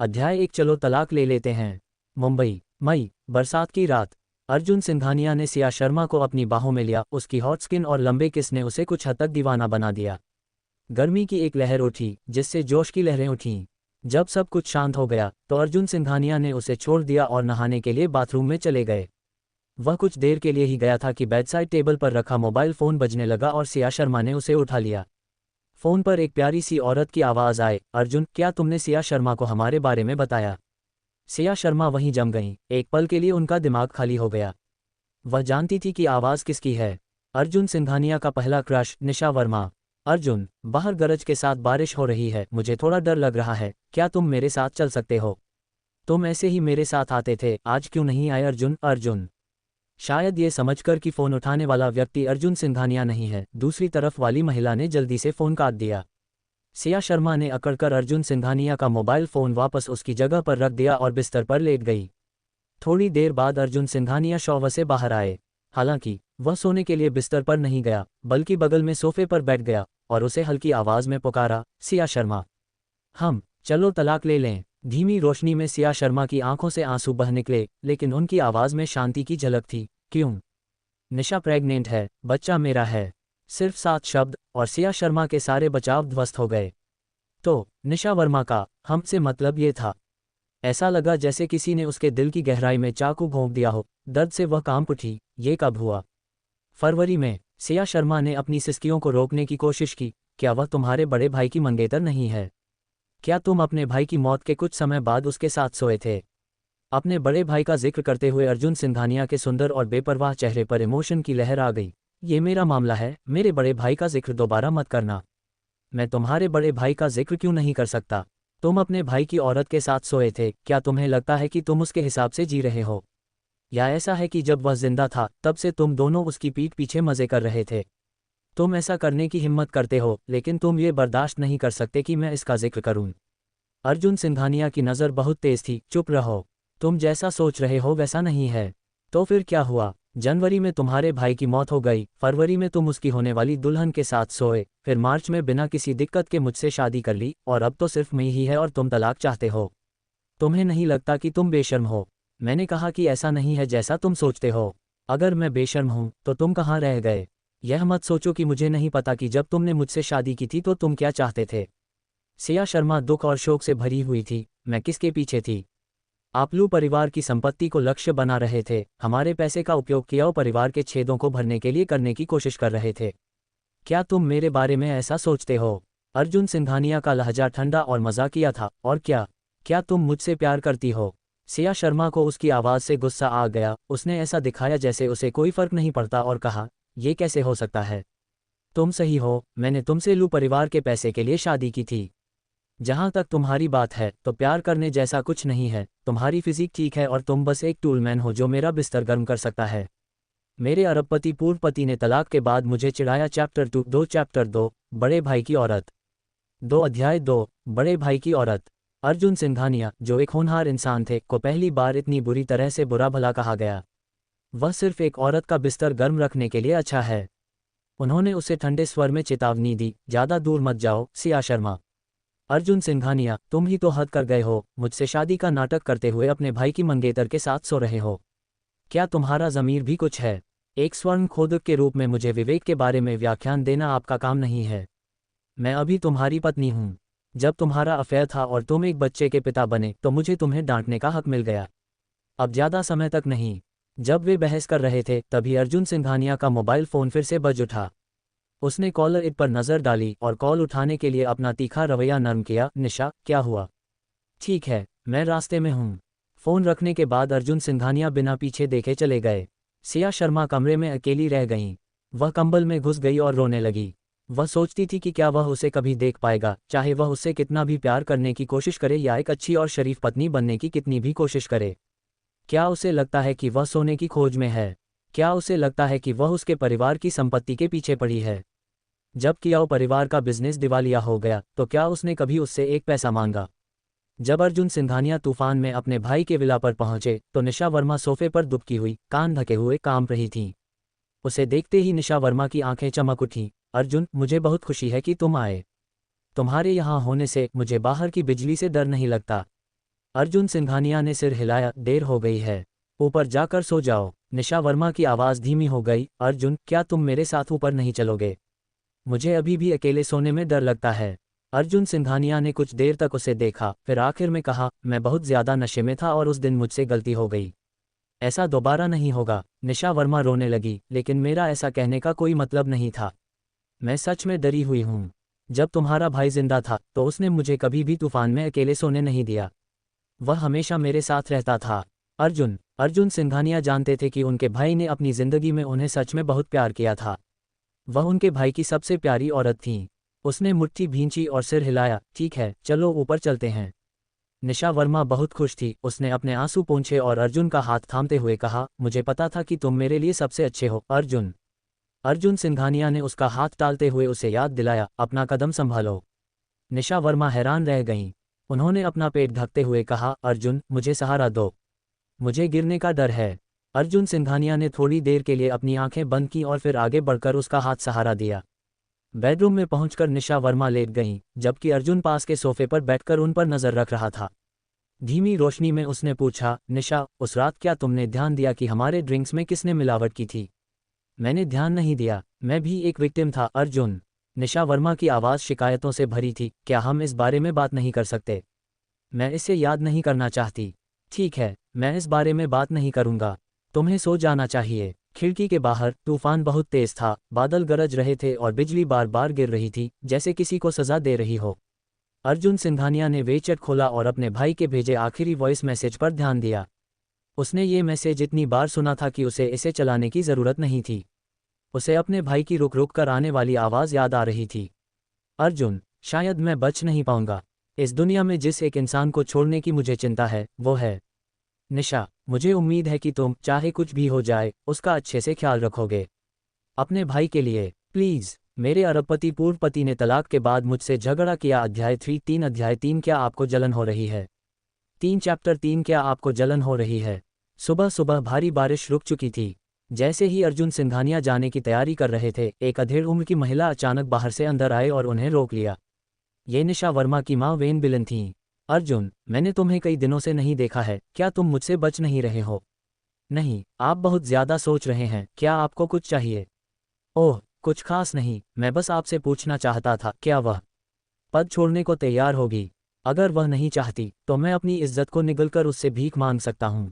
अध्याय 1 चलो तलाक ले लेते हैं। मुंबई, मई, बरसात की रात। अर्जुन सिंघानिया ने सिया शर्मा को अपनी बाहों में लिया। उसकी हॉट स्किन और लंबे किस ने उसे कुछ हद तक दीवाना बना दिया। गर्मी की एक लहर उठी जिससे जोश की लहरें उठीं। जब सब कुछ शांत हो गया तो अर्जुन सिंघानिया ने उसे छोड़ दिया और नहाने के लिए बाथरूम में चले गए। वह कुछ देर के लिए ही गया था कि बेडसाइड टेबल पर रखा मोबाइल फ़ोन बजने लगा और सिया शर्मा ने उसे उठा लिया। फ़ोन पर एक प्यारी सी औरत की आवाज़ आए, अर्जुन, क्या तुमने सिया शर्मा को हमारे बारे में बताया? सिया शर्मा वहीं जम गईं। एक पल के लिए उनका दिमाग खाली हो गया। वह जानती थी कि आवाज़ किसकी है। अर्जुन सिंघानिया का पहला क्रश, निशा वर्मा। अर्जुन, बाहर गरज के साथ बारिश हो रही है, मुझे थोड़ा डर लग रहा है, क्या तुम मेरे साथ चल सकते हो? तुम ऐसे ही मेरे साथ आते थे, आज क्यों नहीं आए? अर्जुन, अर्जुन। शायद ये समझकर कि फ़ोन उठाने वाला व्यक्ति अर्जुन सिंघानिया नहीं है, दूसरी तरफ वाली महिला ने जल्दी से फ़ोन काट दिया। सिया शर्मा ने अकड़कर अर्जुन सिंघानिया का मोबाइल फ़ोन वापस उसकी जगह पर रख दिया और बिस्तर पर लेट गई। थोड़ी देर बाद अर्जुन सिंघानिया शॉवर से बाहर आए। हालांकि वह सोने के लिए बिस्तर पर नहीं गया, बल्कि बगल में सोफे पर बैठ गया और उसे हल्की आवाज़ में पुकारा, सिया शर्मा। चलो तलाक ले लें। धीमी रोशनी में सिया शर्मा की आंखों से आंसू बह निकले, लेकिन उनकी आवाज़ में शांति की झलक थी। क्यों? निशा प्रेग्नेंट है, बच्चा मेरा है। सिर्फ 7 शब्द और सिया शर्मा के सारे बचाव ध्वस्त हो गए। तो निशा वर्मा का हमसे मतलब ये था। ऐसा लगा जैसे किसी ने उसके दिल की गहराई में चाकू भोंक दिया हो। दर्द से वह कांप उठी। ये कब हुआ? फरवरी में। सिया शर्मा ने अपनी सिसकियों को रोकने की कोशिश की। क्या वह तुम्हारे बड़े भाई की मंगेतर नहीं है? क्या तुम अपने भाई की मौत के कुछ समय बाद उसके साथ सोए थे? अपने बड़े भाई का जिक्र करते हुए अर्जुन सिंघानिया के सुंदर और बेपरवाह चेहरे पर इमोशन की लहर आ गई। ये मेरा मामला है, मेरे बड़े भाई का जिक्र दोबारा मत करना। मैं तुम्हारे बड़े भाई का जिक्र क्यों नहीं कर सकता? तुम अपने भाई की औरत के साथ सोए थे, क्या तुम्हें लगता है कि तुम उसके हिसाब से जी रहे हो? या ऐसा है कि जब वह जिंदा था तब से तुम दोनों उसकी पीठ पीछे मजे कर रहे थे? तुम ऐसा करने की हिम्मत करते हो, लेकिन तुम ये बर्दाश्त नहीं कर सकते कि मैं इसका जिक्र करूं। अर्जुन सिंघानिया की नज़र बहुत तेज थी। चुप रहो। तुम जैसा सोच रहे हो वैसा नहीं है। तो फिर क्या हुआ? जनवरी में तुम्हारे भाई की मौत हो गई, फरवरी में तुम उसकी होने वाली दुल्हन के साथ सोए, फिर मार्च में बिना किसी दिक्कत के मुझसे शादी कर ली, और अब तो सिर्फ मई ही है और तुम तलाक चाहते हो। तुम्हें नहीं लगता कि तुम बेशर्म हो? मैंने कहा कि ऐसा नहीं है जैसा तुम सोचते हो। अगर मैं बेशर्म हूं तो तुम कहाँ रह गए? यह मत सोचो कि मुझे नहीं पता कि जब तुमने मुझसे शादी की थी तो तुम क्या चाहते थे। सिया शर्मा दुख और शोक से भरी हुई थी। मैं किसके पीछे थी? आपलू परिवार की संपत्ति को लक्ष्य बना रहे थे, हमारे पैसे का उपयोग किया और परिवार के छेदों को भरने के लिए करने की कोशिश कर रहे थे। क्या तुम मेरे बारे में ऐसा सोचते हो? अर्जुन सिंघानिया का लहजा ठंडा और मजाकिया था। और क्या तुम मुझसे प्यार करती हो? सिया शर्मा को उसकी आवाज़ से गुस्सा आ गया। उसने ऐसा दिखाया जैसे उसे कोई फर्क नहीं पड़ता और कहा, यह कैसे हो सकता है? तुम सही हो, मैंने तुमसे लू परिवार के पैसे के लिए शादी की थी। जहाँ तक तुम्हारी बात है तो प्यार करने जैसा कुछ नहीं है। तुम्हारी फिजिक ठीक है और तुम बस एक टूलमैन हो जो मेरा बिस्तर गर्म कर सकता है। मेरे अरबपति पूर्व पति ने तलाक के बाद मुझे चिढ़ाया। चैप्टर 2 बड़े भाई की औरत। 2 अध्याय 2 बड़े भाई की औरत। अर्जुन सिंघानिया, जो एक होनहार इंसान थे, को पहली बार इतनी बुरी तरह से बुरा भला कहा गया। वह सिर्फ एक औरत का बिस्तर गर्म रखने के लिए अच्छा है। उन्होंने उसे ठंडे स्वर में चेतावनी दी, ज़्यादा दूर मत जाओ सिया शर्मा। अर्जुन सिंघानिया, तुम ही तो हद कर गए हो, मुझसे शादी का नाटक करते हुए अपने भाई की मंगेतर के साथ सो रहे हो। क्या तुम्हारा ज़मीर भी कुछ है? एक स्वर्ण खोदक के रूप में मुझे विवेक के बारे में व्याख्यान देना आपका काम नहीं है। मैं अभी तुम्हारी पत्नी हूँ। जब तुम्हारा अफेयर था और तुम एक बच्चे के पिता बने तो मुझे तुम्हें डांटने का हक मिल गया। अब ज़्यादा समय तक नहीं। जब वे बहस कर रहे थे तभी अर्जुन सिंघानिया का मोबाइल फ़ोन फिर से बज उठा। उसने कॉलर इट पर नज़र डाली और कॉल उठाने के लिए अपना तीखा रवैया नरम किया। निशा, क्या हुआ? ठीक है, मैं रास्ते में हूँ। फ़ोन रखने के बाद अर्जुन सिंघानिया बिना पीछे देखे चले गए। सिया शर्मा कमरे में अकेली रह गईं। वह कंबल में घुस गई और रोने लगी। वह सोचती थी कि क्या वह उसे कभी देख पाएगा, चाहे वह उससे कितना भी प्यार करने की कोशिश करे या एक अच्छी और शरीफ पत्नी बनने की कितनी भी कोशिश करे। क्या उसे लगता है कि वह सोने की खोज में है? क्या उसे लगता है कि वह उसके परिवार की संपत्ति के पीछे पड़ी है? जब कियाओ परिवार का बिजनेस दिवालिया हो गया तो क्या उसने कभी उससे एक पैसा मांगा? जब अर्जुन सिंघानिया तूफान में अपने भाई के विला पर पहुंचे तो निशा वर्मा सोफे पर दुबकी हुई, कान ढके हुए कांप रही थीं। उसे देखते ही निशा वर्मा की आंखें चमक उठीं। अर्जुन, मुझे बहुत खुशी है कि तुम आए। तुम्हारे यहाँ होने से मुझे बाहर की बिजली से डर नहीं लगता। अर्जुन सिंघानिया ने सिर हिलाया, देर हो गई है, ऊपर जाकर सो जाओ। निशा वर्मा की आवाज़ धीमी हो गई, अर्जुन क्या तुम मेरे साथ ऊपर नहीं चलोगे? मुझे अभी भी अकेले सोने में डर लगता है। अर्जुन सिंघानिया ने कुछ देर तक उसे देखा, फिर आखिर में कहा, मैं बहुत ज़्यादा नशे में था और उस दिन मुझसे गलती हो गई। ऐसा दोबारा नहीं होगा। निशा वर्मा रोने लगी, लेकिन मेरा ऐसा कहने का कोई मतलब नहीं था। मैं सच में डरी हुई हूँ। जब तुम्हारा भाई जिंदा था तो उसने मुझे कभी भी तूफान में अकेले सोने नहीं दिया। वह हमेशा मेरे साथ रहता था। अर्जुन सिंघानिया जानते थे कि उनके भाई ने अपनी जिंदगी में उन्हें सच में बहुत प्यार किया था। वह उनके भाई की सबसे प्यारी औरत थी। उसने मुट्ठी भींची और सिर हिलाया, ठीक है, चलो ऊपर चलते हैं। निशा वर्मा बहुत खुश थी। उसने अपने आंसू पोंछे और अर्जुन का हाथ थामते हुए कहा, मुझे पता था कि तुम मेरे लिए सबसे अच्छे हो अर्जुन। अर्जुन सिंघानिया ने उसका हाथ टालते हुए उसे याद दिलाया, अपना कदम संभालो। निशा वर्मा हैरान रह गईं। उन्होंने अपना पेट ढकते हुए कहा, अर्जुन मुझे सहारा दो, मुझे गिरने का डर है। अर्जुन सिंघानिया ने थोड़ी देर के लिए अपनी आंखें बंद की और फिर आगे बढ़कर उसका हाथ सहारा दिया। बेडरूम में पहुंचकर निशा वर्मा लेट गईं, जबकि अर्जुन पास के सोफे पर बैठकर उन पर नजर रख रहा था। धीमी रोशनी में उसने पूछा, निशा, उस रात क्या तुमने ध्यान दिया कि हमारे ड्रिंक्स में किसने मिलावट की थी? मैंने ध्यान नहीं दिया, मैं भी एक विक्टिम था अर्जुन। निशा वर्मा की आवाज़ शिकायतों से भरी थी, क्या हम इस बारे में बात नहीं कर सकते? मैं इसे याद नहीं करना चाहती। ठीक है, मैं इस बारे में बात नहीं करूंगा। तुम्हें सो जाना चाहिए। खिड़की के बाहर तूफान बहुत तेज था, बादल गरज रहे थे और बिजली बार बार गिर रही थी, जैसे किसी को सजा दे रही हो। अर्जुन सिंघानिया ने वेचट खोला और अपने भाई के भेजे आखिरी वॉइस मैसेज पर ध्यान दिया। उसने ये मैसेज इतनी बार सुना था कि उसे इसे चलाने की ज़रूरत नहीं थी। उसे अपने भाई की रुक रुक कर आने वाली आवाज़ याद आ रही थी। अर्जुन, शायद मैं बच नहीं पाऊंगा। इस दुनिया में जिस एक इंसान को छोड़ने की मुझे चिंता है वो है निशा। मुझे उम्मीद है कि तुम, चाहे कुछ भी हो जाए, उसका अच्छे से ख्याल रखोगे। अपने भाई के लिए प्लीज़। मेरे अरबपति पूर्व पति ने तलाक के बाद मुझसे झगड़ा किया। अध्याय 3 क्या आपको जलन हो रही है? 3 क्या आपको जलन हो रही है? सुबह सुबह भारी बारिश रुक चुकी थी। जैसे ही अर्जुन सिंघानिया जाने की तैयारी कर रहे थे, एक अधेड़ उम्र की महिला अचानक बाहर से अंदर आए और उन्हें रोक लिया। ये निशा वर्मा की मां वेन बिलन थीं। अर्जुन, मैंने तुम्हें कई दिनों से नहीं देखा है, क्या तुम मुझसे बच नहीं रहे हो? नहीं, आप बहुत ज्यादा सोच रहे हैं, क्या आपको कुछ चाहिए? ओह, कुछ खास नहीं, मैं बस आपसे पूछना चाहता था, क्या वह पद छोड़ने को तैयार होगी? अगर वह नहीं चाहती तो मैं अपनी इज्जत को निगलकर उससे भीख मांग सकता हूँ।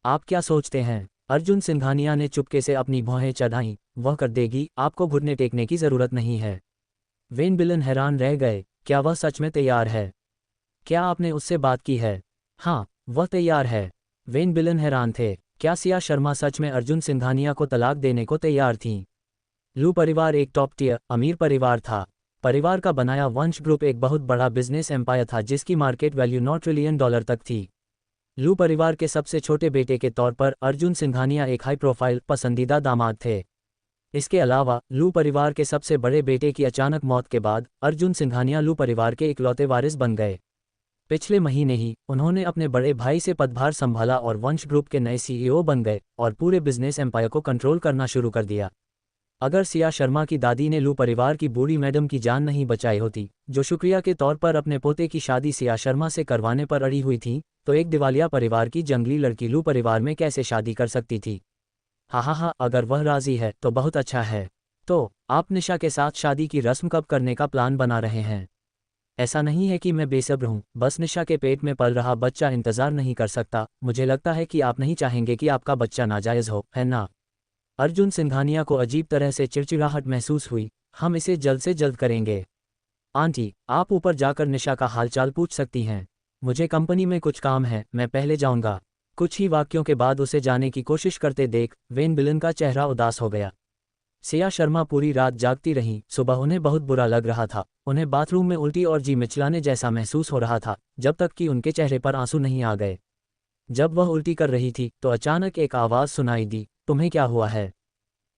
आप क्या सोचते हैं? अर्जुन सिंघानिया ने चुपके से अपनी भौहें चढ़ाईं, वह कर देगी, आपको घुटने टेकने की जरूरत नहीं है। वेन बिलन हैरान रह गए, क्या वह सच में तैयार है? क्या आपने उससे बात की है? हाँ, वह तैयार है। वेन बिलन हैरान थे, क्या सिया शर्मा सच में अर्जुन सिंघानिया को तलाक देने को तैयार थीं? लू परिवार एक टॉप टियर अमीर परिवार था। परिवार का बनाया वंश ग्रुप एक बहुत बड़ा बिजनेस एम्पायर था जिसकी मार्केट वैल्यू $9 ट्रिलियन तक थी। लू परिवार के सबसे छोटे बेटे के तौर पर अर्जुन सिंघानिया एक हाई प्रोफाइल पसंदीदा दामाद थे। इसके अलावा लू परिवार के सबसे बड़े बेटे की अचानक मौत के बाद अर्जुन सिंघानिया लू परिवार के इकलौते वारिस बन गए। पिछले महीने ही उन्होंने अपने बड़े भाई से पदभार संभाला और वंश ग्रुप के नए सीईओ बन गए और पूरे बिजनेस एम्पायर को कंट्रोल करना शुरू कर दिया। अगर सिया शर्मा की दादी ने लू परिवार की बूढ़ी मैडम की जान नहीं बचाई होती, जो शुक्रिया के तौर पर अपने पोते की शादी सिया शर्मा से करवाने पर अड़ी हुई थी, तो एक दिवालिया परिवार की जंगली लड़की लू परिवार में कैसे शादी कर सकती थी? हाँ, अगर वह राजी है तो बहुत अच्छा है। तो आप निशा के साथ शादी की रस्म कब करने का प्लान बना रहे हैं? ऐसा नहीं है कि मैं बेसब्र हूँ, बस निशा के पेट में पल रहा बच्चा इंतजार नहीं कर सकता। मुझे लगता है कि आप नहीं चाहेंगे कि आपका बच्चा नाजायज़ हो, है ना? अर्जुन सिंघानिया को अजीब तरह से चिड़चिड़ाहट महसूस हुई। हम इसे जल्द से जल्द करेंगे। आंटी, आप ऊपर जाकर निशा का हालचाल पूछ सकती हैं। मुझे कंपनी में कुछ काम है, मैं पहले जाऊंगा। कुछ ही वाक्यों के बाद उसे जाने की कोशिश करते देख वेन बिलन का चेहरा उदास हो गया। सिया शर्मा पूरी रात जागती रहीं। सुबह उन्हें बहुत बुरा लग रहा था। उन्हें बाथरूम में उल्टी और जी मिचलाने जैसा महसूस हो रहा था, जब तक कि उनके चेहरे पर आंसू नहीं आ गए। जब वह उल्टी कर रही थी तो अचानक एक आवाज़ सुनाई दी, तुम्हें क्या हुआ है?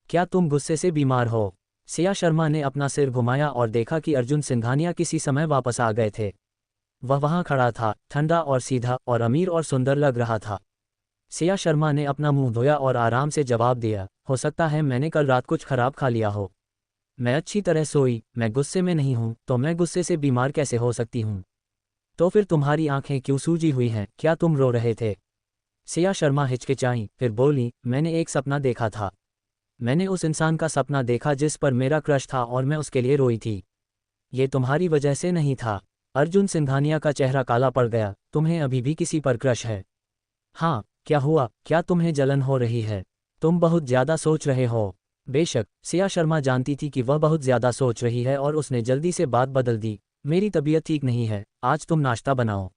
क्या तुम गुस्से से बीमार हो? सिया शर्मा ने अपना सिर घुमाया और देखा कि अर्जुन सिंघानिया किसी समय वापस आ गए थे। वह वहां खड़ा था, ठंडा और सीधा और अमीर और सुंदर लग रहा था। सिया शर्मा ने अपना मुंह धोया और आराम से जवाब दिया, हो सकता है मैंने कल रात कुछ खराब खा लिया हो। मैं अच्छी तरह सोई, मैं गुस्से में नहीं हूं, तो मैं गुस्से से बीमार कैसे हो सकती हूं? तो फिर तुम्हारी आंखें क्यों सूजी हुई हैं, क्या तुम रो रहे थे? सिया शर्मा हिचकिचाई, फिर बोली, मैंने एक सपना देखा था। मैंने उस इंसान का सपना देखा जिस पर मेरा क्रश था और मैं उसके लिए रोई थी। ये तुम्हारी वजह से नहीं था। अर्जुन सिंघानिया का चेहरा काला पड़ गया। तुम्हें अभी भी किसी पर क्रश है? हाँ, क्या हुआ, क्या तुम्हें जलन हो रही है? तुम बहुत ज्यादा सोच रहे हो। बेशक, सिया शर्मा जानती थी कि वह बहुत ज्यादा सोच रही है और उसने जल्दी से बात बदल दी। मेरी तबीयत ठीक नहीं है, आज तुम नाश्ता बनाओ।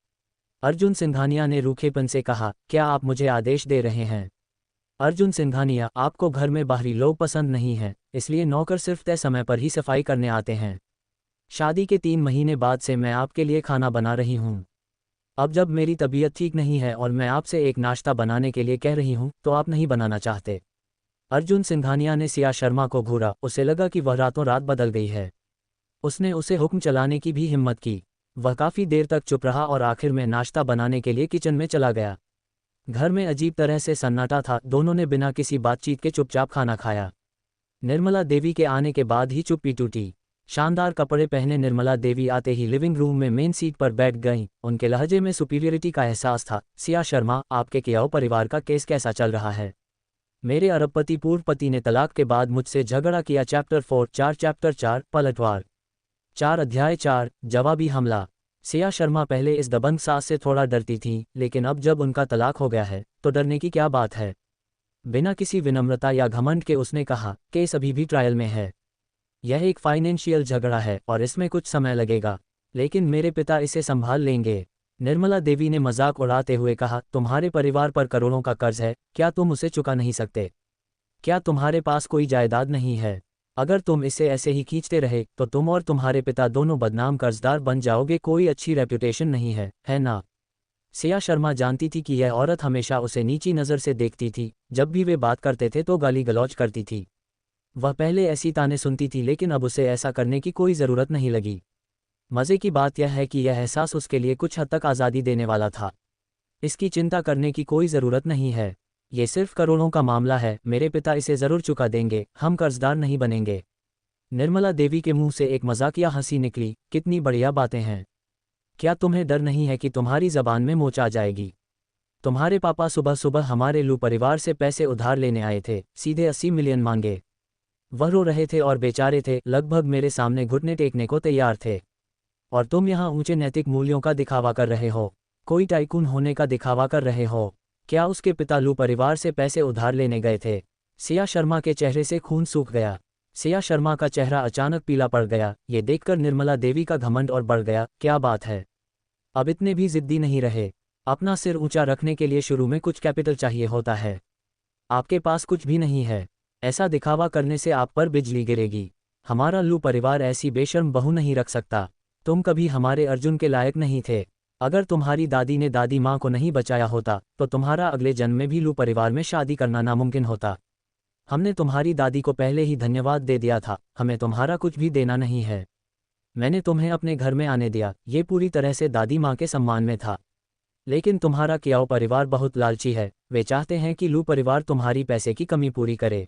अर्जुन सिंघानिया ने रूखेपन से कहा, क्या आप मुझे आदेश दे रहे हैं? अर्जुन सिंघानिया, आपको घर में बाहरी लोग पसंद नहीं हैं, इसलिए नौकर सिर्फ तय समय पर ही सफाई करने आते हैं। शादी के 3 महीने बाद से मैं आपके लिए खाना बना रही हूँ। अब जब मेरी तबीयत ठीक नहीं है और मैं आपसे एक नाश्ता बनाने के लिए कह रही हूँ तो आप नहीं बनाना चाहते। अर्जुन सिंघानिया ने सिया शर्मा को घूरा, उसे लगा कि वह रातों रात बदल गई है। उसने उसे हुक्म चलाने की भी हिम्मत की। वह काफ़ी देर तक चुप रहा और आखिर में नाश्ता बनाने के लिए किचन में चला गया। घर में अजीब तरह से सन्नाटा था, दोनों ने बिना किसी बातचीत के चुपचाप खाना खाया। निर्मला देवी के आने के बाद ही चुप्पी टूटी। शानदार कपड़े पहने निर्मला देवी आते ही लिविंग रूम में मेन सीट पर बैठ गईं। उनके लहजे में सुपीरियरिटी का एहसास था। सिया शर्मा, आपके कियाओ परिवार का केस कैसा चल रहा है? मेरे अरबपति पूर्व पति ने तलाक के बाद मुझसे झगड़ा किया। चैप्टर 4 पलटवार 4 अध्याय 4 जवाबी हमला। सिया शर्मा पहले इस दबंग सास से थोड़ा डरती थी, लेकिन अब जब उनका तलाक हो गया है तो डरने की क्या बात है। बिना किसी विनम्रता या घमंड के उसने कहा, केस अभी भी ट्रायल में है। यह एक फाइनेंशियल झगड़ा है और इसमें कुछ समय लगेगा, लेकिन मेरे पिता इसे संभाल लेंगे। निर्मला देवी ने मजाक उड़ाते हुए कहा, तुम्हारे परिवार पर करोड़ों का कर्ज है, क्या तुम उसे चुका नहीं सकते? क्या तुम्हारे पास कोई जायदाद नहीं है? अगर तुम इसे ऐसे ही खींचते रहे तो तुम और तुम्हारे पिता दोनों बदनाम कर्जदार बन जाओगे। कोई अच्छी रेप्यूटेशन नहीं है ना? सिया शर्मा जानती थी कि यह औरत हमेशा उसे नीची नज़र से देखती थी। जब भी वे बात करते थे तो गाली गलौज करती थी। वह पहले ऐसी ताने सुनती थी, लेकिन अब उसे ऐसा करने की कोई ज़रूरत नहीं लगी। मज़े की बात यह है कि यह एहसास उसके लिए कुछ हद तक आज़ादी देने वाला था। इसकी चिंता करने की कोई ज़रूरत नहीं है। ये सिर्फ करोड़ों का मामला है, मेरे पिता इसे ज़रूर चुका देंगे, हम कर्जदार नहीं बनेंगे। निर्मला देवी के मुंह से एक मजाकिया हंसी निकली, कितनी बढ़िया बातें हैं। क्या तुम्हें डर नहीं है कि तुम्हारी ज़बान में मोच आ जाएगी? तुम्हारे पापा सुबह सुबह हमारे लू परिवार से पैसे उधार लेने आए थे, सीधे 80 मिलियन मांगे। वह रो रहे थे और बेचारे थे, लगभग मेरे सामने घुटने टेकने को तैयार थे। और तुम यहाँ ऊंचे नैतिक मूल्यों का दिखावा कर रहे हो, कोई टाइकून होने का दिखावा कर रहे हो। क्या उसके पिता लू परिवार से पैसे उधार लेने गए थे? सिया शर्मा के चेहरे से खून सूख गया। सिया शर्मा का चेहरा अचानक पीला पड़ गया। ये देखकर निर्मला देवी का घमंड और बढ़ गया। क्या बात है, अब इतने भी जिद्दी नहीं रहे। अपना सिर ऊंचा रखने के लिए शुरू में कुछ कैपिटल चाहिए होता है। आपके पास कुछ भी नहीं है। ऐसा दिखावा करने से आप पर बिजली गिरेगी। हमारा लू परिवार ऐसी बेशर्म बहू नहीं रख सकता। तुम कभी हमारे अर्जुन के लायक नहीं थे। अगर तुम्हारी दादी ने दादी माँ को नहीं बचाया होता तो तुम्हारा अगले जन्म में भी लू परिवार में शादी करना नामुमकिन होता। हमने तुम्हारी दादी को पहले ही धन्यवाद दे दिया था, हमें तुम्हारा कुछ भी देना नहीं है। मैंने तुम्हें अपने घर में आने दिया, ये पूरी तरह से दादी माँ के सम्मान में था। लेकिन तुम्हारा कियाओ परिवार बहुत लालची है, वे चाहते हैं कि लू परिवार तुम्हारी पैसे की कमी पूरी करे।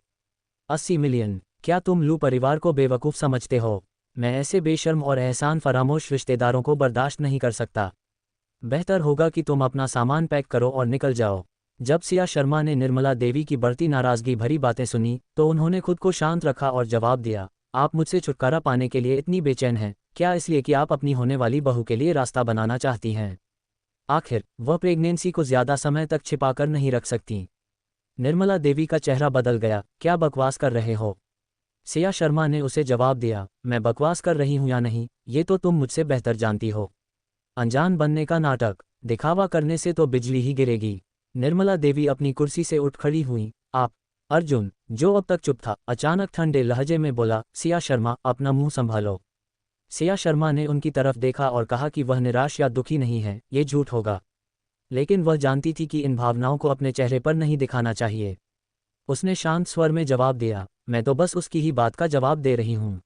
80 मिलियन, क्या तुम लू परिवार को बेवकूफ़ समझते हो? मैं ऐसे बेशर्म और एहसान फरामोश रिश्तेदारों को बर्दाश्त नहीं कर सकता। बेहतर होगा कि तुम अपना सामान पैक करो और निकल जाओ। जब सिया शर्मा ने निर्मला देवी की बढ़ती नाराज़गी भरी बातें सुनी तो उन्होंने खुद को शांत रखा और जवाब दिया, आप मुझसे छुटकारा पाने के लिए इतनी बेचैन हैं, क्या इसलिए कि आप अपनी होने वाली बहू के लिए रास्ता बनाना चाहती हैं? आखिर वह प्रेगनेंसी को ज़्यादा समय तक छिपाकर नहीं रख सकती। निर्मला देवी का चेहरा बदल गया, क्या बकवास कर रहे हो? सिया शर्मा ने उसे जवाब दिया, मैं बकवास कर रही हूँ या नहीं, ये तो तुम मुझसे बेहतर जानती हो। अनजान बनने का नाटक, दिखावा करने से तो बिजली ही गिरेगी। निर्मला देवी अपनी कुर्सी से उठ खड़ी हुई। आप? अर्जुन, जो अब तक चुप था, अचानक ठंडे लहजे में बोला, सिया शर्मा, अपना मुंह संभालो। सिया शर्मा ने उनकी तरफ देखा और कहा कि वह निराश या दुखी नहीं है, ये झूठ होगा। लेकिन वह जानती थी कि इन भावनाओं को अपने चेहरे पर नहीं दिखाना चाहिए। उसने शांत स्वर में जवाब दिया, मैं तो बस उसकी ही बात का जवाब दे रही हूँ।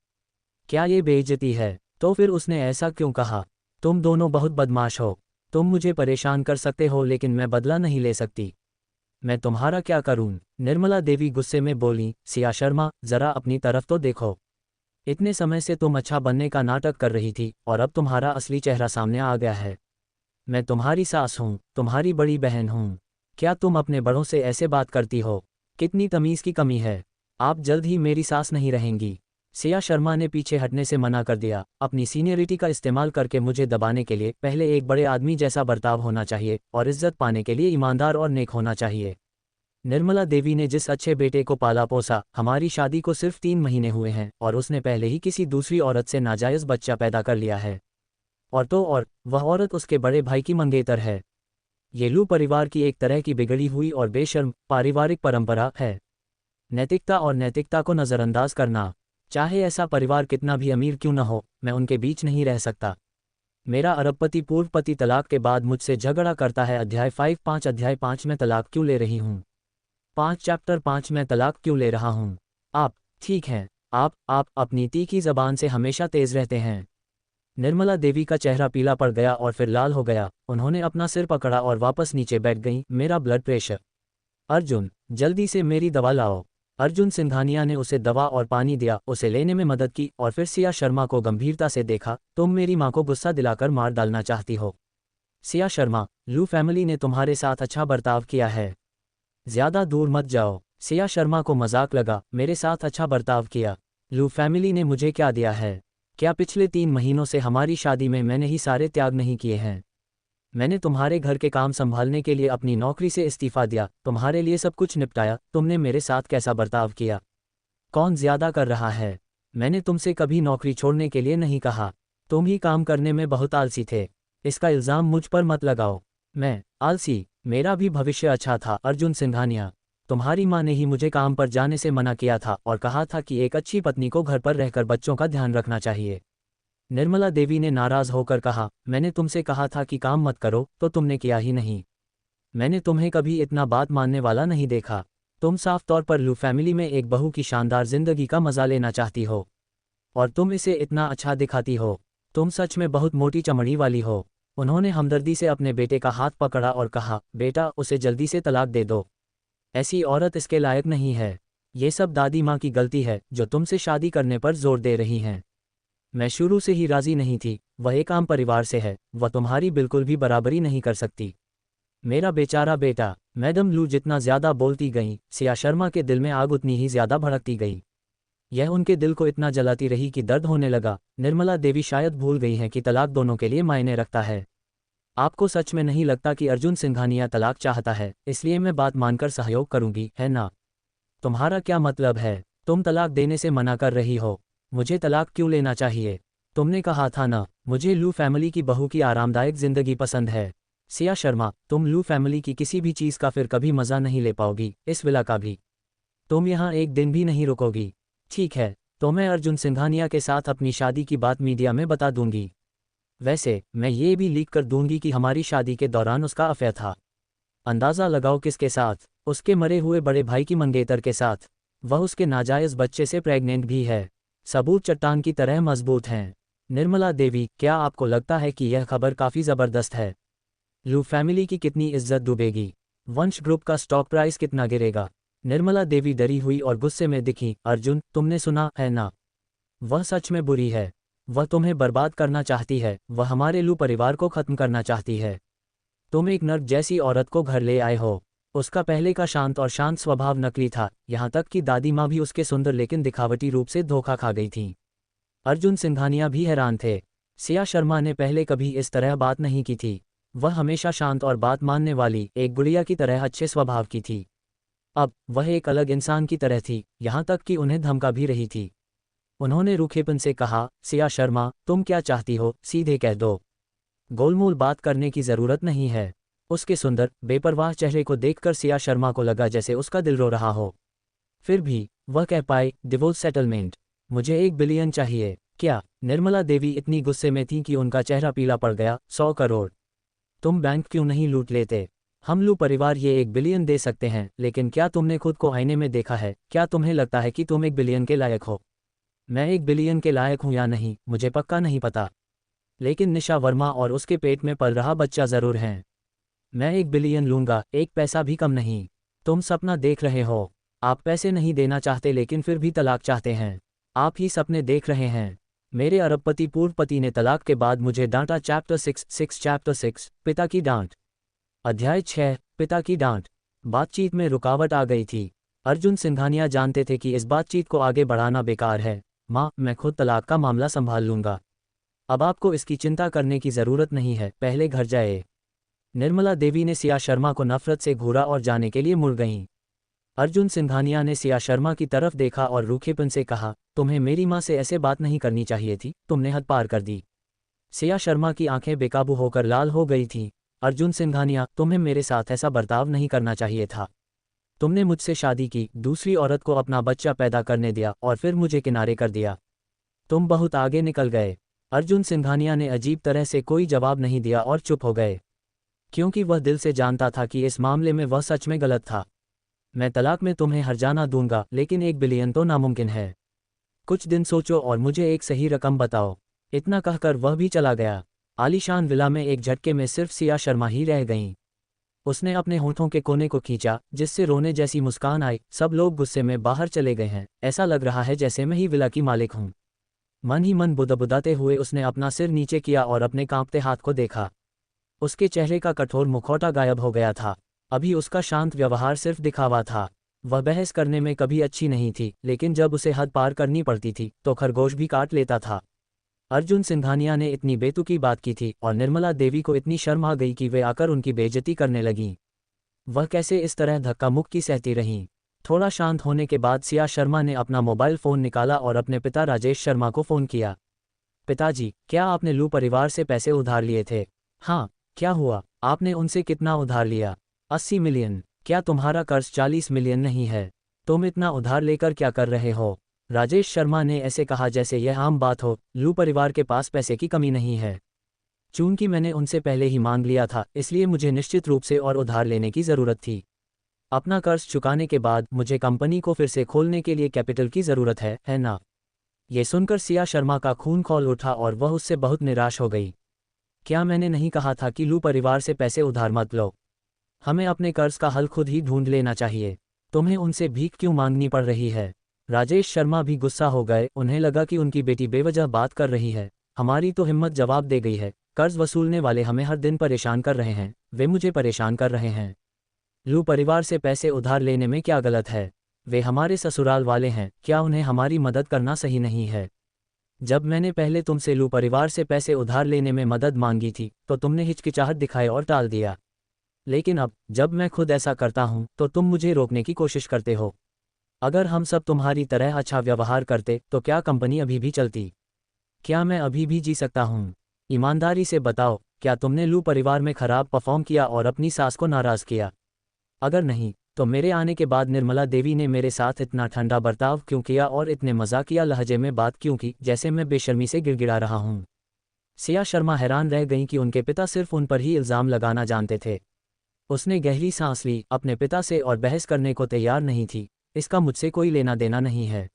क्या ये बेइज्जती है? तो फिर उसने ऐसा क्यों कहा? तुम दोनों बहुत बदमाश हो। तुम मुझे परेशान कर सकते हो लेकिन मैं बदला नहीं ले सकती। मैं तुम्हारा क्या करूं? निर्मला देवी गुस्से में बोली, सिया शर्मा, जरा अपनी तरफ तो देखो। इतने समय से तुम अच्छा बनने का नाटक कर रही थी और अब तुम्हारा असली चेहरा सामने आ गया है। मैं तुम्हारी सास हूँ, तुम्हारी बड़ी बहन हूँ। क्या तुम अपने बड़ों से ऐसे बात करती हो? कितनी तमीज़ की कमी है। आप जल्द ही मेरी सास नहीं रहेंगी। सिया शर्मा ने पीछे हटने से मना कर दिया। अपनी सीनियरिटी का इस्तेमाल करके मुझे दबाने के लिए पहले एक बड़े आदमी जैसा बर्ताव होना चाहिए और इज्जत पाने के लिए ईमानदार और नेक होना चाहिए। निर्मला देवी ने जिस अच्छे बेटे को पाला पोसा, हमारी शादी को सिर्फ 3 महीने हुए हैं और उसने पहले ही किसी दूसरी औरत से नाजायज़ बच्चा पैदा कर लिया है। और वह औरत उसके बड़े भाई की मंगेतर है। ये लू परिवार की एक तरह की बिगड़ी हुई और बेशर्म पारिवारिक परंपरा है। नैतिकता और नैतिकता को नज़रअंदाज करना, चाहे ऐसा परिवार कितना भी अमीर क्यों न हो, मैं उनके बीच नहीं रह सकता। मेरा अरबपति पूर्व पति तलाक के बाद मुझसे झगड़ा करता है। अध्याय 5 में तलाक क्यों ले रही हूँ? 5 में तलाक क्यों ले रहा हूँ? आप ठीक हैं। आप अपनी तीखी ज़बान से हमेशा तेज़ रहते हैं। निर्मला देवी का चेहरा पीला पड़ गया और फिर लाल हो गया। उन्होंने अपना सिर पकड़ा और वापस नीचे बैठ गईं। मेरा ब्लड प्रेशर। अर्जुन, जल्दी से मेरी दवा लाओ। अर्जुन सिंघानिया ने उसे दवा और पानी दिया, उसे लेने में मदद की और फिर सिया शर्मा को गंभीरता से देखा। तुम मेरी माँ को गुस्सा दिलाकर मार डालना चाहती हो? सिया शर्मा, लू फैमिली ने तुम्हारे साथ अच्छा बर्ताव किया है। ज़्यादा दूर मत जाओ। सिया शर्मा को मजाक लगा। मेरे साथ अच्छा बर्ताव किया? लू फैमिली ने मुझे क्या दिया है? क्या पिछले 3 महीनों से हमारी शादी में मैंने ही सारे त्याग नहीं किए हैं? मैंने तुम्हारे घर के काम संभालने के लिए अपनी नौकरी से इस्तीफा दिया, तुम्हारे लिए सब कुछ निपटाया। तुमने मेरे साथ कैसा बर्ताव किया? कौन ज्यादा कर रहा है? मैंने तुमसे कभी नौकरी छोड़ने के लिए नहीं कहा। तुम ही काम करने में बहुत आलसी थे। इसका इल्ज़ाम मुझ पर मत लगाओ। मैं आलसी? मेरा भी भविष्य अच्छा था अर्जुन सिंघानिया। तुम्हारी माँ ने ही मुझे काम पर जाने से मना किया था और कहा था कि एक अच्छी पत्नी को घर पर रहकर बच्चों का ध्यान रखना चाहिए। निर्मला देवी ने नाराज होकर कहा, मैंने तुमसे कहा था कि काम मत करो तो तुमने किया ही नहीं। मैंने तुम्हें कभी इतना बात मानने वाला नहीं देखा। तुम साफ तौर पर लू फैमिली में एक बहू की शानदार जिंदगी का मजा लेना चाहती हो और तुम इसे इतना अच्छा दिखाती हो। तुम सच में बहुत मोटी चमड़ी वाली हो। उन्होंने हमदर्दी से अपने बेटे का हाथ पकड़ा और कहा, बेटा उसे जल्दी से तलाक दे दो। ऐसी औरत इसके लायक नहीं है। ये सब दादी माँ की गलती है जो तुमसे शादी करने पर जोर दे रही हैं। मैं शुरू से ही राजी नहीं थी। वह एक आम परिवार से है, वह तुम्हारी बिल्कुल भी बराबरी नहीं कर सकती। मेरा बेचारा बेटा। मैडम लू जितना ज़्यादा बोलती गईं, सिया शर्मा के दिल में आग उतनी ही ज़्यादा भड़कती गई। यह उनके दिल को इतना जलाती रही कि दर्द होने लगा। निर्मला देवी शायद भूल गई हैं कि तलाक दोनों के लिए मायने रखता है। आपको सच में नहीं लगता कि अर्जुन सिंघानिया तलाक चाहता है, इसलिए मैं बात मानकर सहयोग करूंगी, है ना? तुम्हारा क्या मतलब है? तुम तलाक देने से मना कर रही हो। मुझे तलाक क्यों लेना चाहिए? तुमने कहा था ना, मुझे लू फैमिली की बहू की आरामदायक जिंदगी पसंद है। सिया शर्मा, तुम लू फैमिली की किसी भी चीज़ का फिर कभी मज़ा नहीं ले पाओगी, इस विला का भी। तुम यहाँ एक दिन भी नहीं रुकोगी। ठीक है, तो मैं अर्जुन सिंघानिया के साथ अपनी शादी की बात मीडिया में बता दूंगी। वैसे मैं ये भी लीक कर दूंगी कि हमारी शादी के दौरान उसका अफेयर था। अंदाज़ा लगाओ किसके साथ? उसके मरे हुए बड़े भाई की मंगेतर के साथ। वह उसके नाजायज़ बच्चे से प्रेग्नेंट भी है। सबूत चट्टान की तरह मजबूत हैं। निर्मला देवी, क्या आपको लगता है कि यह खबर काफ़ी ज़बरदस्त है? लू फैमिली की कितनी इज्जत डूबेगी? वंश ग्रुप का स्टॉक प्राइस कितना गिरेगा? निर्मला देवी डरी हुई और गुस्से में दिखी। अर्जुन, तुमने सुना है ना? वह सच में बुरी है। वह तुम्हें बर्बाद करना चाहती है। वह हमारे लू परिवार को ख़त्म करना चाहती है। तुम एक नर्क जैसी औरत को घर ले आए हो। उसका पहले का शांत और शांत स्वभाव नकली था, यहाँ तक कि दादी माँ भी उसके सुंदर लेकिन दिखावटी रूप से धोखा खा गई थीं। अर्जुन सिंघानिया भी हैरान थे। सिया शर्मा ने पहले कभी इस तरह बात नहीं की थी। वह हमेशा शांत और बात मानने वाली एक गुड़िया की तरह अच्छे स्वभाव की थी। अब वह एक अलग इंसान की तरह थी, यहाँ तक कि उन्हें धमका भी रही थी। उन्होंने रूखेपन से कहा, सिया शर्मा, तुम क्या चाहती हो, सीधे कह दो। गोलमोल बात करने की ज़रूरत नहीं है। उसके सुंदर बेपरवाह चेहरे को देखकर सिया शर्मा को लगा जैसे उसका दिल रो रहा हो। फिर भी वह कह पाई, डिवोर्स सेटलमेंट। मुझे 1 बिलियन चाहिए। क्या? निर्मला देवी इतनी गुस्से में थीं कि उनका चेहरा पीला पड़ गया। 100 करोड़? तुम बैंक क्यों नहीं लूट लेते? हम लू परिवार ये 1 बिलियन दे सकते हैं, लेकिन क्या तुमने खुद को आईने में देखा है? क्या तुम्हें लगता है कि तुम 1 बिलियन के लायक हो? मैं 1 बिलियन के लायक हूँ या नहीं, मुझे पक्का नहीं पता, लेकिन निशा वर्मा और उसके पेट में पल रहा बच्चा ज़रूर हैं। मैं 1 बिलियन लूँगा, एक पैसा भी कम नहीं। तुम सपना देख रहे हो। आप पैसे नहीं देना चाहते लेकिन फिर भी तलाक चाहते हैं। आप ही सपने देख रहे हैं। मेरे अरबपति पूर्व पति ने तलाक के बाद मुझे डांटा। चैप्टर 6 पिता की डांट। अध्याय 6 पिता की डांट। बातचीत में रुकावट आ गई थी। अर्जुन सिंघानिया जानते थे कि इस बातचीत को आगे बढ़ाना बेकार है। माँ, मैं खुद तलाक का मामला संभाल लूंगा। अब आपको इसकी चिंता करने की ज़रूरत नहीं है, पहले घर जाए। निर्मला देवी ने सिया शर्मा को नफरत से घूरा और जाने के लिए मुड़ गईं। अर्जुन सिंघानिया ने सिया शर्मा की तरफ देखा और रूखेपन से कहा, तुम्हें मेरी माँ से ऐसे बात नहीं करनी चाहिए थी, तुमने हद पार कर दी। सिया शर्मा की आंखें बेकाबू होकर लाल हो गई थीं। अर्जुन सिंघानिया, तुम्हें मेरे साथ ऐसा बर्ताव नहीं करना चाहिए था। तुमने मुझसे शादी की, दूसरी औरत को अपना बच्चा पैदा करने दिया और फिर मुझे किनारे कर दिया। तुम बहुत आगे निकल गए। अर्जुन सिंघानिया ने अजीब तरह से कोई जवाब नहीं दिया और चुप हो गए, क्योंकि वह दिल से जानता था कि इस मामले में वह सच में गलत था। मैं तलाक में तुम्हें हर्जाना दूंगा, लेकिन 1 बिलियन तो नामुमकिन है। कुछ दिन सोचो और मुझे एक सही रकम बताओ। इतना कहकर वह भी चला गया। आलीशान विला में एक झटके में सिर्फ सिया शर्मा ही रह गईं। उसने अपने होठों के कोने को खींचा, जिससे रोने जैसी मुस्कान आई। सब लोग गुस्से में बाहर चले गए हैं, ऐसा लग रहा है जैसे मैं ही विला की मालिक हूँ। मन ही मन बुदबुदाते हुए उसने अपना सिर नीचे किया और अपने कांपते हाथ को देखा। उसके चेहरे का कठोर मुखौटा गायब हो गया था। अभी उसका शांत व्यवहार सिर्फ दिखावा था। वह बहस करने में कभी अच्छी नहीं थी, लेकिन जब उसे हद पार करनी पड़ती थी तो खरगोश भी काट लेता था। अर्जुन सिंघानिया ने इतनी बेतुकी बात की थी और निर्मला देवी को इतनी शर्म आ गई कि वे आकर उनकी बेइज्जती करने लगीं। वह कैसे इस तरह धक्का मुक्की सहती रहीं। थोड़ा शांत होने के बाद सिया शर्मा ने अपना मोबाइल फ़ोन निकाला और अपने पिता राजेश शर्मा को फ़ोन किया। पिताजी, क्या आपने लू परिवार से पैसे उधार लिए थे? हाँ। क्या हुआ? आपने उनसे कितना उधार लिया? 80 मिलियन। क्या तुम्हारा कर्ज 40 मिलियन नहीं है? तुम इतना उधार लेकर क्या कर रहे हो? राजेश शर्मा ने ऐसे कहा जैसे यह आम बात हो। लू परिवार के पास पैसे की कमी नहीं है। चूंकि मैंने उनसे पहले ही मांग लिया था, इसलिए मुझे निश्चित रूप से और उधार लेने की ज़रूरत थी। अपना कर्ज चुकाने के बाद मुझे कंपनी को फिर से खोलने के लिए कैपिटल की ज़रूरत है ना? ये सुनकर सिया शर्मा का खून खौल उठा और वह उससे बहुत निराश हो गई। क्या मैंने नहीं कहा था कि लू परिवार से पैसे उधार मत लो? हमें अपने कर्ज का हल खुद ही ढूंढ लेना चाहिए। तुम्हें उनसे भीख क्यों मांगनी पड़ रही है? राजेश शर्मा भी गुस्सा हो गए। उन्हें लगा कि उनकी बेटी बेवजह बात कर रही है। हमारी तो हिम्मत जवाब दे गई है। कर्ज वसूलने वाले हमें हर दिन परेशान कर रहे हैं, वे मुझे परेशान कर रहे हैं। लू परिवार से पैसे उधार लेने में क्या गलत है? वे हमारे ससुराल वाले हैं, क्या उन्हें हमारी मदद करना सही नहीं है? जब मैंने पहले तुमसे लू परिवार से पैसे उधार लेने में मदद मांगी थी तो तुमने हिचकिचाहट दिखाई और टाल दिया, लेकिन अब जब मैं खुद ऐसा करता हूं तो तुम मुझे रोकने की कोशिश करते हो। अगर हम सब तुम्हारी तरह अच्छा व्यवहार करते तो क्या कंपनी अभी भी चलती? क्या मैं अभी भी जी सकता हूं? ईमानदारी से बताओ, क्या तुमने लू परिवार में खराब परफॉर्म किया और अपनी सास को नाराज़ किया? अगर नहीं, तो मेरे आने के बाद निर्मला देवी ने मेरे साथ इतना ठंडा बर्ताव क्यों किया और इतने मजाकिया लहजे में बात क्यों की, जैसे मैं बेशर्मी से गिड़गिड़ा रहा हूं? सिया शर्मा हैरान रह गईं कि उनके पिता सिर्फ उन पर ही इल्ज़ाम लगाना जानते थे। उसने गहरी सांस ली। अपने पिता से और बहस करने को तैयार नहीं थी। इसका मुझसे कोई लेना देना नहीं है।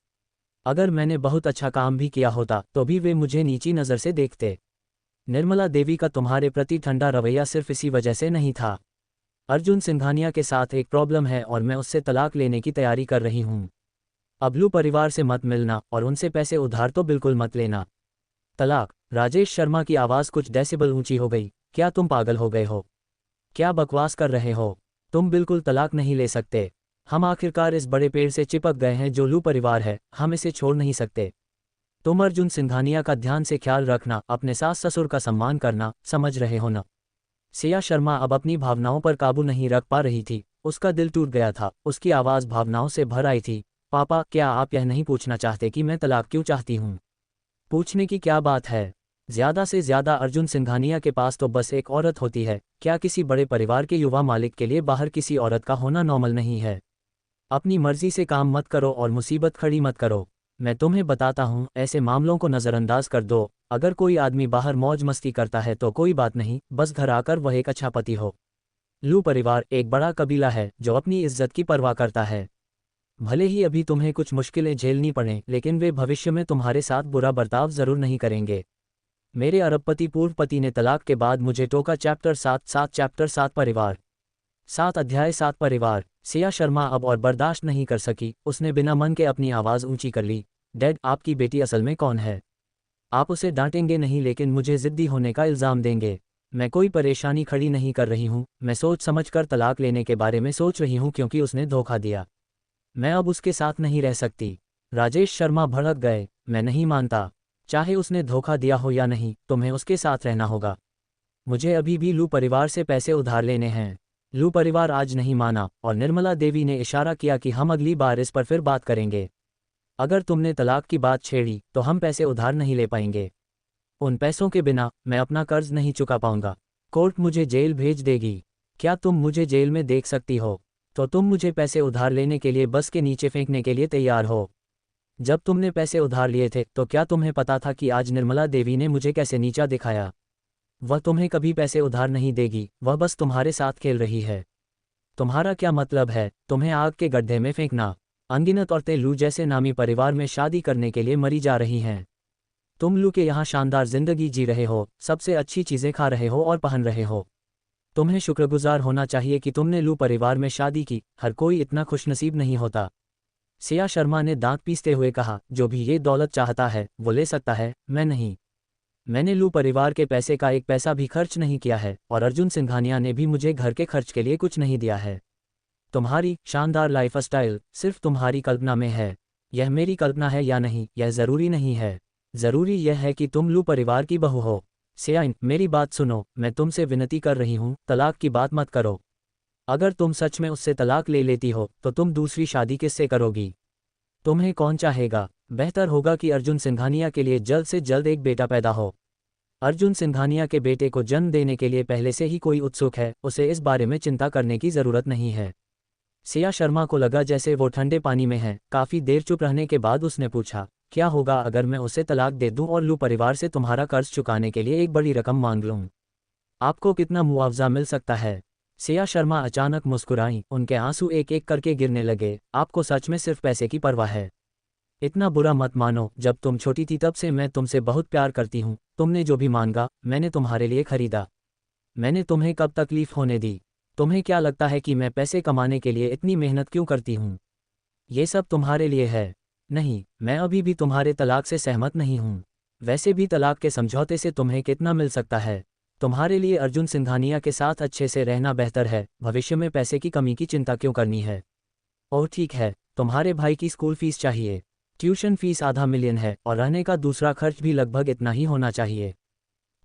अगर मैंने बहुत अच्छा काम भी किया होता तो भी वे मुझे नीची नज़र से देखते। निर्मला देवी का तुम्हारे प्रति ठंडा रवैया सिर्फ इसी वजह से नहीं था। अर्जुन सिंघानिया के साथ एक प्रॉब्लम है और मैं उससे तलाक लेने की तैयारी कर रही हूँ। अब लू परिवार से मत मिलना और उनसे पैसे उधार तो बिल्कुल मत लेना। तलाक? राजेश शर्मा की आवाज़ कुछ डेसिबल ऊंची हो गई। क्या तुम पागल हो गए हो? क्या बकवास कर रहे हो? तुम बिल्कुल तलाक नहीं ले सकते। हम आखिरकार इस बड़े पेड़ से चिपक गए हैं जो लू परिवार है, हम इसे छोड़ नहीं सकते। तुम अर्जुन सिंघानिया का ध्यान से ख्याल रखना, अपने सास ससुर का सम्मान करना, समझ रहे हो ना? सिया शर्मा अब अपनी भावनाओं पर काबू नहीं रख पा रही थी। उसका दिल टूट गया था। उसकी आवाज़ भावनाओं से भर आई थी। पापा, क्या आप यह नहीं पूछना चाहते कि मैं तलाक क्यों चाहती हूँ? पूछने की क्या बात है? ज़्यादा से ज़्यादा अर्जुन सिंघानिया के पास तो बस एक औरत होती है। क्या किसी बड़े परिवार के युवा मालिक के लिए बाहर किसी औरत का होना नॉर्मल नहीं है? अपनी मर्जी से काम मत करो और मुसीबत खड़ी मत करो। मैं तुम्हें बताता हूँ, ऐसे मामलों को नज़रअंदाज कर दो। अगर कोई आदमी बाहर मौज मस्ती करता है तो कोई बात नहीं, बस घर आकर वह एक अच्छा पति हो। लू परिवार एक बड़ा कबीला है जो अपनी इज्जत की परवाह करता है। भले ही अभी तुम्हें कुछ मुश्किलें झेलनी पड़ें, लेकिन वे भविष्य में तुम्हारे साथ बुरा बर्ताव ज़रूर नहीं करेंगे। मेरे अरबपति पूर्व पति ने तलाक के बाद मुझे टोका। चैप्टर 7 परिवार। 7 अध्याय 7 परिवार। सिया शर्मा अब और बर्दाश्त नहीं कर सकी। उसने बिना मन के अपनी आवाज़ ऊंची कर ली। डैड, आपकी बेटी असल में कौन है? आप उसे डांटेंगे नहीं लेकिन मुझे ज़िद्दी होने का इल्ज़ाम देंगे। मैं कोई परेशानी खड़ी नहीं कर रही हूँ, मैं सोच समझकर तलाक लेने के बारे में सोच रही हूँ क्योंकि उसने धोखा दिया। मैं अब उसके साथ नहीं रह सकती। राजेश शर्मा भड़क गए। मैं नहीं मानता। चाहे उसने धोखा दिया हो या नहीं, तुम्हें उसके साथ रहना होगा। मुझे अभी भी लू परिवार से पैसे उधार लेने हैं। लू परिवार आज नहीं माना और निर्मला देवी ने इशारा किया कि हम अगली बार इस पर फिर बात करेंगे। अगर तुमने तलाक की बात छेड़ी तो हम पैसे उधार नहीं ले पाएंगे। उन पैसों के बिना मैं अपना कर्ज नहीं चुका पाऊंगा। कोर्ट मुझे जेल भेज देगी। क्या तुम मुझे जेल में देख सकती हो? तो तुम मुझे पैसे उधार लेने के लिए बस के नीचे फेंकने के लिए तैयार हो। जब तुमने पैसे उधार लिए थे तो क्या तुम्हें पता था कि आज निर्मला देवी ने मुझे कैसे नीचा दिखाया? वह तुम्हें कभी पैसे उधार नहीं देगी, वह बस तुम्हारे साथ खेल रही है। तुम्हारा क्या मतलब है तुम्हें आग के गड्ढे में फेंकना? अनगिनत औरतें लू जैसे नामी परिवार में शादी करने के लिए मरी जा रही हैं। तुम लू के यहाँ शानदार जिंदगी जी रहे हो, सबसे अच्छी चीज़ें खा रहे हो और पहन रहे हो। तुम्हें शुक्रगुजार होना चाहिए कि तुमने लू परिवार में शादी की, हर कोई इतना खुशनसीब नहीं होता। सिया शर्मा ने दांत पीसते हुए कहा, जो भी ये दौलत चाहता है वो ले सकता है, मैं नहीं। मैंने लू परिवार के पैसे का एक पैसा भी खर्च नहीं किया है और अर्जुन सिंघानिया ने भी मुझे घर के खर्च के लिए कुछ नहीं दिया है। तुम्हारी शानदार लाइफस्टाइल सिर्फ तुम्हारी कल्पना में है। यह मेरी कल्पना है या नहीं यह ज़रूरी नहीं है। ज़रूरी यह है कि तुम लू परिवार की बहू हो। सियाइन, मेरी बात सुनो, मैं तुमसे विनती कर रही हूँ, तलाक की बात मत करो। अगर तुम सच में उससे तलाक ले लेती हो तो तुम दूसरी शादी किससे करोगी? तुम्हें कौन चाहेगा? बेहतर होगा कि अर्जुन सिंघानिया के लिए जल्द से जल्द एक बेटा पैदा हो। अर्जुन सिंघानिया के बेटे को जन्म देने के लिए पहले से ही कोई उत्सुक है, उसे इस बारे में चिंता करने की ज़रूरत नहीं है। सिया शर्मा को लगा जैसे वो ठंडे पानी में है। काफ़ी देर चुप रहने के बाद उसने पूछा, क्या होगा अगर मैं उसे तलाक दे दूं और लू परिवार से तुम्हारा कर्ज चुकाने के लिए एक बड़ी रकम मांग लूं? आपको कितना मुआवजा मिल सकता है? सिया शर्मा अचानक मुस्कुराईं, उनके आंसू एक एक करके गिरने लगे। आपको सच में सिर्फ पैसे की परवाह है? इतना बुरा मत मानो, जब तुम छोटी थी तब से मैं तुमसे बहुत प्यार करती हूँ। तुमने जो भी मांगा मैंने तुम्हारे लिए खरीदा। मैंने तुम्हें कब तकलीफ होने दी? तुम्हें क्या लगता है कि मैं पैसे कमाने के लिए इतनी मेहनत क्यों करती हूँ? ये सब तुम्हारे लिए है। नहीं, मैं अभी भी तुम्हारे तलाक से सहमत नहीं हूँ। वैसे भी तलाक के समझौते से तुम्हें कितना मिल सकता है? तुम्हारे लिए अर्जुन सिंघानिया के साथ अच्छे से रहना बेहतर है। भविष्य में पैसे की कमी की चिंता क्यों करनी है? ओह ठीक है, तुम्हारे भाई की स्कूल फीस चाहिए। ट्यूशन फीस $500,000 है और रहने का दूसरा खर्च भी लगभग इतना ही होना चाहिए।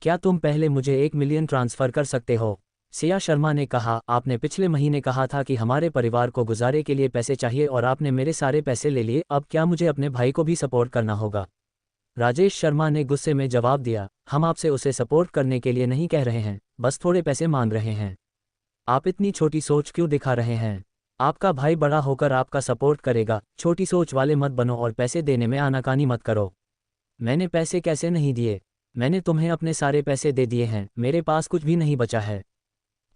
क्या तुम पहले मुझे $1 मिलियन ट्रांसफ़र कर सकते हो? सिया शर्मा ने कहा, आपने पिछले महीने कहा था कि हमारे परिवार को गुजारे के लिए पैसे चाहिए और आपने मेरे सारे पैसे ले लिए। अब क्या मुझे अपने भाई को भी सपोर्ट करना होगा? राजेश शर्मा ने गुस्से में जवाब दिया, हम आपसे उसे सपोर्ट करने के लिए नहीं कह रहे हैं, बस थोड़े पैसे मांग रहे हैं। आप इतनी छोटी सोच क्यों दिखा रहे हैं? आपका भाई बड़ा होकर आपका सपोर्ट करेगा। छोटी सोच वाले मत बनो और पैसे देने में आनाकानी मत करो। मैंने पैसे कैसे नहीं दिए? मैंने तुम्हें अपने सारे पैसे दे दिए हैं, मेरे पास कुछ भी नहीं बचा है।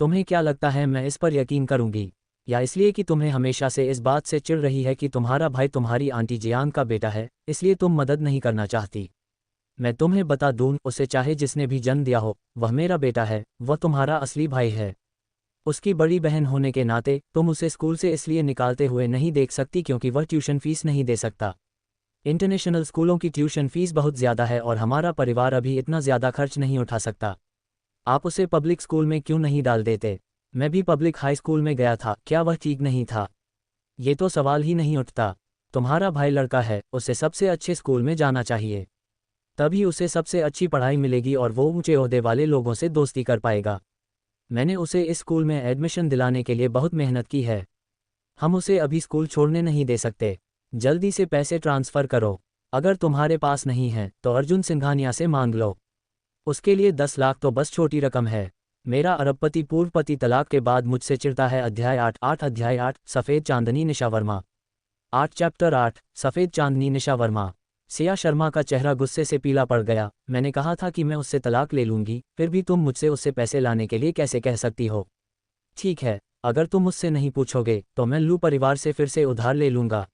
तुम्हें क्या लगता है मैं इस पर यकीन करूंगी? या इसलिए कि तुम्हें हमेशा से इस बात से चिढ़ रही है कि तुम्हारा भाई तुम्हारी आंटी जियान का बेटा है, इसलिए तुम मदद नहीं करना चाहती? मैं तुम्हें बता दूं, उसे चाहे जिसने भी जन्म दिया हो, वह मेरा बेटा है, वह तुम्हारा असली भाई है। उसकी बड़ी बहन होने के नाते तुम उसे स्कूल से इसलिए निकालते हुए नहीं देख सकती क्योंकि वह ट्यूशन फीस नहीं दे सकता। इंटरनेशनल स्कूलों की ट्यूशन फीस बहुत ज़्यादा है और हमारा परिवार अभी इतना ज़्यादा खर्च नहीं उठा सकता। आप उसे पब्लिक स्कूल में क्यों नहीं डाल देते? मैं भी पब्लिक हाई स्कूल में गया था, क्या वह ठीक नहीं था? ये तो सवाल ही नहीं उठता। तुम्हारा भाई लड़का है, उसे सबसे अच्छे स्कूल में जाना चाहिए। तभी उसे सबसे अच्छी पढ़ाई मिलेगी और वो ऊंचे ओहदे वाले लोगों से दोस्ती कर पाएगा। मैंने उसे इस स्कूल में एडमिशन दिलाने के लिए बहुत मेहनत की है। हम उसे अभी स्कूल छोड़ने नहीं दे सकते। जल्दी से पैसे ट्रांसफ़र करो। अगर तुम्हारे पास नहीं है तो अर्जुन सिंघानिया से मांग लो। उसके लिए 10 लाख तो बस छोटी रकम है। मेरा अरबपति पूर्व पति तलाक के बाद मुझसे चिढ़ता है। अध्याय 8 अध्याय 8 सफ़ेद चांदनी निशा वर्मा 8 चैप्टर 8 सफ़ेद चांदनी निशा वर्मा। सिया शर्मा का चेहरा गुस्से से पीला पड़ गया। मैंने कहा था कि मैं उससे तलाक ले लूंगी, फिर भी तुम मुझसे उससे पैसे लाने के लिए कैसे कह सकती हो? ठीक है, अगर तुम मुझसे नहीं पूछोगे तो मैं लू परिवार से फिर से उधार ले लूंगा।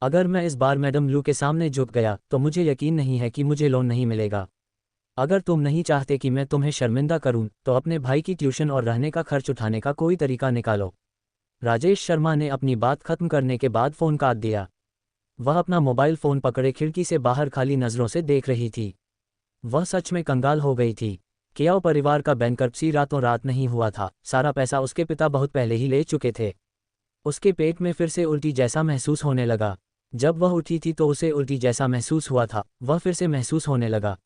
अगर मैं इस बार मैडम लू के सामने झुक गया तो मुझे यकीन नहीं है कि मुझे लोन नहीं मिलेगा। अगर तुम नहीं चाहते कि मैं तुम्हें शर्मिंदा करूं तो अपने भाई की ट्यूशन और रहने का खर्च उठाने का कोई तरीका निकालो। राजेश शर्मा ने अपनी बात खत्म करने के बाद फ़ोन काट दिया। वह अपना मोबाइल फ़ोन पकड़े खिड़की से बाहर खाली नज़रों से देख रही थी। वह सच में कंगाल हो गई थी। कियाओ परिवार का बैंकरप्सी रातों रात नहीं हुआ था, सारा पैसा उसके पिता बहुत पहले ही ले चुके थे। उसके पेट में फिर से उल्टी जैसा महसूस होने लगा। जब वह उठी थी तो उसे उल्टी जैसा महसूस हुआ था, वह फिर से महसूस होने लगा।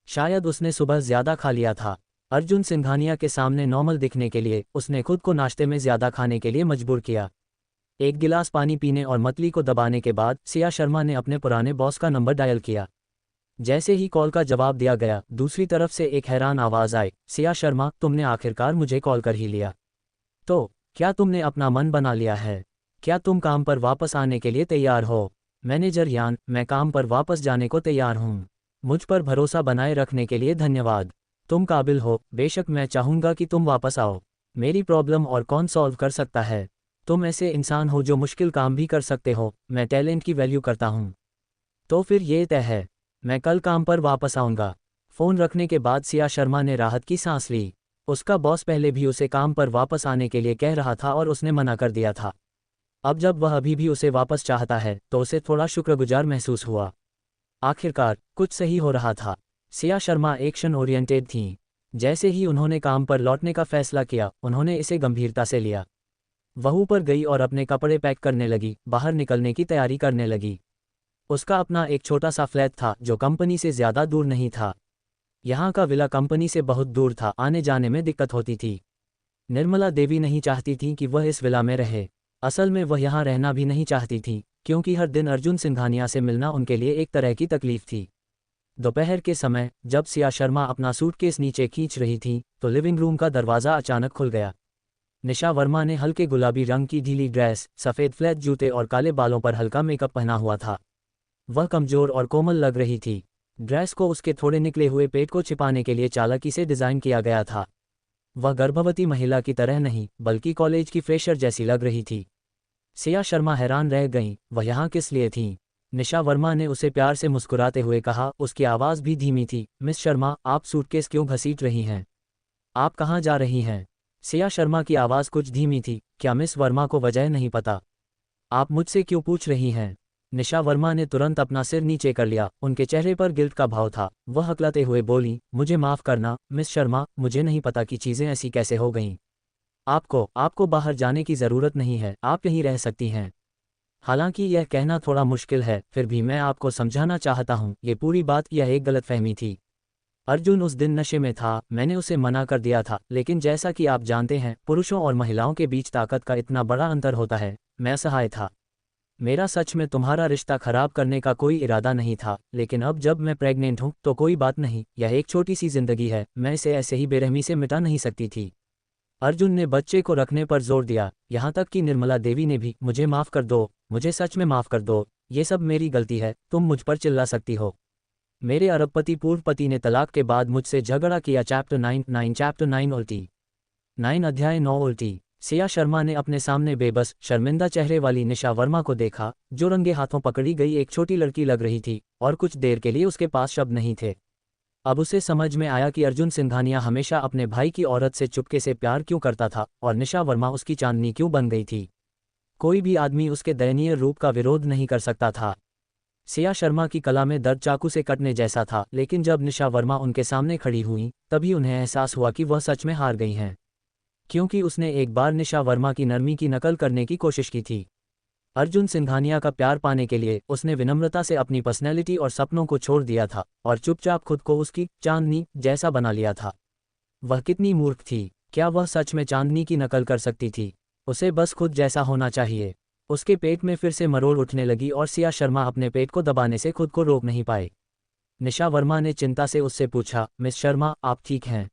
शायद उसने सुबह ज्यादा खा लिया था। अर्जुन सिंघानिया के सामने नॉर्मल दिखने के लिए उसने खुद को नाश्ते में ज्यादा खाने के लिए मजबूर किया। एक गिलास पानी पीने और मतली को दबाने के बाद सिया शर्मा ने अपने पुराने बॉस का नंबर डायल किया। जैसे ही कॉल का जवाब दिया गया, दूसरी तरफ से एक हैरान आवाज आई, सिया शर्मा, तुमने आखिरकार मुझे कॉल कर ही लिया। तो क्या तुमने अपना मन बना लिया है? क्या तुम काम पर वापस आने के लिए तैयार हो? मैनेजर यान, मैं काम पर वापस जाने को तैयार हूँ। मुझ पर भरोसा बनाए रखने के लिए धन्यवाद। तुम काबिल हो, बेशक मैं चाहूँगा कि तुम वापस आओ। मेरी प्रॉब्लम और कौन सॉल्व कर सकता है? तुम ऐसे इंसान हो जो मुश्किल काम भी कर सकते हो, मैं टैलेंट की वैल्यू करता हूँ। तो फिर ये तय है, मैं कल काम पर वापस आऊँगा। फ़ोन रखने के बाद सिया शर्मा ने राहत की सांस ली। उसका बॉस पहले भी उसे काम पर वापस आने के लिए कह रहा था और उसने मना कर दिया था। अब जब वह अभी भी उसे वापस चाहता है तो उसे थोड़ा शुक्रगुजार महसूस हुआ। आखिरकार कुछ सही हो रहा था। सिया शर्मा एक्शन ओरिएंटेड थीं। जैसे ही उन्होंने काम पर लौटने का फैसला किया, उन्होंने इसे गंभीरता से लिया। वह ऊपर गई और अपने कपड़े पैक करने लगी, बाहर निकलने की तैयारी करने लगी। उसका अपना एक छोटा सा फ्लैट था जो कंपनी से ज़्यादा दूर नहीं था। यहाँ का विला कंपनी से बहुत दूर था, आने जाने में दिक्कत होती थी। निर्मला देवी नहीं चाहती थी कि वह इस विला में रहे। असल में वह यहाँ रहना भी नहीं चाहती थी, क्योंकि हर दिन अर्जुन सिंघानिया से मिलना उनके लिए एक तरह की तकलीफ थी। दोपहर के समय जब सिया शर्मा अपना सूटकेस नीचे खींच रही थी तो लिविंग रूम का दरवाज़ा अचानक खुल गया। निशा वर्मा ने हल्के गुलाबी रंग की ढीली ड्रेस, सफ़ेद फ्लैट जूते और काले बालों पर हल्का मेकअप पहना हुआ था। वह कमज़ोर और कोमल लग रही थी। ड्रेस को उसके थोड़े निकले हुए पेट को छिपाने के लिए चालाकी से डिज़ाइन किया गया था। वह गर्भवती महिला की तरह नहीं, बल्कि कॉलेज की फ्रेशर जैसी लग रही थी। सिया शर्मा हैरान रह गईं, वह यहाँ किस लिए थीं? निशा वर्मा ने उसे प्यार से मुस्कुराते हुए कहा, उसकी आवाज़ भी धीमी थी। मिस शर्मा, आप सूटकेस क्यों घसीट रही हैं? आप कहाँ जा रही हैं? सिया शर्मा की आवाज़ कुछ धीमी थी। क्या मिस वर्मा को वजह नहीं पता? आप मुझसे क्यों पूछ रही हैं? निशा वर्मा ने तुरंत अपना सिर नीचे कर लिया, उनके चेहरे पर गिल्ट का भाव था। वह हकलाते हुए बोली, मुझे माफ़ करना मिस शर्मा, मुझे नहीं पता कि चीज़ें ऐसी कैसे हो गईं। आपको बाहर जाने की ज़रूरत नहीं है, आप यहीं रह सकती हैं। हालांकि यह कहना थोड़ा मुश्किल है, फिर भी मैं आपको समझाना चाहता हूँ, ये पूरी बात यह एक गलतफहमी थी। अर्जुन उस दिन नशे में था, मैंने उसे मना कर दिया था, लेकिन जैसा कि आप जानते हैं, पुरुषों और महिलाओं के बीच ताकत का इतना बड़ा अंतर होता है। मैं असहाय था। मेरा सच में तुम्हारा रिश्ता खराब करने का कोई इरादा नहीं था, लेकिन अब जब मैं प्रेग्नेंट हूँ तो कोई बात नहीं, यह एक छोटी सी जिंदगी है, मैं इसे ऐसे ही बेरहमी से मिटा नहीं सकती थी। अर्जुन ने बच्चे को रखने पर जोर दिया, यहाँ तक कि निर्मला देवी ने भी। मुझे माफ़ कर दो, मुझे सच में माफ़ कर दो, ये सब मेरी गलती है, तुम मुझ पर चिल्ला सकती हो। मेरे अरबपति पूर्व पति ने तलाक के बाद मुझसे झगड़ा किया। चैप्टर 9 उल्टी 9 अध्याय 9 उल्टी। सिया शर्मा ने अपने सामने बेबस शर्मिंदा चेहरे वाली निशा वर्मा को देखा, जो रंगे हाथों पकड़ी गई एक छोटी लड़की लग रही थी, और कुछ देर के लिए उसके पास शब्द नहीं थे। अब उसे समझ में आया कि अर्जुन सिंघानिया हमेशा अपने भाई की औरत से चुपके से प्यार क्यों करता था, और निशा वर्मा उसकी चांदनी क्यों बन गई थी। कोई भी आदमी उसके दयनीय रूप का विरोध नहीं कर सकता था। सिया शर्मा की कला में दर्द चाकू से कटने जैसा था, लेकिन जब निशा वर्मा उनके सामने खड़ी हुई तभी उन्हें एहसास हुआ कि वह सच में हार गई हैं, क्योंकि उसने एक बार निशा वर्मा की नरमी की नकल करने की कोशिश की थी। अर्जुन सिंघानिया का प्यार पाने के लिए उसने विनम्रता से अपनी पर्सनैलिटी और सपनों को छोड़ दिया था और चुपचाप खुद को उसकी चांदनी जैसा बना लिया था। वह कितनी मूर्ख थी। क्या वह सच में चांदनी की नकल कर सकती थी? उसे बस खुद जैसा होना चाहिए। उसके पेट में फिर से मरोड़ उठने लगी और सिया शर्मा अपने पेट को दबाने से खुद को रोक नहीं पाए। निशा वर्मा ने चिंता से उससे पूछा, मिस शर्मा, आप ठीक हैं?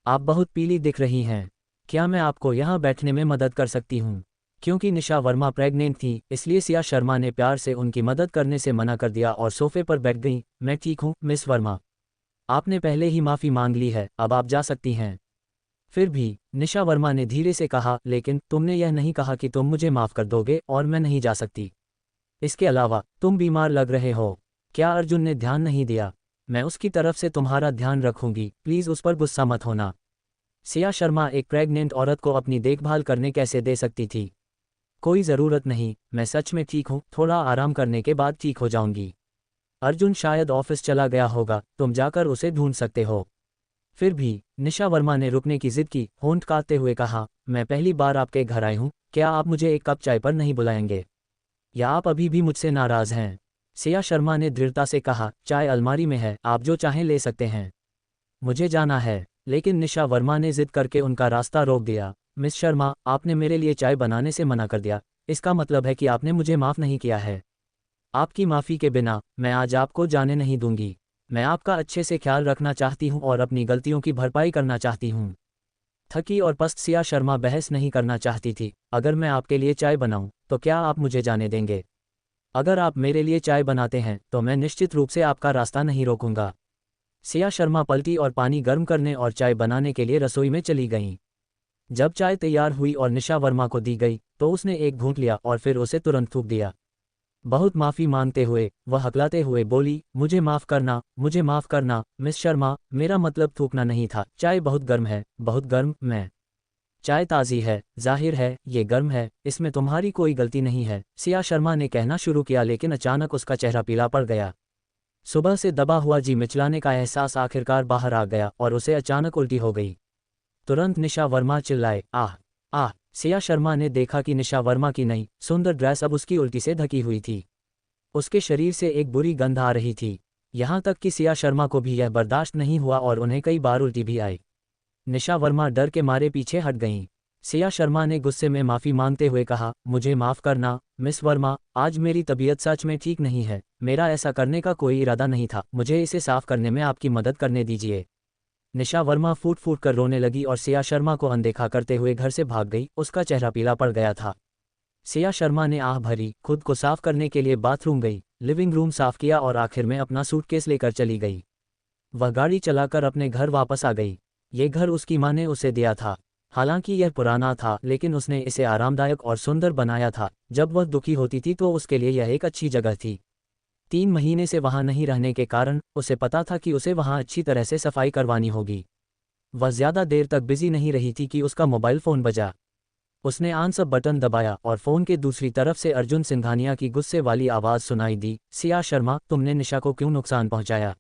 आप बहुत पीली दिख रही हैं। क्या मैं आपको यहाँ बैठने में मदद कर सकती हूँ? क्योंकि निशा वर्मा प्रेग्नेंट थी, इसलिए सिया शर्मा ने प्यार से उनकी मदद करने से मना कर दिया और सोफे पर बैठ गईं। मैं ठीक हूँ मिस वर्मा, आपने पहले ही माफ़ी मांग ली है, अब आप जा सकती हैं। फिर भी, निशा वर्मा ने धीरे से कहा, लेकिन तुमने यह नहीं कहा कि तुम मुझे माफ़ कर दोगे और मैं नहीं जा सकती। इसके अलावा, तुम बीमार लग रहे हो। क्या अर्जुन ने ध्यान नहीं दिया? मैं उसकी तरफ से तुम्हारा ध्यान रखूंगी, प्लीज़ उस पर गुस्सा मत होना। सिया शर्मा एक प्रेग्नेंट औरत को अपनी देखभाल करने कैसे दे सकती थी? कोई ज़रूरत नहीं, मैं सच में ठीक हूँ, थोड़ा आराम करने के बाद ठीक हो जाऊंगी। अर्जुन शायद ऑफिस चला गया होगा, तुम जाकर उसे ढूंढ सकते हो। फिर भी निशा वर्मा ने रुकने की जिद की, होंठ काटते हुए कहा, मैं पहली बार आपके घर आई हूँ, क्या आप मुझे एक कप चाय पर नहीं बुलाएंगे? या आप अभी भी मुझसे नाराज हैं? सिया शर्मा ने दृढ़ता से कहा, चाय अलमारी में है, आप जो चाहें ले सकते हैं। मुझे जाना है। लेकिन निशा वर्मा ने जिद करके उनका रास्ता रोक दिया। मिस शर्मा, आपने मेरे लिए चाय बनाने से मना कर दिया, इसका मतलब है कि आपने मुझे माफ़ नहीं किया है। आपकी माफ़ी के बिना मैं आज आपको जाने नहीं दूंगी। मैं आपका अच्छे से ख्याल रखना चाहती हूँ और अपनी गलतियों की भरपाई करना चाहती हूँ। थकी और पस्त सिया शर्मा बहस नहीं करना चाहती थी। अगर मैं आपके लिए चाय बनाऊं, तो क्या आप मुझे जाने देंगे? अगर आप मेरे लिए चाय बनाते हैं तो मैं निश्चित रूप से आपका रास्ता नहीं रोकूंगा। सिया शर्मा पलटी और पानी गर्म करने और चाय बनाने के लिए रसोई में चली गईं। जब चाय तैयार हुई और निशा वर्मा को दी गई तो उसने एक घूंट लिया और फिर उसे तुरंत थूक दिया। बहुत माफ़ी मांगते हुए वह हकलाते हुए बोली, मुझे माफ़ करना, मुझे माफ़ करना मिस शर्मा, मेरा मतलब थूकना नहीं था। चाय बहुत गर्म है, बहुत गर्म। मैं चाय ताज़ी है, जाहिर है ये गर्म है, इसमें तुम्हारी कोई गलती नहीं है, सिया शर्मा ने कहना शुरू किया, लेकिन अचानक उसका चेहरा पीला पड़ गया। सुबह से दबा हुआ जी मिचलाने का एहसास आखिरकार बाहर आ गया और उसे अचानक उल्टी हो गई। तुरंत निशा वर्मा चिल्लाए, आह आह। सिया शर्मा ने देखा कि निशा वर्मा की नई सुंदर ड्रेस अब उसकी उल्टी से ढकी हुई थी। उसके शरीर से एक बुरी गंध आ रही थी। यहाँ तक कि सिया शर्मा को भी यह बर्दाश्त नहीं हुआ और उन्हें कई बार उल्टी भी आई। निशा वर्मा डर के मारे पीछे हट गईं। सिया शर्मा ने गुस्से में माफ़ी मांगते हुए कहा, मुझे माफ़ करना मिस वर्मा, आज मेरी तबीयत सच में ठीक नहीं है, मेरा ऐसा करने का कोई इरादा नहीं था, मुझे इसे साफ करने में आपकी मदद करने दीजिए। निशा वर्मा फूट फूट कर रोने लगी और सिया शर्मा को अनदेखा करते हुए घर से भाग गई। उसका चेहरा पीला पड़ गया था। सिया शर्मा ने आह भरी, खुद को साफ करने के लिए बाथरूम गई, लिविंग रूम साफ किया और आखिर में अपना सूटकेस लेकर चली गई। वह गाड़ी चलाकर अपने घर वापस आ गई। ये घर उसकी माँ ने उसे दिया था। हालांकि यह पुराना था, लेकिन उसने इसे आरामदायक और सुंदर बनाया था। जब वह दुखी होती थी तो उसके लिए यह एक अच्छी जगह थी। 3 महीने से वहां नहीं रहने के कारण उसे पता था कि उसे वहां अच्छी तरह से सफाई करवानी होगी। वह ज़्यादा देर तक बिजी नहीं रही थी कि उसका मोबाइल फ़ोन बजा। उसने आंसर बटन दबाया और फ़ोन के दूसरी तरफ से अर्जुन सिंघानिया की गुस्से वाली आवाज़ सुनाई दी, सिया शर्मा, तुमने निशा को क्यों नुकसान पहुंचाया?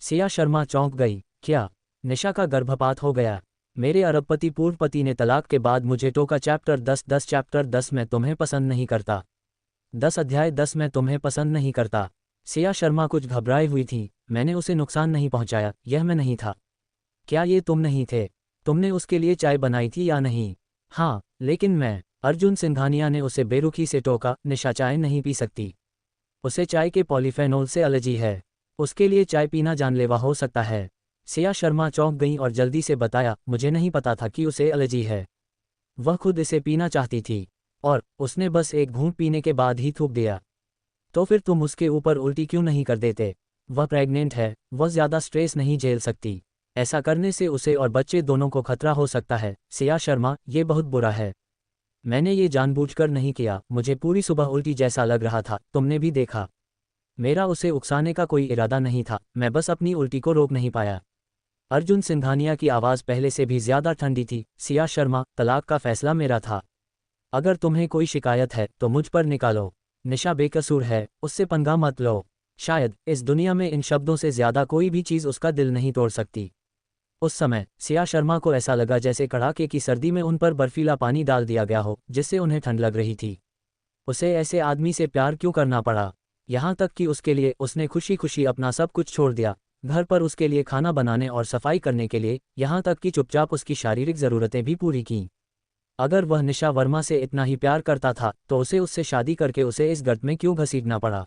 सिया शर्मा चौंक गई। क्या? निशा का गर्भपात हो गया? मेरे अरबपति पूर्व पति ने तलाक के बाद मुझे टोका। चैप्टर 10 चैप्टर 10 मैं तुम्हें पसंद नहीं करता। 10 अध्याय 10 मैं तुम्हें पसंद नहीं करता। सिया शर्मा कुछ घबराई हुई थी। मैंने उसे नुकसान नहीं पहुंचाया, यह मैं नहीं था। क्या ये तुम नहीं थे? तुमने उसके लिए चाय बनाई थी या नहीं? हाँ, लेकिन मैं। अर्जुन सिंघानिया ने उसे बेरुखी से टोका, निशा चाय नहीं पी सकती। उसे चाय के पॉलीफेनोल से एलर्जी है। उसके लिए चाय पीना जानलेवा हो सकता है। सिया शर्मा चौंक गई और जल्दी से बताया, मुझे नहीं पता था कि उसे एलर्जी है। वह खुद इसे पीना चाहती थी और उसने बस एक घूंट पीने के बाद ही थूक दिया। तो फिर तुम उसके ऊपर उल्टी क्यों नहीं कर देते? वह प्रेग्नेंट है, वह ज़्यादा स्ट्रेस नहीं झेल सकती। ऐसा करने से उसे और बच्चे दोनों को खतरा हो सकता है। सिया शर्मा, ये बहुत बुरा है। मैंने ये जानबूझकर नहीं किया, मुझे पूरी सुबह उल्टी जैसा लग रहा था, तुमने भी देखा। मेरा उसे उकसाने का कोई इरादा नहीं था, मैं बस अपनी उल्टी को रोक नहीं पाया। अर्जुन सिंघानिया की आवाज़ पहले से भी ज़्यादा ठंडी थी। सिया शर्मा, तलाक का फैसला मेरा था। अगर तुम्हें कोई शिकायत है तो मुझ पर निकालो। निशा बेकसूर है, उससे पंगा मत लो। शायद इस दुनिया में इन शब्दों से ज़्यादा कोई भी चीज़ उसका दिल नहीं तोड़ सकती। उस समय सिया शर्मा को ऐसा लगा जैसे कड़ाके की सर्दी में उन पर बर्फीला पानी डाल दिया गया हो, जिससे उन्हें ठंड लग रही थी। उसे ऐसे आदमी से प्यार क्यों करना पड़ा? यहाँ तक कि उसके लिए उसने खुशी खुशी अपना सब कुछ छोड़ दिया। घर पर उसके लिए खाना बनाने और सफाई करने के लिए, यहाँ तक कि चुपचाप उसकी शारीरिक ज़रूरतें भी पूरी कीं। अगर वह निशा वर्मा से इतना ही प्यार करता था तो उसे उससे शादी करके उसे इस गर्त में क्यों घसीटना पड़ा?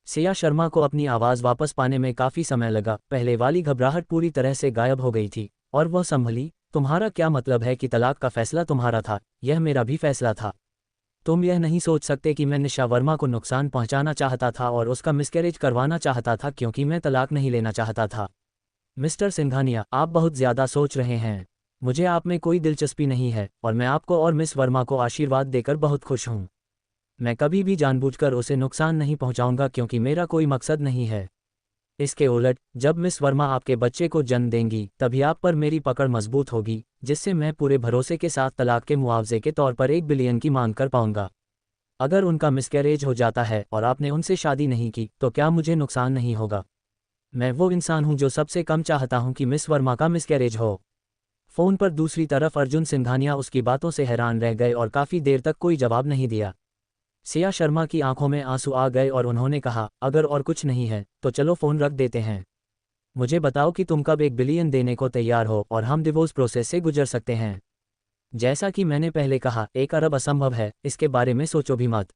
सिया शर्मा को अपनी आवाज़ वापस पाने में काफ़ी समय लगा। पहले वाली घबराहट पूरी तरह से गायब हो गई थी और वह संभली। तुम्हारा क्या मतलब है कि तलाक का फैसला तुम्हारा था? यह मेरा भी फैसला था। तुम यह नहीं सोच सकते कि मैं निशा वर्मा को नुकसान पहुंचाना चाहता था और उसका मिसकैरेज करवाना चाहता था क्योंकि मैं तलाक नहीं लेना चाहता था। मिस्टर सिंघानिया, आप बहुत ज़्यादा सोच रहे हैं। मुझे आप में कोई दिलचस्पी नहीं है और मैं आपको और मिस वर्मा को आशीर्वाद देकर बहुत खुश हूँ। मैं कभी भी जानबूझकर उसे नुकसान नहीं पहुंचाऊंगा क्योंकि मेरा कोई मकसद नहीं है। इसके उलट, जब मिस वर्मा आपके बच्चे को जन्म देंगी तभी आप पर मेरी पकड़ मजबूत होगी, जिससे मैं पूरे भरोसे के साथ तलाक के मुआवजे के तौर पर 1 बिलियन की मांग कर पाऊंगा। अगर उनका मिसकैरेज हो जाता है और आपने उनसे शादी नहीं की तो क्या मुझे नुकसान नहीं होगा? मैं वो इंसान हूं जो सबसे कम चाहता हूं कि मिस वर्मा का मिसकैरेज हो। फोन पर दूसरी तरफ अर्जुन सिंघानिया उसकी बातों से हैरान रह गए और काफी देर तक कोई जवाब नहीं दिया। सिया शर्मा की आंखों में आंसू आ गए और उन्होंने कहा, अगर और कुछ नहीं है तो चलो फोन रख देते हैं। मुझे बताओ कि तुम कब 1 बिलियन देने को तैयार हो और हम डिवोर्स प्रोसेस से गुजर सकते हैं। जैसा कि मैंने पहले कहा, 1 अरब असंभव है, इसके बारे में सोचो भी मत।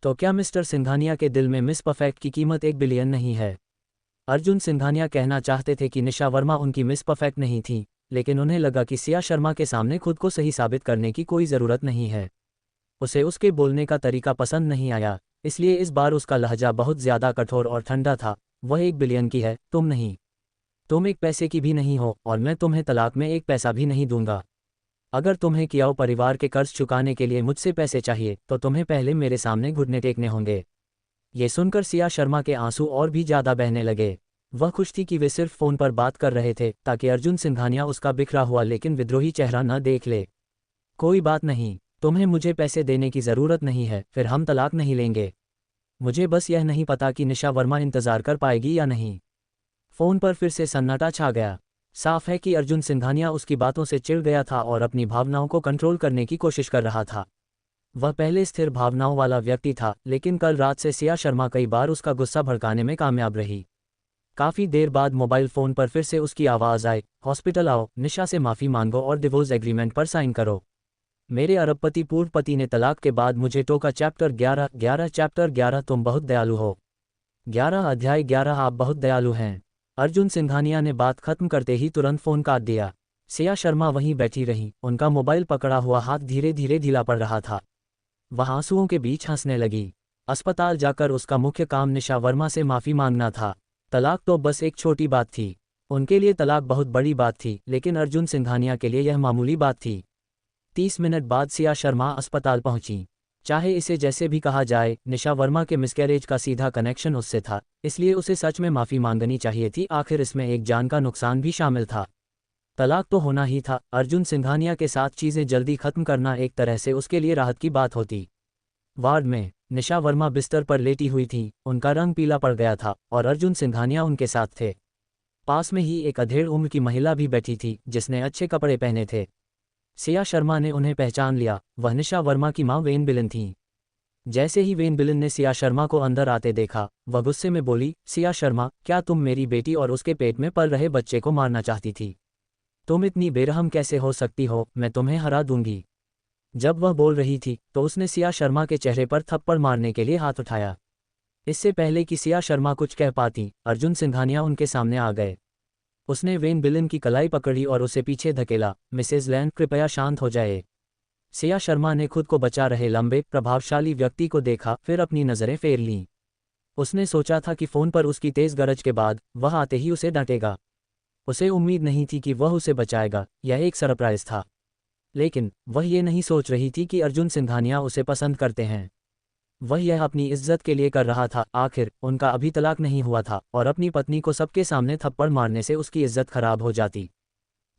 तो क्या मिस्टर सिंघानिया के दिल में मिस परफेक्ट की कीमत 1 बिलियन नहीं है? अर्जुन सिंघानिया कहना चाहते थे कि निशा वर्मा उनकी मिस परफेक्ट नहीं थी, लेकिन उन्हें लगा कि सिया शर्मा के सामने खुद को सही साबित करने की कोई ज़रूरत नहीं है। उसे उसके बोलने का तरीका पसंद नहीं आया, इसलिए इस बार उसका लहजा बहुत ज़्यादा कठोर और ठंडा था। वह 1 बिलियन की है, तुम नहीं। तुम 1 पैसे की भी नहीं हो और मैं तुम्हें तलाक में 1 पैसा भी नहीं दूंगा। अगर तुम्हें कियाओ परिवार के कर्ज चुकाने के लिए मुझसे पैसे चाहिए तो तुम्हें पहले मेरे सामने घुटने टेकने होंगे। ये सुनकर सिया शर्मा के आंसू और भी ज़्यादा बहने लगे। वह खुश थी कि वे सिर्फ फ़ोन पर बात कर रहे थे ताकि अर्जुन सिंघानिया उसका बिखरा हुआ लेकिन विद्रोही चेहरा न देख ले। कोई बात नहीं, तुम्हें मुझे पैसे देने की ज़रूरत नहीं है, फिर हम तलाक नहीं लेंगे। मुझे बस यह नहीं पता कि निशा वर्मा इंतज़ार कर पाएगी या नहीं। फ़ोन पर फिर से सन्नाटा छा गया। साफ है कि अर्जुन सिंघानिया उसकी बातों से चिढ़ गया था और अपनी भावनाओं को कंट्रोल करने की कोशिश कर रहा था। वह पहले स्थिर भावनाओं वाला व्यक्ति था, लेकिन कल रात से सिया शर्मा कई बार उसका गुस्सा भड़काने में कामयाब रही। काफ़ी देर बाद मोबाइल फ़ोन पर फिर से उसकी आवाज़ आई, हॉस्पिटल आओ, निशा से माफ़ी मांगो और डिवोर्स एग्रीमेंट पर साइन करो। मेरे अरबपति पूर्व पति ने तलाक के बाद मुझे टोका। चैप्टर 11 चैप्टर 11 तुम बहुत दयालु हो। 11 अध्याय 11 आप बहुत दयालु हैं। अर्जुन सिंघानिया ने बात खत्म करते ही तुरंत फ़ोन काट दिया। सिया शर्मा वहीं बैठी रहीं, उनका मोबाइल पकड़ा हुआ हाथ धीरे धीरे ढीला पड़ रहा था। वह आंसुओं के बीच हंसने लगी। अस्पताल जाकर उसका मुख्य काम निशा वर्मा से माफ़ी मांगना था। तलाक तो बस एक छोटी बात थी। उनके लिए तलाक बहुत बड़ी बात थी, लेकिन अर्जुन सिंघानिया के लिए यह मामूली बात थी। 30 मिनट बाद सिया शर्मा अस्पताल पहुंची। चाहे इसे जैसे भी कहा जाए, निशा वर्मा के मिसकैरेज का सीधा कनेक्शन उससे था, इसलिए उसे सच में माफ़ी मांगनी चाहिए थी। आखिर इसमें एक जान का नुकसान भी शामिल था। तलाक तो होना ही था। अर्जुन सिंघानिया के साथ चीज़ें जल्दी खत्म करना एक तरह से उसके लिए राहत की बात होती। वार्ड में निशा वर्मा बिस्तर पर लेटी हुई थी, उनका रंग पीला पड़ गया था और अर्जुन सिंघानिया उनके साथ थे। पास में ही एक अधेड़ उम्र की महिला भी बैठी थी जिसने अच्छे कपड़े पहने थे। सिया शर्मा ने उन्हें पहचान लिया, वह निशा वर्मा की मां वेन बिलन थीं। जैसे ही वेन बिलन ने सिया शर्मा को अंदर आते देखा, वह गुस्से में बोली, सिया शर्मा, क्या तुम मेरी बेटी और उसके पेट में पल रहे बच्चे को मारना चाहती थी? तुम इतनी बेरहम कैसे हो सकती हो? मैं तुम्हें हरा दूंगी। जब वह बोल रही थी तो उसने सिया शर्मा के चेहरे पर थप्पड़ मारने के लिए हाथ उठाया। इससे पहले कि सिया शर्मा कुछ कह पाती, अर्जुन सिंघानिया उनके सामने आ गए। उसने वेन बिलन की कलाई पकड़ी और उसे पीछे धकेला। मिसेज लैंड, कृपया शांत हो जाए। सिया शर्मा ने खुद को बचा रहे लंबे प्रभावशाली व्यक्ति को देखा, फिर अपनी नज़रें फेर लीं। उसने सोचा था कि फ़ोन पर उसकी तेज़ गरज के बाद वह आते ही उसे डांटेगा। उसे उम्मीद नहीं थी कि वह उसे बचाएगा, यह एक सरप्राइज़ था। लेकिन वह ये नहीं सोच रही थी कि अर्जुन सिंघानिया उसे पसंद करते हैं। वह यह अपनी इज्जत के लिए कर रहा था। आखिर उनका अभी तलाक नहीं हुआ था और अपनी पत्नी को सबके सामने थप्पड़ मारने से उसकी इज्जत खराब हो जाती।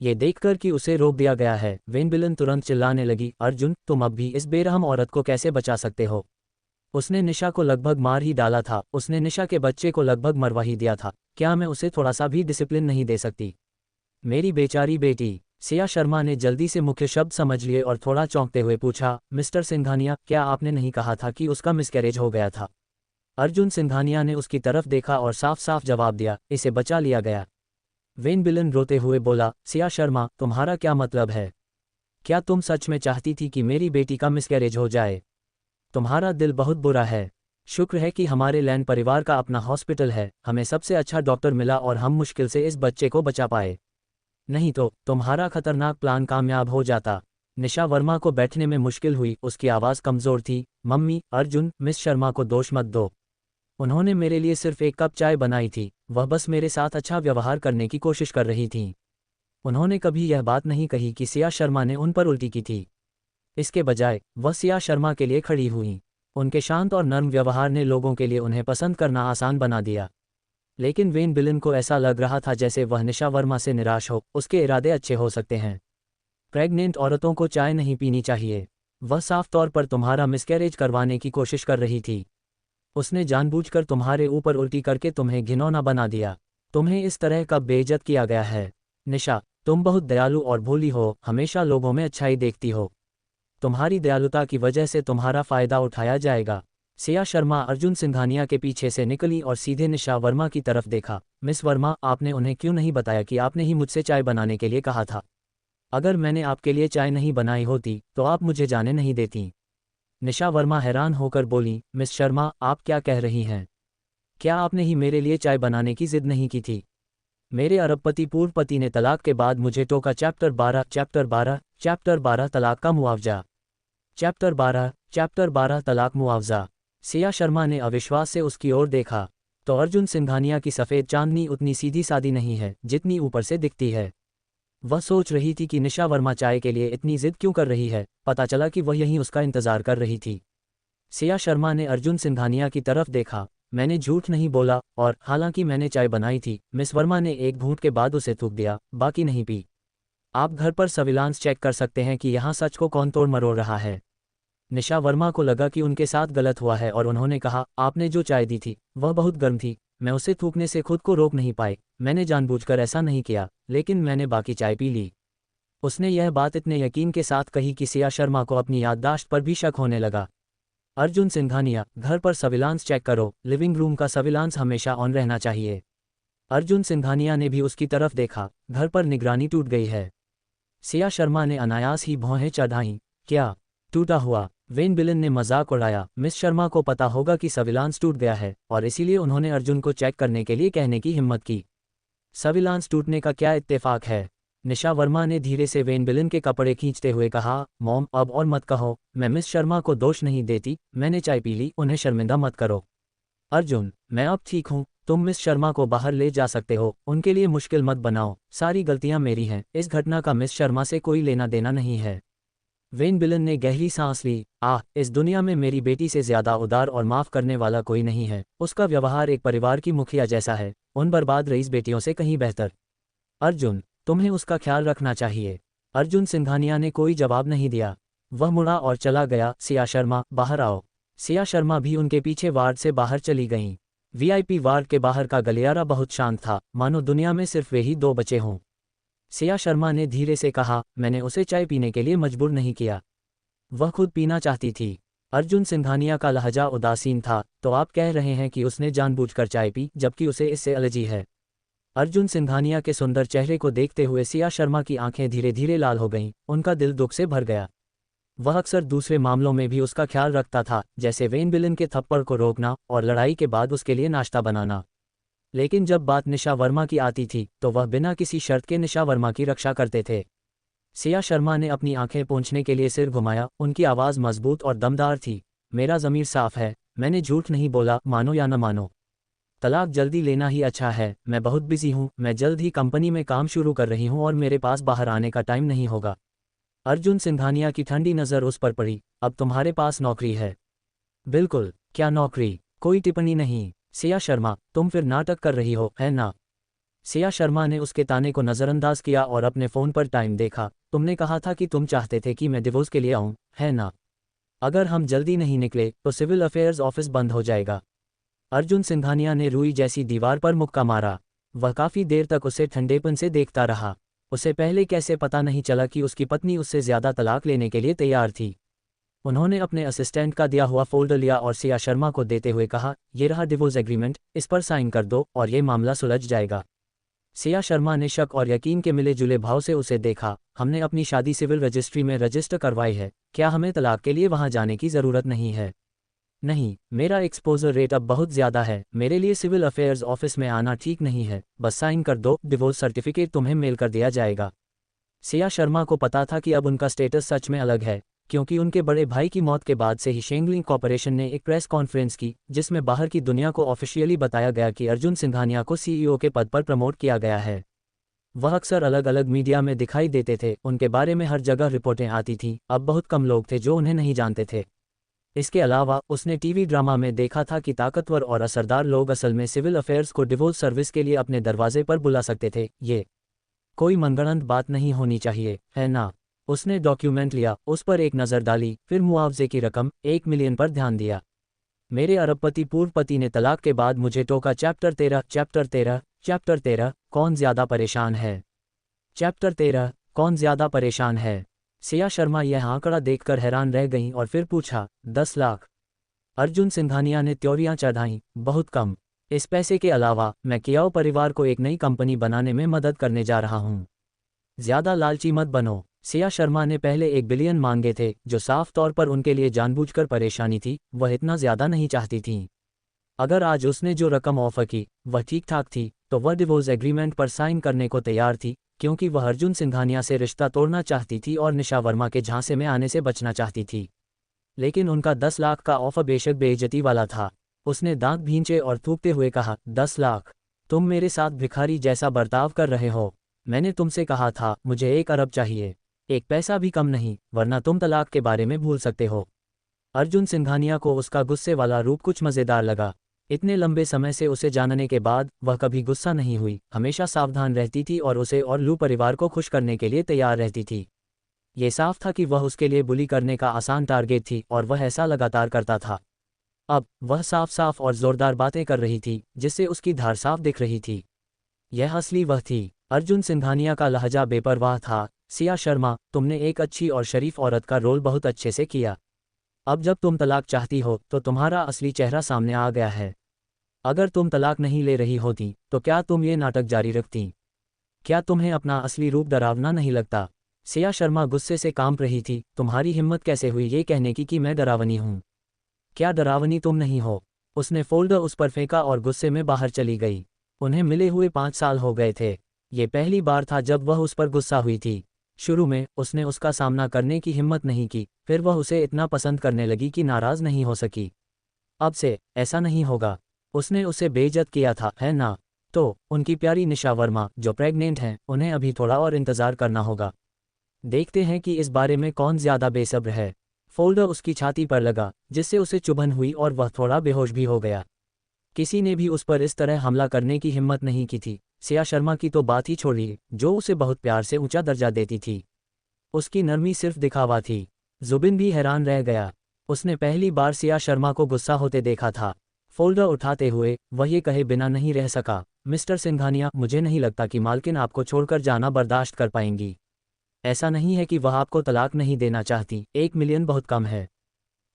ये देखकर कि उसे रोक दिया गया है, वेन बिलन तुरंत चिल्लाने लगी, अर्जुन, तुम अब भी इस बेरहम औरत को कैसे बचा सकते हो? उसने निशा को लगभग मार ही डाला था, उसने निशा के बच्चे को लगभग मरवा ही दिया था। क्या मैं उसे थोड़ा सा भी डिसिप्लिन नहीं दे सकती? मेरी बेचारी बेटी। सिया शर्मा ने जल्दी से मुख्य शब्द समझ लिए और थोड़ा चौंकते हुए पूछा, मिस्टर सिंघानिया, क्या आपने नहीं कहा था कि उसका मिसकैरेज हो गया था? अर्जुन सिंघानिया ने उसकी तरफ देखा और साफ साफ जवाब दिया, इसे बचा लिया गया। वेन बिलन रोते हुए बोला, सिया शर्मा, तुम्हारा क्या मतलब है? क्या तुम सच में चाहती थी कि मेरी बेटी का मिसकैरेज हो जाए? तुम्हारा दिल बहुत बुरा है। शुक्र है कि हमारे लैंड परिवार का अपना हॉस्पिटल है, हमें सबसे अच्छा डॉक्टर मिला और हम मुश्किल से इस बच्चे को बचा पाए। नहीं तो तुम्हारा खतरनाक प्लान कामयाब हो जाता। निशा वर्मा को बैठने में मुश्किल हुई, उसकी आवाज़ कमज़ोर थी। मम्मी, अर्जुन, मिस शर्मा को दोष मत दो। उन्होंने मेरे लिए सिर्फ एक कप चाय बनाई थी, वह बस मेरे साथ अच्छा व्यवहार करने की कोशिश कर रही थीं। उन्होंने कभी यह बात नहीं कही कि सिया शर्मा ने उन पर उल्टी की थी। इसके बजाय वह सिया शर्मा के लिए खड़ी हुईं। उनके शांत और नर्म व्यवहार ने लोगों के लिए उन्हें पसंद करना आसान बना दिया। लेकिन वेन बिलन को ऐसा लग रहा था जैसे वह निशा वर्मा से निराश हो। उसके इरादे अच्छे हो सकते हैं। प्रेग्नेंट औरतों को चाय नहीं पीनी चाहिए। वह साफ तौर पर तुम्हारा मिसकैरेज करवाने की कोशिश कर रही थी। उसने जानबूझकर तुम्हारे ऊपर उल्टी करके तुम्हें घिनौना बना दिया। तुम्हें इस तरह का बेइज्जत किया गया है। निशा, तुम बहुत दयालु और भोली हो, हमेशा लोगों में अच्छाई देखती हो। तुम्हारी दयालुता की वजह से तुम्हारा फायदा उठाया जाएगा। सिया शर्मा अर्जुन सिंघानिया के पीछे से निकली और सीधे निशा वर्मा की तरफ देखा। मिस वर्मा, आपने उन्हें क्यों नहीं बताया कि आपने ही मुझसे चाय बनाने के लिए कहा था? अगर मैंने आपके लिए चाय नहीं बनाई होती तो आप मुझे जाने नहीं देती। निशा वर्मा हैरान होकर बोली, मिस शर्मा, आप क्या कह रही हैं? क्या आपने ही मेरे लिए चाय बनाने की जिद नहीं की थी? मेरे अरबपति पूर्व पति ने तलाक के बाद मुझे टोका। चैप्टर 12 तलाक का मुआवजा। चैप्टर 12 तलाक मुआवजा। सिया शर्मा ने अविश्वास से उसकी ओर देखा। तो अर्जुन सिंघानिया की सफ़ेद चांदनी उतनी सीधी सादी नहीं है जितनी ऊपर से दिखती है। वह सोच रही थी कि निशा वर्मा चाय के लिए इतनी जिद क्यों कर रही है। पता चला कि वह यहीं उसका इंतजार कर रही थी। सिया शर्मा ने अर्जुन सिंघानिया की तरफ देखा। मैंने झूठ नहीं बोला, और हालांकि मैंने चाय बनाई थी। मिस वर्मा ने एक घूंट के बाद उसे थूक दिया, बाकी नहीं पी। आप घर पर सर्विलांस चेक कर सकते हैं कि यहाँ सच को कौन तोड़ मरोड़ रहा है। निशा वर्मा को लगा कि उनके साथ गलत हुआ है और उन्होंने कहा, आपने जो चाय दी थी वह बहुत गर्म थी। मैं उसे थूकने से खुद को रोक नहीं पाई। मैंने जानबूझकर ऐसा नहीं किया, लेकिन मैंने बाकी चाय पी ली। उसने यह बात इतने यकीन के साथ कही कि सिया शर्मा को अपनी याददाश्त पर भी शक होने लगा। अर्जुन सिंघानिया, घर पर सर्विलांस चेक करो। लिविंग रूम का सर्विलांस हमेशा ऑन रहना चाहिए। अर्जुन सिंघानिया ने भी उसकी तरफ देखा। घर पर निगरानी टूट गई है। सिया शर्मा ने अनायास ही भौहें चढ़ाईं। क्या टूटा हुआ? वेन बिलन ने मजाक उड़ाया। मिस शर्मा को पता होगा कि सर्विलांस टूट गया है और इसीलिए उन्होंने अर्जुन को चेक करने के लिए कहने की हिम्मत की। सर्विलांस टूटने का क्या इत्तेफाक है? निशा वर्मा ने धीरे से वेन बिलन के कपड़े खींचते हुए कहा, मॉम, अब और मत कहो। मैं मिस शर्मा को दोष नहीं देती। मैंने चाय पी ली, उन्हें शर्मिंदा मत करो। अर्जुन, मैं अब ठीक हूँ। तुम मिस शर्मा को बाहर ले जा सकते हो। उनके लिए मुश्किल मत बनाओ। सारी गलतियां मेरी हैं। इस घटना का मिस शर्मा से कोई लेना देना नहीं है। वेन बिलन ने गहरी सांस ली। इस दुनिया में मेरी बेटी से ज्यादा उदार और माफ करने वाला कोई नहीं है। उसका व्यवहार एक परिवार की मुखिया जैसा है, उन बर्बाद रईस बेटियों से कहीं बेहतर। अर्जुन, तुम्हें उसका ख्याल रखना चाहिए। अर्जुन सिंघानिया ने कोई जवाब नहीं दिया। वह मुड़ा और चला गया। सिया शर्मा, बाहर आओ। सिया शर्मा भी उनके पीछे वार्ड से बाहर चली गईं। वीआईपी वार्ड के बाहर का गलियारा बहुत शांत था, मानो दुनिया में सिर्फ वे ही दो बचे हों। सिया शर्मा ने धीरे से कहा, मैंने उसे चाय पीने के लिए मजबूर नहीं किया। वह खुद पीना चाहती थी। अर्जुन सिंघानिया का लहजा उदासीन था। तो आप कह रहे हैं कि उसने जानबूझकर चाय पी, जबकि उसे इससे एलर्जी है? अर्जुन सिंघानिया के सुंदर चेहरे को देखते हुए सिया शर्मा की आंखें धीरे धीरे लाल हो गईं। उनका दिल दुख से भर गया। वह अक्सर दूसरे मामलों में भी उसका ख्याल रखता था, जैसे वेन बिलन के थप्पड़ को रोकना और लड़ाई के बाद उसके लिए नाश्ता बनाना। लेकिन जब बात निशा वर्मा की आती थी तो वह बिना किसी शर्त के निशा वर्मा की रक्षा करते थे। सिया शर्मा ने अपनी आंखें पोंछने के लिए सिर घुमाया। उनकी आवाज़ मजबूत और दमदार थी। मेरा ज़मीर साफ है। मैंने झूठ नहीं बोला, मानो या न मानो। तलाक जल्दी लेना ही अच्छा है। मैं बहुत बिजी हूँ। मैं जल्द ही कंपनी में काम शुरू कर रही हूँ और मेरे पास बाहर आने का टाइम नहीं होगा। अर्जुन सिंघानिया की ठंडी नज़र उस पर पड़ी। अब तुम्हारे पास नौकरी है? बिल्कुल। क्या नौकरी? कोई टिप्पणी नहीं। सिया शर्मा, तुम फिर नाटक कर रही हो, है ना? सिया शर्मा ने उसके ताने को नज़रअंदाज किया और अपने फ़ोन पर टाइम देखा। तुमने कहा था कि तुम चाहते थे कि मैं डिवोर्स के लिए आऊँ, है ना? अगर हम जल्दी नहीं निकले तो सिविल अफेयर्स ऑफिस बंद हो जाएगा। अर्जुन सिंघानिया ने रुई जैसी दीवार पर मुक्का मारा। वह काफ़ी देर तक उसे ठंडेपन से देखता रहा। उसे पहले कैसे पता नहीं चला कि उसकी पत्नी उससे ज़्यादा तलाक लेने के लिए तैयार थी। उन्होंने अपने असिस्टेंट का दिया हुआ फोल्डर लिया और सिया शर्मा को देते हुए कहा, ये रहा डिवोर्स एग्रीमेंट, इस पर साइन कर दो और ये मामला सुलझ जाएगा। सिया शर्मा ने शक और यकीन के मिले जुले भाव से उसे देखा। हमने अपनी शादी सिविल रजिस्ट्री में रजिस्टर करवाई है। क्या हमें तलाक के लिए वहाँ जाने की ज़रूरत नहीं है? नहीं, मेरा एक्सपोजर रेट अब बहुत ज़्यादा है। मेरे लिए सिविल अफेयर्स ऑफिस में आना ठीक नहीं है। बस साइन कर दो, डिवोर्स सर्टिफिकेट तुम्हें मेल कर दिया जाएगा। सिया शर्मा को पता था कि अब उनका स्टेटस सच में अलग है, क्योंकि उनके बड़े भाई की मौत के बाद से ही शेंगलिंग कॉर्पोरेशन ने एक प्रेस कॉन्फ्रेंस की, जिसमें बाहर की दुनिया को ऑफिशियली बताया गया कि अर्जुन सिंघानिया को सीईओ के पद पर प्रमोट किया गया है। वह अक्सर अलग अलग मीडिया में दिखाई देते थे। उनके बारे में हर जगह रिपोर्टें आती थीं। अब बहुत कम लोग थे जो उन्हें नहीं जानते थे। इसके अलावा उसने टीवी ड्रामा में देखा था कि ताकतवर और असरदार लोग असल में सिविल अफेयर्स को डिवोर्स सर्विस के लिए अपने दरवाजे पर बुला सकते थे। ये कोई मनगढ़ंत बात नहीं होनी चाहिए, है ना? उसने डॉक्यूमेंट लिया, उस पर एक नज़र डाली, फिर मुआवजे की रकम 1 मिलियन पर ध्यान दिया। मेरे अरबपति पूर्व पति ने तलाक के बाद मुझे टोका। चैप्टर 13 चैप्टर 13 चैप्टर 13 कौन ज़्यादा परेशान है? चैप्टर 13 कौन ज़्यादा परेशान है? सिया शर्मा यह आंकड़ा देखकर हैरान रह गईं और फिर पूछा, 10 लाख। अर्जुन सिंघानिया ने त्योरियां चढ़ाईं, बहुत कम। इस पैसे के अलावा मैं कियाओ परिवार को एक नई कंपनी बनाने में मदद करने जा रहा हूं। ज़्यादा लालची मत बनो। सिया शर्मा ने पहले 1 बिलियन मांगे थे, जो साफ तौर पर उनके लिए जानबूझकर परेशानी थी। वह इतना ज़्यादा नहीं चाहती थीं। अगर आज उसने जो रकम ऑफर की वह ठीक ठाक थी, तो वह डिवोर्स एग्रीमेंट पर साइन करने को तैयार थी, क्योंकि वह अर्जुन सिंघानिया से रिश्ता तोड़ना चाहती थी और निशा वर्मा के झांसे में आने से बचना चाहती थी। लेकिन उनका 10 लाख का ऑफर बेशक बेइज्जती वाला था। उसने दांत भींचे और थूकते हुए कहा, 10 लाख? तुम मेरे साथ भिखारी जैसा बर्ताव कर रहे हो। मैंने तुमसे कहा था मुझे 1 अरब चाहिए, 1 पैसा भी कम नहीं, वरना तुम तलाक के बारे में भूल सकते हो। अर्जुन सिंघानिया को उसका गुस्से वाला रूप कुछ मज़ेदार लगा। इतने लंबे समय से उसे जानने के बाद वह कभी गुस्सा नहीं हुई, हमेशा सावधान रहती थी और उसे और लू परिवार को खुश करने के लिए तैयार रहती थी। ये साफ था कि वह उसके लिए बुली करने का आसान टारगेट थी और वह ऐसा लगातार करता था। अब वह साफ साफ और ज़ोरदार बातें कर रही थी, जिससे उसकी धार साफ दिख रही थी। यह असली वह थी। अर्जुन सिंघानिया का लहजा बेपरवाह था। सिया शर्मा, तुमने एक अच्छी और शरीफ औरत का रोल बहुत अच्छे से किया। अब जब तुम तलाक चाहती हो तो तुम्हारा असली चेहरा सामने आ गया है। अगर तुम तलाक नहीं ले रही होती तो क्या तुम ये नाटक जारी रखती? क्या तुम्हें अपना असली रूप डरावना नहीं लगता? सिया शर्मा गुस्से से कांप रही थी। तुम्हारी हिम्मत कैसे हुई ये कहने की कि मैं डरावनी हूँ? क्या डरावनी तुम नहीं हो? उसने फोल्डर उस पर फेंका और गुस्से में बाहर चली गई। उन्हें मिले हुए 5 साल हो गए थे। ये पहली बार था जब वह उस पर गुस्सा हुई थी। शुरू में उसने उसका सामना करने की हिम्मत नहीं की, फिर वह उसे इतना पसंद करने लगी कि नाराज़ नहीं हो सकी। अब से ऐसा नहीं होगा। उसने उसे बेइज्जत किया था, है ना? तो उनकी प्यारी निशा वर्मा जो प्रेग्नेंट हैं, उन्हें अभी थोड़ा और इंतज़ार करना होगा। देखते हैं कि इस बारे में कौन ज़्यादा बेसब्र है। फोल्डर उसकी छाती पर लगा, जिससे उसे चुभन हुई और वह थोड़ा बेहोश भी हो गया। किसी ने भी उस पर इस तरह हमला करने की हिम्मत नहीं की थी। सिया शर्मा की तो बात ही छोड़िए, जो उसे बहुत प्यार से ऊंचा दर्जा देती थी। उसकी नरमी सिर्फ दिखावा थी। जुबिन भी हैरान रह गया। उसने पहली बार सिया शर्मा को गुस्सा होते देखा था। फोल्डर उठाते हुए वह ये कहे बिना नहीं रह सका, मिस्टर सिंघानिया, मुझे नहीं लगता कि मालकिन आपको छोड़कर जाना बर्दाश्त कर पाएंगी। ऐसा नहीं है कि वह आपको तलाक नहीं देना चाहती, 1 मिलियन बहुत कम है।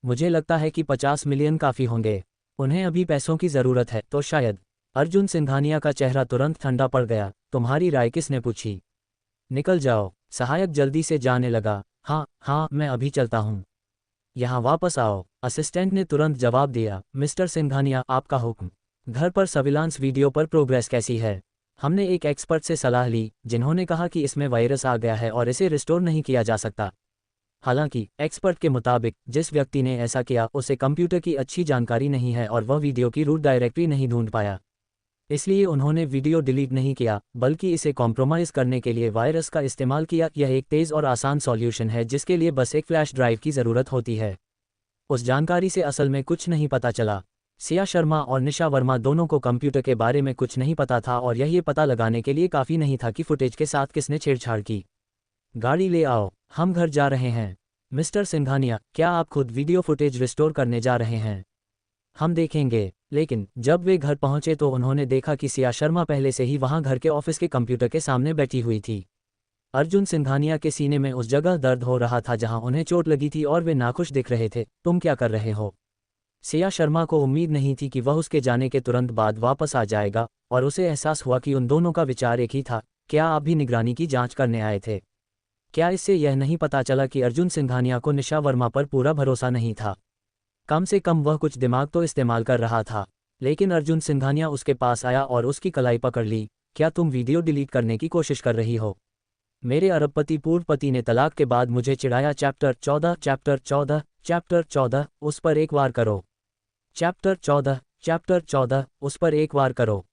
मुझे लगता है कि 50 मिलियन काफ़ी होंगे। उन्हें अभी पैसों की ज़रूरत है तो शायद। अर्जुन सिंघानिया का चेहरा तुरंत ठंडा पड़ गया। तुम्हारी राय किसने पूछी? निकल जाओ। सहायक जल्दी से जाने लगा। हाँ हाँ, मैं अभी चलता हूँ। यहाँ वापस आओ। असिस्टेंट ने तुरंत जवाब दिया। मिस्टर सिंघानिया, आपका हुक्म। घर पर सर्विलांस वीडियो पर प्रोग्रेस कैसी है? हमने एक एक्सपर्ट से सलाह ली, जिन्होंने कहा कि इसमें वायरस आ गया है और इसे रिस्टोर नहीं किया जा सकता। हालांकि एक्सपर्ट के मुताबिक जिस व्यक्ति ने ऐसा किया उसे कंप्यूटर की अच्छी जानकारी नहीं है और वह वीडियो की रूट डायरेक्टरी नहीं ढूंढ पाया। इसलिए उन्होंने वीडियो डिलीट नहीं किया, बल्कि इसे कॉम्प्रोमाइज़ करने के लिए वायरस का इस्तेमाल किया। यह एक तेज़ और आसान सॉल्यूशन है जिसके लिए बस एक फ्लैश ड्राइव की ज़रूरत होती है। उस जानकारी से असल में कुछ नहीं पता चला। सिया शर्मा और निशा वर्मा दोनों को कंप्यूटर के बारे में कुछ नहीं पता था और यह पता लगाने के लिए काफ़ी नहीं था कि फुटेज के साथ किसने छेड़छाड़ की। गाड़ी ले आओ, हम घर जा रहे हैं। मिस्टर सिंघानिया, क्या आप खुद वीडियो फुटेज रिस्टोर करने जा रहे हैं? हम देखेंगे। लेकिन जब वे घर पहुंचे तो उन्होंने देखा कि सिया शर्मा पहले से ही वहां घर के ऑफिस के कंप्यूटर के सामने बैठी हुई थी। अर्जुन सिंघानिया के सीने में उस जगह दर्द हो रहा था जहां उन्हें चोट लगी थी और वे नाखुश दिख रहे थे। तुम क्या कर रहे हो? सिया शर्मा को उम्मीद नहीं थी कि वह उसके जाने के तुरंत बाद वापस आ जाएगा, और उसे एहसास हुआ कि उन दोनों का विचार एक ही था। क्या आप भी निगरानी की जांच करने आए थे? क्या इससे यह नहीं पता चला कि अर्जुन सिंघानिया को निशा वर्मा पर पूरा भरोसा नहीं था? कम से कम वह कुछ दिमाग तो इस्तेमाल कर रहा था। लेकिन अर्जुन सिंघानिया उसके पास आया और उसकी कलाई पकड़ ली। क्या तुम वीडियो डिलीट करने की कोशिश कर रही हो? मेरे अरबपति पूर्व पति ने तलाक के बाद मुझे चिढ़ाया। चैप्टर 14 चैप्टर 14 चैप्टर 14 उस पर एक वार करो। चैप्टर 14 उस पर एक वार करो।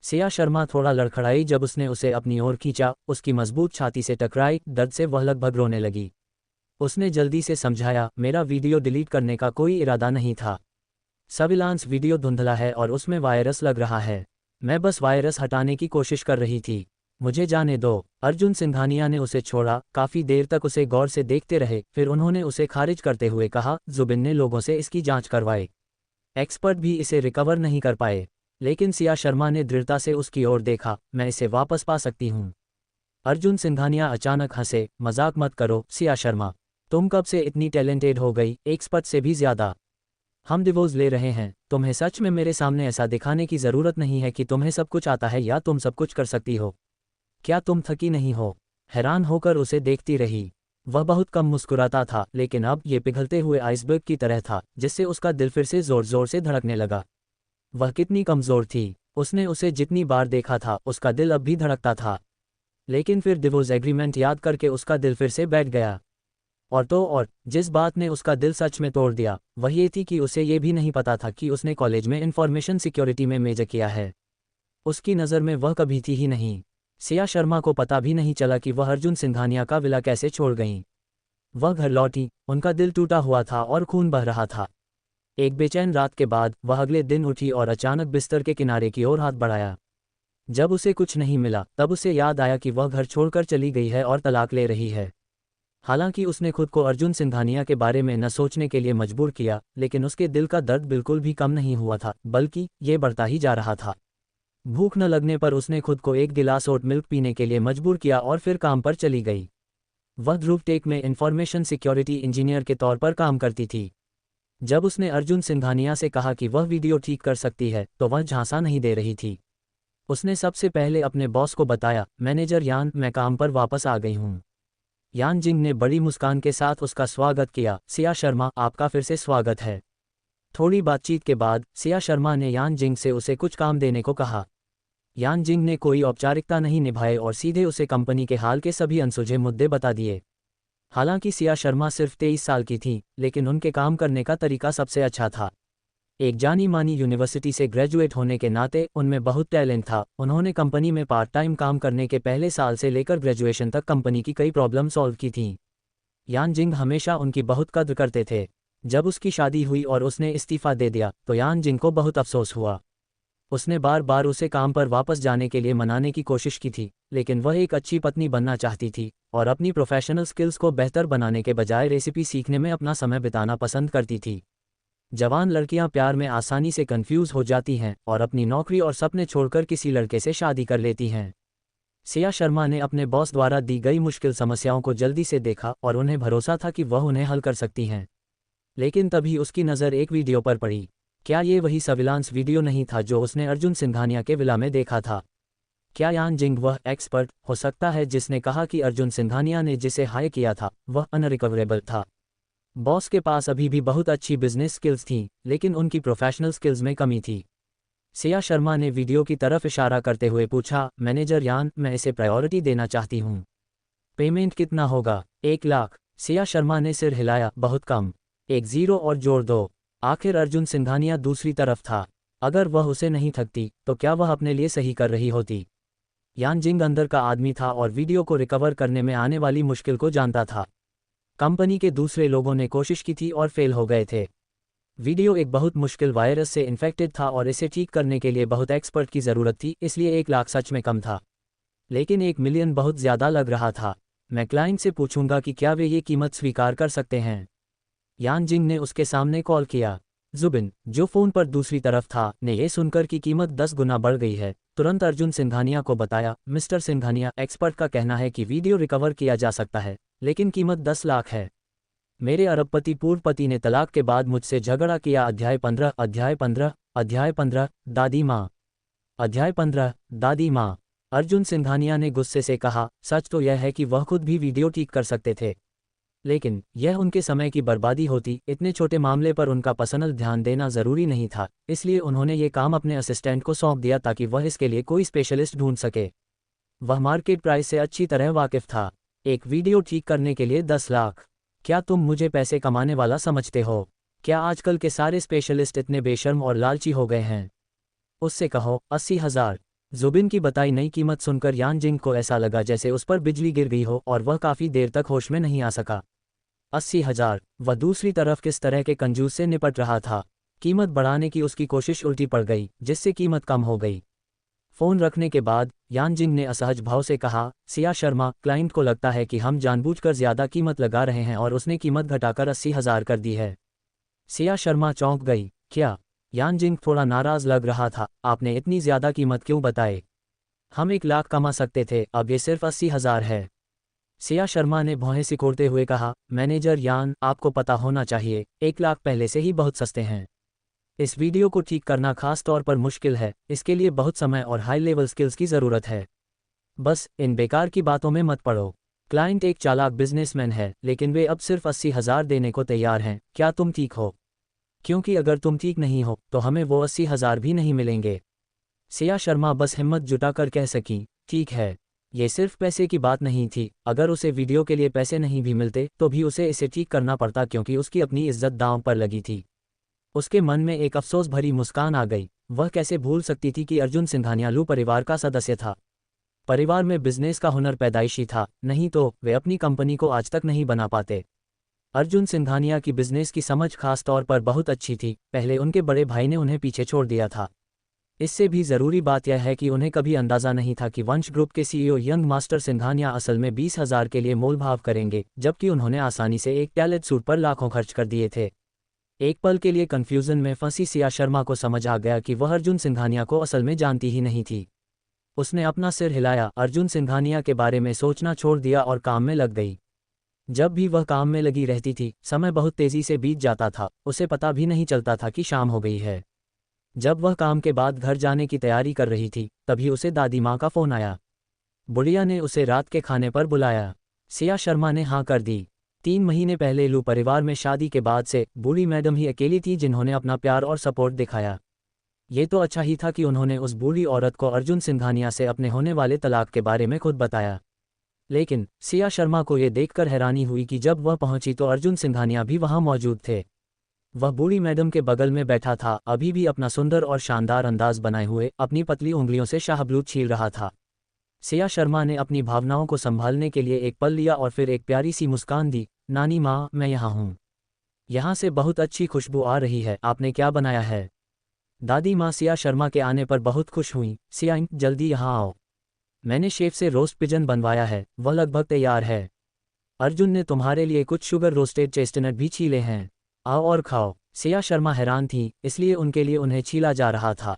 सिया शर्मा थोड़ा लड़खड़ाई जब उसने उसे अपनी ओर खींचा। उसकी मजबूत छाती से टकराई। दर्द से वह लगभग रोने लगी। उसने जल्दी से समझाया, मेरा वीडियो डिलीट करने का कोई इरादा नहीं था। सर्विलांस वीडियो धुंधला है और उसमें वायरस लग रहा है। मैं बस वायरस हटाने की कोशिश कर रही थी। मुझे जाने दो। अर्जुन सिंघानिया ने उसे छोड़ा, काफ़ी देर तक उसे गौर से देखते रहे, फिर उन्होंने उसे खारिज करते हुए कहा, जुबिन ने लोगों से इसकी जांच करवाई। एक्सपर्ट भी इसे रिकवर नहीं कर पाए। लेकिन सिया शर्मा ने दृढ़ता से उसकी ओर देखा, मैं इसे वापस पा सकती हूँ। अर्जुन सिंघानिया अचानक हंसे, मजाक मत करो सिया शर्मा, तुम कब से इतनी टैलेंटेड हो गई, एक्सपर्ट से भी ज़्यादा। हम डिवोर्स ले रहे हैं, तुम्हें सच में मेरे सामने ऐसा दिखाने की ज़रूरत नहीं है कि तुम्हें सब कुछ आता है या तुम सब कुछ कर सकती हो। क्या तुम थकी नहीं हो? हैरान होकर उसे देखती रही। वह बहुत कम मुस्कुराता था, लेकिन अब ये पिघलते हुए आइसबर्ग की तरह था, जिससे उसका दिल फिर से ज़ोर ज़ोर से धड़कने लगा। वह कितनी कमज़ोर थी। उसने उसे जितनी बार देखा था, उसका दिल अब भी धड़कता था। लेकिन फिर डिवोर्स एग्रीमेंट याद करके उसका दिल फिर से बैठ गया। और तो और, जिस बात ने उसका दिल सच में तोड़ दिया, वह ये थी कि उसे ये भी नहीं पता था कि उसने कॉलेज में इंफॉर्मेशन सिक्योरिटी में मेजर किया है। उसकी नज़र में वह कभी थी ही नहीं। सिया शर्मा को पता भी नहीं चला कि वह अर्जुन सिंघानिया का विला कैसे छोड़ गईं। वह घर लौटी, उनका दिल टूटा हुआ था और खून बह रहा था। एक बेचैन रात के बाद वह अगले दिन उठी और अचानक बिस्तर के किनारे की ओर हाथ बढ़ाया। जब उसे कुछ नहीं मिला, तब उसे याद आया कि वह घर छोड़कर चली गई है और तलाक ले रही है। हालांकि उसने खुद को अर्जुन सिंघानिया के बारे में न सोचने के लिए मजबूर किया, लेकिन उसके दिल का दर्द बिल्कुल भी कम नहीं हुआ था, बल्कि ये बढ़ता ही जा रहा था। भूख न लगने पर उसने खुद को एक गिलास ओट मिल्क पीने के लिए मजबूर किया और फिर काम पर चली गई। वह ध्रुव टेक में इंफॉर्मेशन सिक्योरिटी इंजीनियर के तौर पर काम करती थी। जब उसने अर्जुन सिंघानिया से कहा कि वह वीडियो ठीक कर सकती है, तो वह झांसा नहीं दे रही थी। उसने सबसे पहले अपने बॉस को बताया, मैनेजर यान, मैं काम पर वापस आ गई हूँ। यान जिंग ने बड़ी मुस्कान के साथ उसका स्वागत किया। सिया शर्मा, आपका फिर से स्वागत है। थोड़ी बातचीत के बाद सिया शर्मा ने यान जिंग से उसे कुछ काम देने को कहा। यान जिंग ने कोई औपचारिकता नहीं निभाए और सीधे उसे कंपनी के हाल के सभी अनसुलझे मुद्दे बता दिए। हालांकि सिया शर्मा सिर्फ 23 साल की थी, लेकिन उनके काम करने का तरीका सबसे अच्छा था। एक जानी मानी यूनिवर्सिटी से ग्रेजुएट होने के नाते उनमें बहुत टैलेंट था। उन्होंने कंपनी में पार्ट टाइम काम करने के पहले साल से लेकर ग्रेजुएशन तक कंपनी की कई प्रॉब्लम सॉल्व की थीं। यान जिंग हमेशा उनकी बहुत कद्र करते थे। जब उसकी शादी हुई और उसने इस्तीफा दे दिया, तो यान जिंग को बहुत अफसोस हुआ। उसने बार बार उसे काम पर वापस जाने के लिए मनाने की कोशिश की थी, लेकिन वह एक अच्छी पत्नी बनना चाहती थी और अपनी प्रोफेशनल स्किल्स को बेहतर बनाने के बजाय रेसिपी सीखने में अपना समय बिताना पसंद करती थी। जवान लड़कियां प्यार में आसानी से कंफ्यूज हो जाती हैं और अपनी नौकरी और सपने छोड़कर किसी लड़के से शादी कर लेती हैं। सिया शर्मा ने अपने बॉस द्वारा दी गई मुश्किल समस्याओं को जल्दी से देखा और उन्हें भरोसा था कि वह उन्हें हल कर सकती हैं। लेकिन तभी उसकी नज़र एक वीडियो पर पड़ी। क्या ये वही सर्विलांस वीडियो नहीं था जो उसने अर्जुन सिंघानिया के विला में देखा था? क्या यान जिंग वह एक्सपर्ट हो सकता है जिसने कहा कि अर्जुन सिंघानिया ने जिसे हायर किया था वह अनरिकवरेबल था? बॉस के पास अभी भी बहुत अच्छी बिजनेस स्किल्स थीं, लेकिन उनकी प्रोफेशनल स्किल्स में कमी थी। सिया शर्मा ने वीडियो की तरफ इशारा करते हुए पूछा, मैनेजर यान, मैं इसे प्रायोरिटी देना चाहती हूँ। पेमेंट कितना होगा? 1 लाख। सिया शर्मा ने सिर हिलाया, बहुत कम। 1 0 और जोड़ दो। आखिर अर्जुन सिंघानिया दूसरी तरफ था। अगर वह उसे नहीं ठगती, तो क्या वह अपने लिए सही कर रही होती? यान जिंग अंदर का आदमी था और वीडियो को रिकवर करने में आने वाली मुश्किल को जानता था। कंपनी के दूसरे लोगों ने कोशिश की थी और फेल हो गए थे। वीडियो एक बहुत मुश्किल वायरस से इन्फेक्टेड था और इसे ठीक करने के लिए बहुत एक्सपर्ट की ज़रूरत थी, इसलिए 1 लाख सच में कम था। लेकिन 1 मिलियन बहुत ज़्यादा लग रहा था। मैं क्लाइंट से पूछूंगा कि क्या वे ये कीमत स्वीकार कर सकते हैं। यान जिंग ने उसके सामने कॉल किया। जुबिन, जो फ़ोन पर दूसरी तरफ था, ने यह सुनकर कि कीमत 10 गुना बढ़ गई है, तुरंत अर्जुन सिंघानिया को बताया, मिस्टर सिंघानिया, एक्सपर्ट का कहना है कि वीडियो रिकवर किया जा सकता है, लेकिन कीमत 10 लाख है। मेरे अरबपति पूर्व पति ने तलाक के बाद मुझसे झगड़ा किया। अध्याय 15 अध्याय 15 अध्याय 15 दादी माँ। अध्याय 15 दादी माँ। अर्जुन सिंघानिया ने गुस्से से कहा, सच तो यह है कि वह खुद भी वीडियो ठीक कर सकते थे, लेकिन यह उनके समय की बर्बादी होती। इतने छोटे मामले पर उनका पर्सनल ध्यान देना ज़रूरी नहीं था, इसलिए उन्होंने ये काम अपने असिस्टेंट को सौंप दिया ताकि वह इसके लिए कोई स्पेशलिस्ट ढूंढ सके। वह मार्केट प्राइस से अच्छी तरह वाकिफ था। एक वीडियो ठीक करने के लिए 10 लाख। क्या तुम मुझे पैसे कमाने वाला समझते हो? क्या आजकल के सारे स्पेशलिस्ट इतने बेशर्म और लालची हो गए हैं? उससे कहो 80,000। जुबिन की बताई नई कीमत सुनकर यान जिंग को ऐसा लगा जैसे उस पर बिजली गिर गई हो और वह काफ़ी देर तक होश में नहीं आ सका। 80,000। वह दूसरी तरफ किस तरह के कंजूस से निपट रहा था। कीमत बढ़ाने की उसकी कोशिश उल्टी पड़ गई, जिससे कीमत कम हो गई। फोन रखने के बाद यान जिंग ने असहज भाव से कहा, सिया शर्मा, क्लाइंट को लगता है कि हम जानबूझकर ज्यादा कीमत लगा रहे हैं और उसने कीमत घटाकर 80,000 कर दी है। सिया शर्मा चौंक गई। क्या? यान जिंग थोड़ा नाराज लग रहा था। आपने इतनी ज्यादा कीमत क्यों बताई? हम 1 लाख कमा सकते थे, अब ये सिर्फ 80,000 है। सिया शर्मा ने भौहें सिकोड़ते हुए कहा, मैनेजर यान, आपको पता होना चाहिए, 1 लाख पहले से ही बहुत सस्ते हैं। इस वीडियो को ठीक करना खास तौर पर मुश्किल है, इसके लिए बहुत समय और हाई लेवल स्किल्स की ज़रूरत है। बस इन बेकार की बातों में मत पड़ो। क्लाइंट एक चालाक बिजनेसमैन है, लेकिन वे अब सिर्फ 80,000 देने को तैयार हैं। क्या तुम ठीक हो? क्योंकि अगर तुम ठीक नहीं हो तो हमें वो 80,000 भी नहीं मिलेंगे। सिया शर्मा बस हिम्मत जुटाकर कह सकी, ठीक है। ये सिर्फ पैसे की बात नहीं थी। अगर उसे वीडियो के लिए पैसे नहीं भी मिलते तो भी उसे इसे ठीक करना पड़ता, क्योंकि उसकी अपनी इज्जत दांव पर लगी थी। उसके मन में एक अफसोस भरी मुस्कान आ गई। वह कैसे भूल सकती थी कि अर्जुन सिंघानिया लू परिवार का सदस्य था। परिवार में बिजनेस का हुनर पैदाइशी था, नहीं तो वे अपनी कंपनी को आज तक नहीं बना पाते। अर्जुन सिंघानिया की बिजनेस की समझ खास तौर पर बहुत अच्छी थी। पहले उनके बड़े भाई ने उन्हें पीछे छोड़ दिया था। इससे भी ज़रूरी बात यह है कि उन्हें कभी अंदाज़ा नहीं था कि वंश ग्रुप के सीईओ यंग मास्टर सिंघानिया असल में 20,000 के लिए मोलभाव करेंगे, जबकि उन्होंने आसानी से एक टैलेंट सूट पर लाखों खर्च कर दिए थे। एक पल के लिए कंफ्यूजन में फंसी सिया शर्मा को समझ आ गया कि वह अर्जुन सिंघानिया को असल में जानती ही नहीं थी। उसने अपना सिर हिलाया, अर्जुन सिंघानिया के बारे में सोचना छोड़ दिया और काम में लग गई। जब भी वह काम में लगी रहती थी, समय बहुत तेजी से बीत जाता था। उसे पता भी नहीं चलता था कि शाम हो गई है। जब वह काम के बाद घर जाने की तैयारी कर रही थी, तभी उसे दादी माँ का फ़ोन आया। बुढ़िया ने उसे रात के खाने पर बुलाया। सिया शर्मा ने हाँ कर दी। 3 महीने पहले लू परिवार में शादी के बाद से बूढ़ी मैडम ही अकेली थी जिन्होंने अपना प्यार और सपोर्ट दिखाया। ये तो अच्छा ही था कि उन्होंने उस बूढ़ी औरत को अर्जुन सिंघानिया से अपने होने वाले तलाक के बारे में खुद बताया। लेकिन सिया शर्मा को ये देखकर हैरानी हुई कि जब वह पहुंची तो अर्जुन सिंघानिया भी वहां मौजूद थे। वह बूढ़ी मैडम के बगल में बैठा था, अभी भी अपना सुंदर और शानदार अंदाज बनाए हुए अपनी पतली उंगलियों से शाहबलूत छील रहा था। सिया शर्मा ने अपनी भावनाओं को संभालने के लिए एक पल लिया और फिर एक प्यारी सी मुस्कान दी। नानी माँ, मैं यहाँ हूँ। यहाँ से बहुत अच्छी खुशबू आ रही है। आपने क्या बनाया है? दादी माँ सिया शर्मा के आने पर बहुत खुश हुई। सिया, जल्दी यहाँ आओ। मैंने शेफ से रोस्ट पिजन बनवाया है, वह लगभग तैयार है। अर्जुन ने तुम्हारे लिए कुछ शुगर रोस्टेड चेस्टनट भी छीले हैं, आओ और खाओ। सिया शर्मा हैरान थी, इसलिए उनके लिए उन्हें छीला जा रहा था।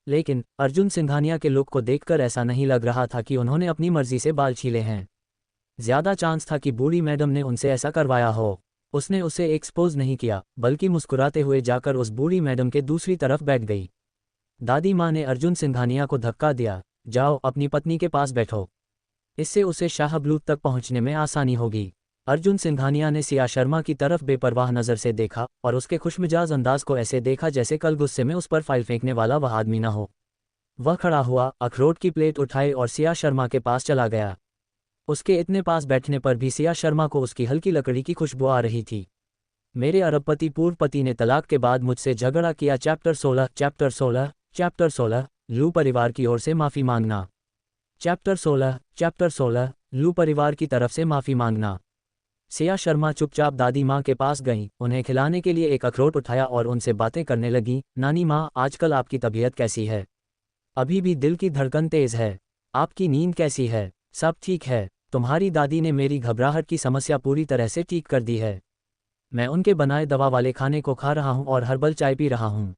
लेकिन अर्जुन सिंघानिया के लुक को देखकर ऐसा नहीं लग रहा था कि उन्होंने अपनी मर्जी से बाल छीले हैं। ज्यादा चांस था कि बूढ़ी मैडम ने उनसे ऐसा करवाया हो। उसने उसे एक्सपोज नहीं किया, बल्कि मुस्कुराते हुए जाकर उस बूढ़ी मैडम के दूसरी तरफ बैठ गई। दादी माँ ने अर्जुन सिंघानिया को धक्का दिया। जाओ, अपनी पत्नी के पास बैठो। इससे उसे शाहबलूत तक पहुंचने में आसानी होगी। अर्जुन सिंघानिया ने सिया शर्मा की तरफ बेपरवाह नज़र से देखा और उसके खुशमिजाज अंदाज को ऐसे देखा जैसे कल गुस्से में उस पर फाइल फेंकने वाला वह आदमी न हो। वह खड़ा हुआ, अखरोट की प्लेट उठाई और सिया शर्मा के पास चला गया। उसके इतने पास बैठने पर भी सिया शर्मा को उसकी हल्की लकड़ी की खुशबू आ रही थी। मेरे अरबपति पूर्व पति ने तलाक के बाद मुझसे झगड़ा किया। चैप्टर 16 लू परिवार की ओर से माफ़ी मांगना। चैप्टर 16 लू परिवार की तरफ से माफ़ी मांगना। सिया शर्मा चुपचाप दादी माँ के पास गईं, उन्हें खिलाने के लिए एक अखरोट उठाया और उनसे बातें करने लगी। नानी माँ, आजकल आपकी तबीयत कैसी है? अभी भी दिल की धड़कन तेज है? आपकी नींद कैसी है? सब ठीक है? तुम्हारी दादी ने मेरी घबराहट की समस्या पूरी तरह से ठीक कर दी है। मैं उनके बनाए दवा वाले खाने को खा रहा हूँ और हर्बल चाय पी रहा हूँ।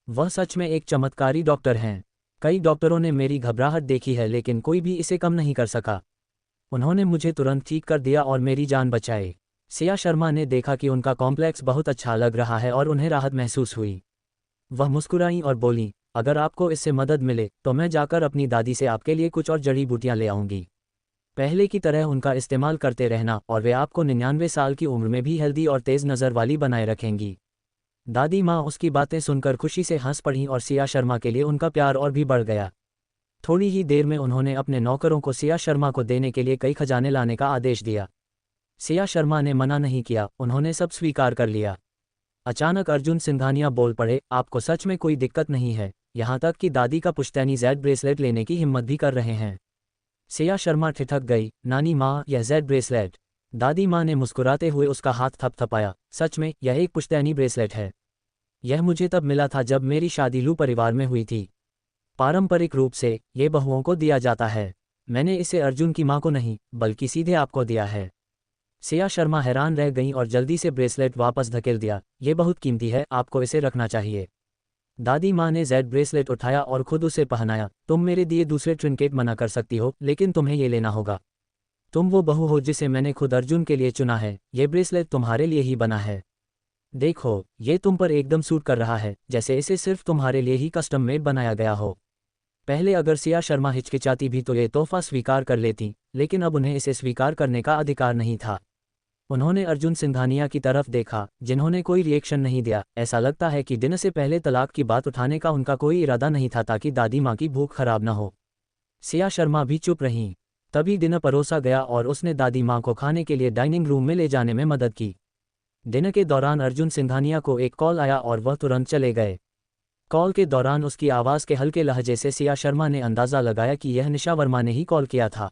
वह सच में एक चमत्कारी डॉक्टर हैं। कई डॉक्टरों ने मेरी घबराहट देखी है, लेकिन कोई भी इसे कम नहीं कर सका। उन्होंने मुझे तुरंत ठीक कर दिया और मेरी जान बचाई। सिया शर्मा ने देखा कि उनका कॉम्प्लेक्स बहुत अच्छा लग रहा है और उन्हें राहत महसूस हुई। वह मुस्कुराईं और बोलीं, अगर आपको इससे मदद मिले तो मैं जाकर अपनी दादी से आपके लिए कुछ और जड़ी बूटियां ले आऊंगी। पहले की तरह उनका इस्तेमाल करते रहना और वे आपको 99 साल की उम्र में भी हेल्दी और तेज़ नज़र वाली बनाए रखेंगी। दादी माँ उसकी बातें सुनकर खुशी से हंस पड़ी और सिया शर्मा के लिए उनका प्यार और भी बढ़ गया। थोड़ी ही देर में उन्होंने अपने नौकरों को सिया शर्मा को देने के लिए कई खजाने लाने का आदेश दिया। सिया शर्मा ने मना नहीं किया, उन्होंने सब स्वीकार कर लिया। अचानक अर्जुन सिंघानिया बोल पड़े, आपको सच में कोई दिक्कत नहीं है? यहाँ तक कि दादी का पुश्तैनी जेड ब्रेसलेट लेने की हिम्मत भी कर रहे हैं। सिया शर्मा ठिठक गई। नानी माँ, यह जेड ब्रेसलेट? दादी माँ ने मुस्कुराते हुए उसका हाथ थपथपाया। सच में, यह एक पुश्तैनी ब्रेसलेट है। यह मुझे तब मिला था जब मेरी शादी लू परिवार में हुई थी। पारंपरिक रूप से ये बहुओं को दिया जाता है। मैंने इसे अर्जुन की माँ को नहीं बल्कि सीधे आपको दिया है। सिया शर्मा हैरान रह गईं और जल्दी से ब्रेसलेट वापस धकेल दिया। ये बहुत कीमती है, आपको इसे रखना चाहिए। दादी माँ ने जेड ब्रेसलेट उठाया और खुद उसे पहनाया। तुम मेरे दिए दूसरे ट्रिंकेट मना कर सकती हो, लेकिन तुम्हें ये लेना होगा। तुम वो बहू हो जिसे मैंने खुद अर्जुन के लिए चुना है। ये ब्रेसलेट तुम्हारे लिए ही बना है। देखो, ये तुम पर एकदम सूट कर रहा है, जैसे इसे सिर्फ तुम्हारे लिए ही कस्टम मेड बनाया गया हो। पहले अगर सिया शर्मा हिचकिचाती भी तो ये तोहफा स्वीकार कर लेती, लेकिन अब उन्हें इसे स्वीकार करने का अधिकार नहीं था। उन्होंने अर्जुन सिंघानिया की तरफ देखा, जिन्होंने कोई रिएक्शन नहीं दिया। ऐसा लगता है कि डिनर से पहले तलाक की बात उठाने का उनका कोई इरादा नहीं था ताकि दादी माँ की भूख खराब न हो। सिया शर्मा भी चुप रहीं। तभी डिनर परोसा गया और उसने दादी माँ को खाने के लिए डाइनिंग रूम में ले जाने में मदद की। डिनर के दौरान अर्जुन सिंघानिया को एक कॉल आया और वह तुरंत चले गए। कॉल के दौरान उसकी आवाज़ के हल्के लहजे से सिया शर्मा ने अंदाज़ा लगाया कि यह निशा वर्मा ने ही कॉल किया था।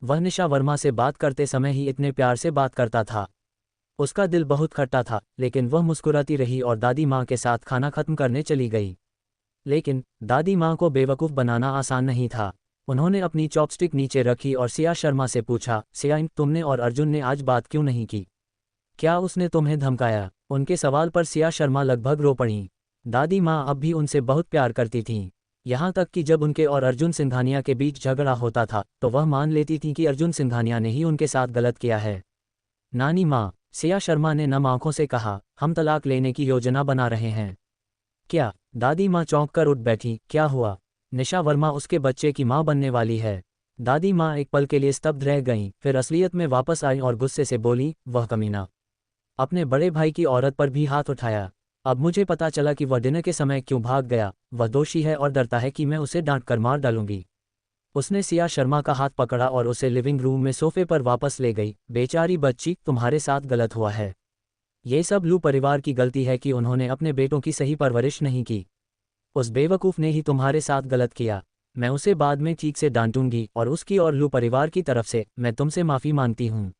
वह निशा वर्मा से बात करते समय ही इतने प्यार से बात करता था। उसका दिल बहुत खट्टा था, लेकिन वह मुस्कुराती रही और दादी माँ के साथ खाना खत्म करने चली गई। लेकिन दादी माँ को बेवकूफ़ बनाना आसान नहीं था। उन्होंने अपनी चॉपस्टिक नीचे रखी और सिया शर्मा से पूछा, सिया, तुमने और अर्जुन ने आज बात क्यों नहीं की? क्या उसने तुम्हें धमकाया? उनके सवाल पर सिया शर्मा लगभग रो पड़ीं। दादी माँ अब भी उनसे बहुत प्यार करती थीं। यहाँ तक कि जब उनके और अर्जुन सिंघानिया के बीच झगड़ा होता था तो वह मान लेती थीं कि अर्जुन सिंघानिया ने ही उनके साथ गलत किया है। नानी माँ, सिया शर्मा ने नम आंखों से कहा, हम तलाक लेने की योजना बना रहे हैं। क्या? दादी माँ चौंक कर उठ बैठी। क्या हुआ? निशा वर्मा उसके बच्चे की माँ बनने वाली है। दादी माँ एक पल के लिए स्तब्ध रह गईं, फिर असलियत में वापस आईं और गुस्से से बोली, वह कमीना अपने बड़े भाई की औरत पर भी हाथ उठाया। अब मुझे पता चला कि वह डिनर के समय क्यों भाग गया। वह दोषी है और डरता है कि मैं उसे डांट कर मार डालूंगी। उसने सिया शर्मा का हाथ पकड़ा और उसे लिविंग रूम में सोफे पर वापस ले गई। बेचारी बच्ची, तुम्हारे साथ गलत हुआ है। ये सब लू परिवार की गलती है कि उन्होंने अपने बेटों की सही परवरिश नहीं की। उस बेवकूफ़ ने ही तुम्हारे साथ गलत किया। मैं उसे बाद में ठीक से डांटूंगी और उसकी और लू परिवार की तरफ से मैं तुमसे माफ़ी मांगती हूँ।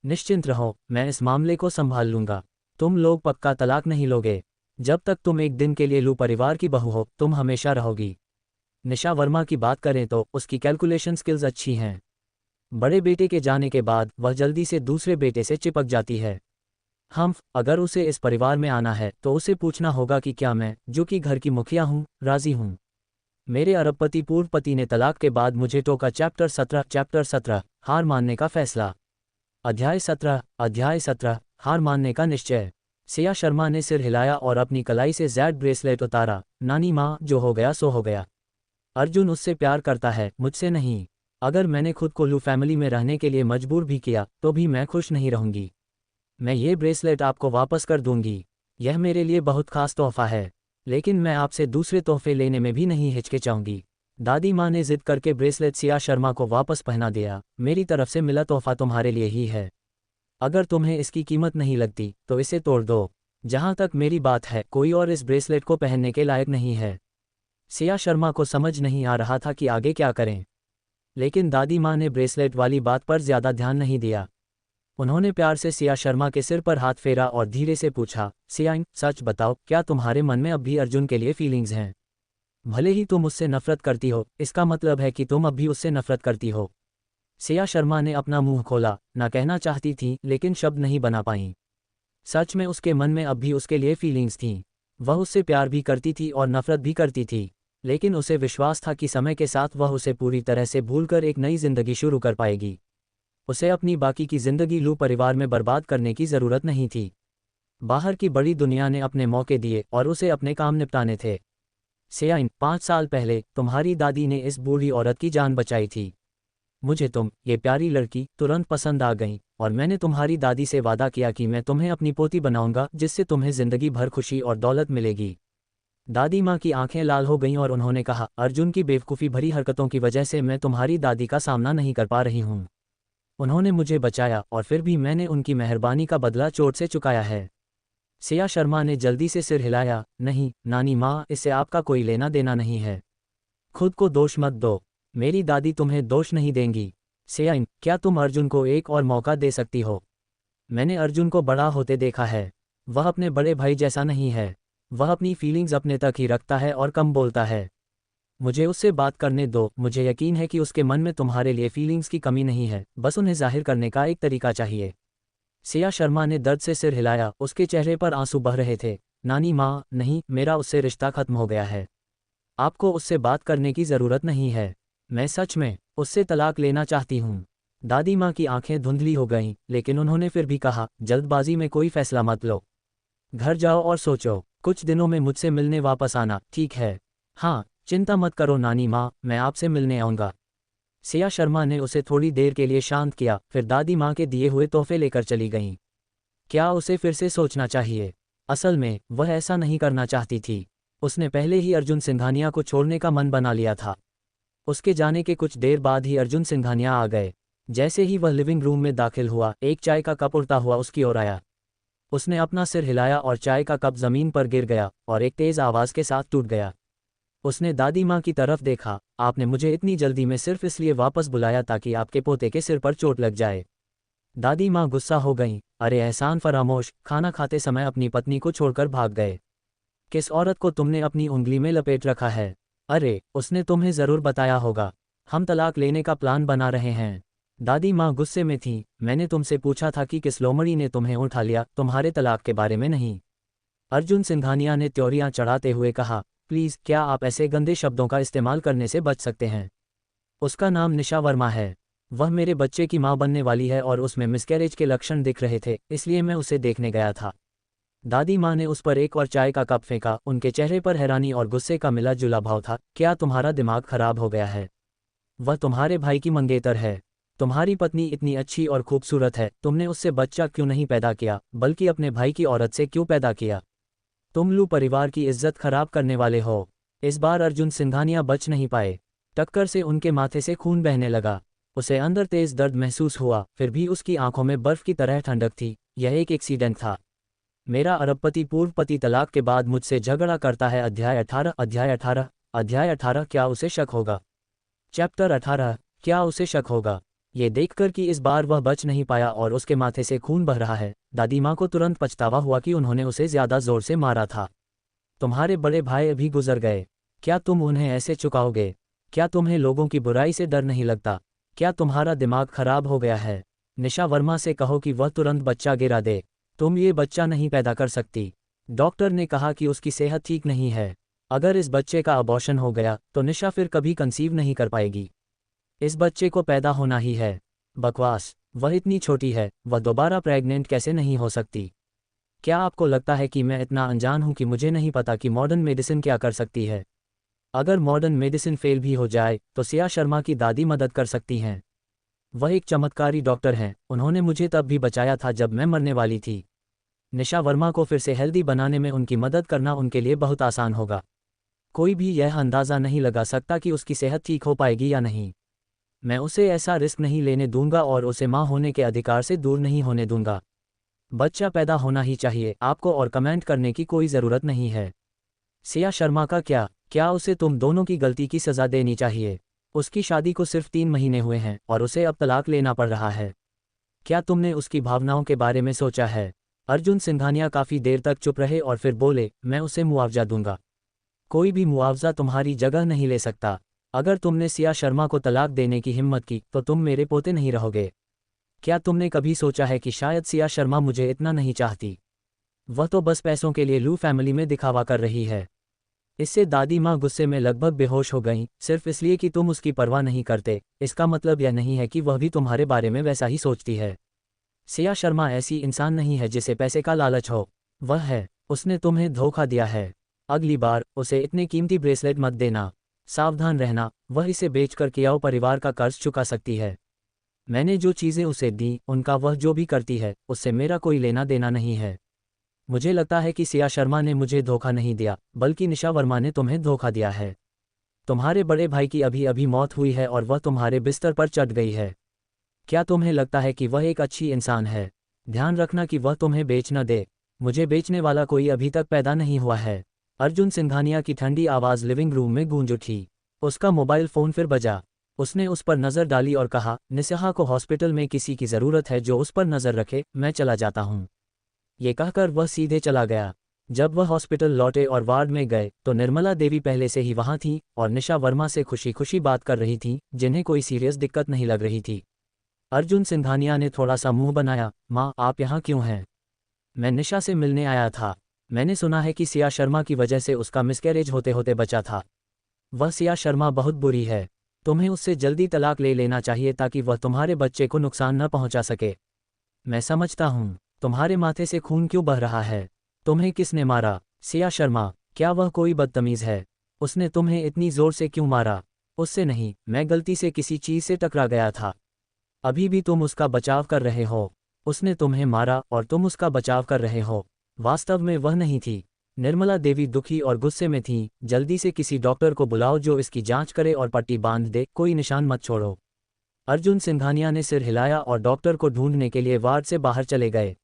निश्चिंत रहो, मैं इस मामले को संभाल लूंगा। तुम लोग पक्का तलाक नहीं लोगे। जब तक तुम एक दिन के लिए लू परिवार की बहू हो, तुम हमेशा रहोगी। निशा वर्मा की बात करें तो उसकी कैलकुलेशन स्किल्स अच्छी हैं। बड़े बेटे के जाने के बाद वह जल्दी से दूसरे बेटे से चिपक जाती है। अगर उसे इस परिवार में आना है तो उसे पूछना होगा कि क्या मैं, जो कि घर की मुखिया हूँ, राजी हूँ। मेरे अरबपति पूर्व पति ने तलाक के बाद मुझे टोका। चैप्टर 17 हार मानने का फैसला। अध्याय 17 हार मानने का निश्चय। सिया शर्मा ने सिर हिलाया और अपनी कलाई से जेड ब्रेसलेट उतारा। नानी माँ, जो हो गया सो हो गया। अर्जुन उससे प्यार करता है, मुझसे नहीं। अगर मैंने खुद को लू फैमिली में रहने के लिए मजबूर भी किया तो भी मैं खुश नहीं रहूंगी। मैं ये ब्रेसलेट आपको वापस कर दूंगी। यह मेरे लिए बहुत खास तोहफा है, लेकिन मैं आपसे दूसरे तोहफे लेने में भी नहीं हिचकिचाऊंगी। दादी माँ ने जिद करके ब्रेसलेट सिया शर्मा को वापस पहना दिया। मेरी तरफ से मिला तोहफा तुम्हारे लिए ही है। अगर तुम्हें इसकी कीमत नहीं लगती तो इसे तोड़ दो। जहाँ तक मेरी बात है, कोई और इस ब्रेसलेट को पहनने के लायक नहीं है। सिया शर्मा को समझ नहीं आ रहा था कि आगे क्या करें, लेकिन दादी माँ ने ब्रेसलेट वाली बात पर ज्यादा ध्यान नहीं दिया। उन्होंने प्यार से सिया शर्मा के सिर पर हाथ फेरा और धीरे से पूछा, सिया, सच बताओ, क्या तुम्हारे मन में अब भी अर्जुन के लिए फीलिंग्स हैं? भले ही तुम उससे नफरत करती हो, इसका मतलब है कि तुम अब भी उससे नफरत करती हो। सिया शर्मा ने अपना मुंह खोला, ना कहना चाहती थी लेकिन शब्द नहीं बना पाईं। सच में उसके मन में अब भी उसके लिए फीलिंग्स थीं। वह उससे प्यार भी करती थी और नफरत भी करती थी, लेकिन उसे विश्वास था कि समय के साथ वह उसे पूरी तरह से भूलकर एक नई जिंदगी शुरू कर पाएगी। उसे अपनी बाकी की जिंदगी लू परिवार में बर्बाद करने की ज़रूरत नहीं थी। बाहर की बड़ी दुनिया ने अपने मौके दिए और उसे अपने काम निपटाने थे। सिया, 5 साल पहले तुम्हारी दादी ने इस बूढ़ी औरत की जान बचाई थी। मुझे तुम, ये प्यारी लड़की, तुरंत पसंद आ गई और मैंने तुम्हारी दादी से वादा किया कि मैं तुम्हें अपनी पोती बनाऊंगा, जिससे तुम्हें जिंदगी भर खुशी और दौलत मिलेगी। दादी माँ की आंखें लाल हो गईं और उन्होंने कहा, अर्जुन की बेवकूफ़ी भरी हरकतों की वजह से मैं तुम्हारी दादी का सामना नहीं कर पा रही हूँ। उन्होंने मुझे बचाया और फिर भी मैंने उनकी मेहरबानी का बदला चोट से चुकाया है। सिया शर्मा ने जल्दी से सिर हिलाया, नहीं नानी माँ, इससे आपका कोई लेना देना नहीं है। खुद को दोष मत दो, मेरी दादी तुम्हें दोष नहीं देंगी। सिया, क्या तुम अर्जुन को एक और मौका दे सकती हो? मैंने अर्जुन को बड़ा होते देखा है। वह अपने बड़े भाई जैसा नहीं है। वह अपनी फीलिंग्स अपने तक ही रखता है और कम बोलता है। मुझे उससे बात करने दो, मुझे यकीन है कि उसके मन में तुम्हारे लिए फीलिंग्स की कमी नहीं है, बस उन्हें जाहिर करने का एक तरीका चाहिए। सिया शर्मा ने दर्द से सिर हिलाया, उसके चेहरे पर आंसू बह रहे थे। नानी माँ, नहीं, मेरा उससे रिश्ता खत्म हो गया है। आपको उससे बात करने की ज़रूरत नहीं है। मैं सच में उससे तलाक लेना चाहती हूँ। दादी माँ की आंखें धुंधली हो गईं, लेकिन उन्होंने फिर भी कहा, जल्दबाजी में कोई फैसला मत लो। घर जाओ और सोचो, कुछ दिनों में मुझसे मिलने वापस आना, ठीक है? हाँ, चिंता मत करो नानी माँ, मैं आपसे मिलने आऊँगा। सिया शर्मा ने उसे थोड़ी देर के लिए शांत किया, फिर दादी माँ के दिए हुए तोहफे लेकर चली गईं। क्या उसे फिर से सोचना चाहिए? असल में वह ऐसा नहीं करना चाहती थी। उसने पहले ही अर्जुन सिंघानिया को छोड़ने का मन बना लिया था। उसके जाने के कुछ देर बाद ही अर्जुन सिंघानिया आ गए। जैसे ही वह लिविंग रूम में दाखिल हुआ, एक चाय का कप उड़ता हुआ उसकी ओर आया। उसने अपना सिर हिलाया और चाय का कप जमीन पर गिर गया और एक तेज आवाज के साथ टूट गया। उसने दादी माँ की तरफ देखा, आपने मुझे इतनी जल्दी में सिर्फ इसलिए वापस बुलाया ताकि आपके पोते के सिर पर चोट लग जाए। दादी माँ गुस्सा हो गईं, अरे एहसान फरामोश, खाना खाते समय अपनी पत्नी को छोड़कर भाग गए। किस औरत को तुमने अपनी उंगली में लपेट रखा है? अरे, उसने तुम्हें ज़रूर बताया होगा। हम तलाक लेने का प्लान बना रहे हैं। दादी माँ गुस्से में थीं, मैंने तुमसे पूछा था कि किस लोमड़ी ने तुम्हें उठा लिया, तुम्हारे तलाक के बारे में नहीं। अर्जुन सिंघानिया ने त्योरियां चढ़ाते हुए कहा, प्लीज़, क्या आप ऐसे गंदे शब्दों का इस्तेमाल करने से बच सकते हैं? उसका नाम निशा वर्मा है। वह मेरे बच्चे की माँ बनने वाली है और उसमें मिसकैरेज के लक्षण दिख रहे थे, इसलिए मैं उसे देखने गया था। दादी माँ ने उस पर एक और चाय का कप फेंका, उनके चेहरे पर हैरानी और गुस्से का मिला जुला भाव था। क्या तुम्हारा दिमाग खराब हो गया है? वह तुम्हारे भाई की मंगेतर है। तुम्हारी पत्नी इतनी अच्छी और खूबसूरत है, तुमने उससे बच्चा क्यों नहीं पैदा किया, बल्कि अपने भाई की औरत से क्यों पैदा किया? तुम लू परिवार की इज्जत खराब करने वाले हो। इस बार अर्जुन सिंघानिया बच नहीं पाए। टक्कर से उनके माथे से खून बहने लगा। उसे अंदर तेज दर्द महसूस हुआ, फिर भी उसकी आंखों में बर्फ की तरह ठंडक थी। यह एक एक्सीडेंट था। मेरा अरबपति पूर्व पति तलाक के बाद मुझसे झगड़ा करता है। अध्याय 18 अध्याय 18 अध्याय 18 क्या उसे शक होगा? चैप्टर 18 क्या उसे शक होगा? ये देखकर कि इस बार वह बच नहीं पाया और उसके माथे से खून बह रहा है, दादी माँ को तुरंत पछतावा हुआ कि उन्होंने उसे ज्यादा जोर से मारा था। तुम्हारे बड़े भाई अभी गुजर गए। क्या तुम उन्हें ऐसे चुकाओगे? क्या तुम्हें लोगों की बुराई से डर नहीं लगता? क्या तुम्हारा दिमाग खराब हो गया है? निशा वर्मा से कहो कि वह तुरंत बच्चा गिरा दे। तुम ये बच्चा नहीं पैदा कर सकती। डॉक्टर ने कहा कि उसकी सेहत ठीक नहीं है। अगर इस बच्चे का अबॉर्शन हो गया तो निशा फिर कभी कंसीव नहीं कर पाएगी। इस बच्चे को पैदा होना ही है। बकवास, वह इतनी छोटी है, वह दोबारा प्रेग्नेंट कैसे नहीं हो सकती? क्या आपको लगता है कि मैं इतना अनजान हूं कि मुझे नहीं पता कि मॉडर्न मेडिसिन क्या कर सकती है? अगर मॉडर्न मेडिसिन फेल भी हो जाए तो सिया शर्मा की दादी मदद कर सकती हैं। वह एक चमत्कारी डॉक्टर हैं, उन्होंने मुझे तब भी बचाया था जब मैं मरने वाली थी। निशा वर्मा को फिर से हेल्दी बनाने में उनकी मदद करना उनके लिए बहुत आसान होगा। कोई भी यह अंदाज़ा नहीं लगा सकता कि उसकी सेहत ठीक हो पाएगी या नहीं। मैं उसे ऐसा रिस्क नहीं लेने दूंगा और उसे माँ होने के अधिकार से दूर नहीं होने दूंगा। बच्चा पैदा होना ही चाहिए, आपको और कमेंट करने की कोई ज़रूरत नहीं है। सिया शर्मा का क्या उसे तुम दोनों की गलती की सज़ा देनी चाहिए? उसकी शादी को सिर्फ 3 महीने हुए हैं और उसे अब तलाक लेना पड़ रहा है। क्या तुमने उसकी भावनाओं के बारे में सोचा है? अर्जुन सिंघानिया काफ़ी देर तक चुप रहे और फिर बोले, मैं उसे मुआवजा दूंगा। कोई भी मुआवजा तुम्हारी जगह नहीं ले सकता। अगर तुमने सिया शर्मा को तलाक देने की हिम्मत की तो तुम मेरे पोते नहीं रहोगे। क्या तुमने कभी सोचा है कि शायद सिया शर्मा मुझे इतना नहीं चाहती? वह तो बस पैसों के लिए लू फैमिली में दिखावा कर रही है। इससे दादी माँ गुस्से में लगभग बेहोश हो गईं, सिर्फ इसलिए कि तुम उसकी परवाह नहीं करते। इसका मतलब यह नहीं है कि वह भी तुम्हारे बारे में वैसा ही सोचती है। सिया शर्मा ऐसी इंसान नहीं है जिसे पैसे का लालच हो। वह है, उसने तुम्हें धोखा दिया है। अगली बार उसे इतने कीमती ब्रेसलेट मत देना। सावधान रहना, वह इसे बेचकर कियाओ परिवार का कर्ज चुका सकती है। मैंने जो चीज़ें उसे दी, उनका वह जो भी करती है, उससे मेरा कोई लेना देना नहीं है। मुझे लगता है कि सिया शर्मा ने मुझे धोखा नहीं दिया, बल्कि निशा वर्मा ने तुम्हें धोखा दिया है। तुम्हारे बड़े भाई की अभी अभी मौत हुई है और वह तुम्हारे बिस्तर पर चढ़ गई है। क्या तुम्हें लगता है कि वह एक अच्छी इंसान है? ध्यान रखना कि वह तुम्हें बेच न दे। मुझे बेचने वाला कोई अभी तक पैदा नहीं हुआ है। अर्जुन सिंघानिया की ठंडी आवाज़ लिविंग रूम में गूंज उठी। उसका मोबाइल फ़ोन फिर बजा। उसने उस पर नज़र डाली और कहा, निशा को हॉस्पिटल में किसी की ज़रूरत है जो उस पर नज़र रखे, मैं चला जाता हूँ। ये कहकर वह सीधे चला गया। जब वह हॉस्पिटल लौटे और वार्ड में गए तो निर्मला देवी पहले से ही वहां थी और निशा वर्मा से खुशी खुशी बात कर रही थी, जिन्हें कोई सीरियस दिक्कत नहीं लग रही थी। अर्जुन सिंघानिया ने थोड़ा सा मुंह बनाया। माँ, आप यहाँ क्यों हैं? मैं निशा से मिलने आया था। मैंने सुना है कि सिया शर्मा की वजह से उसका मिसकैरेज होते होते बचा था। वह सिया शर्मा बहुत बुरी है। तुम्हें उससे जल्दी तलाक ले लेना चाहिए ताकि वह तुम्हारे बच्चे को नुकसान न पहुंचा सके। मैं समझता हूँ तुम्हारे माथे से खून क्यों बह रहा है। तुम्हें किसने मारा? सिया शर्मा, क्या वह कोई बदतमीज है? उसने तुम्हें इतनी जोर से क्यों मारा? उससे नहीं, मैं गलती से किसी चीज से टकरा गया था। अभी भी तुम उसका बचाव कर रहे हो। उसने तुम्हें मारा और तुम उसका बचाव कर रहे हो। वास्तव में वह नहीं थी। निर्मला देवी दुखी और गुस्से में थी। जल्दी से किसी डॉक्टर को बुलाओ जो इसकी जांच करे और पट्टी बांध दे, कोई निशान मत छोड़ो। अर्जुन सिंघानिया ने सिर हिलाया और डॉक्टर को ढूंढने के लिए वार्ड से बाहर चले गए।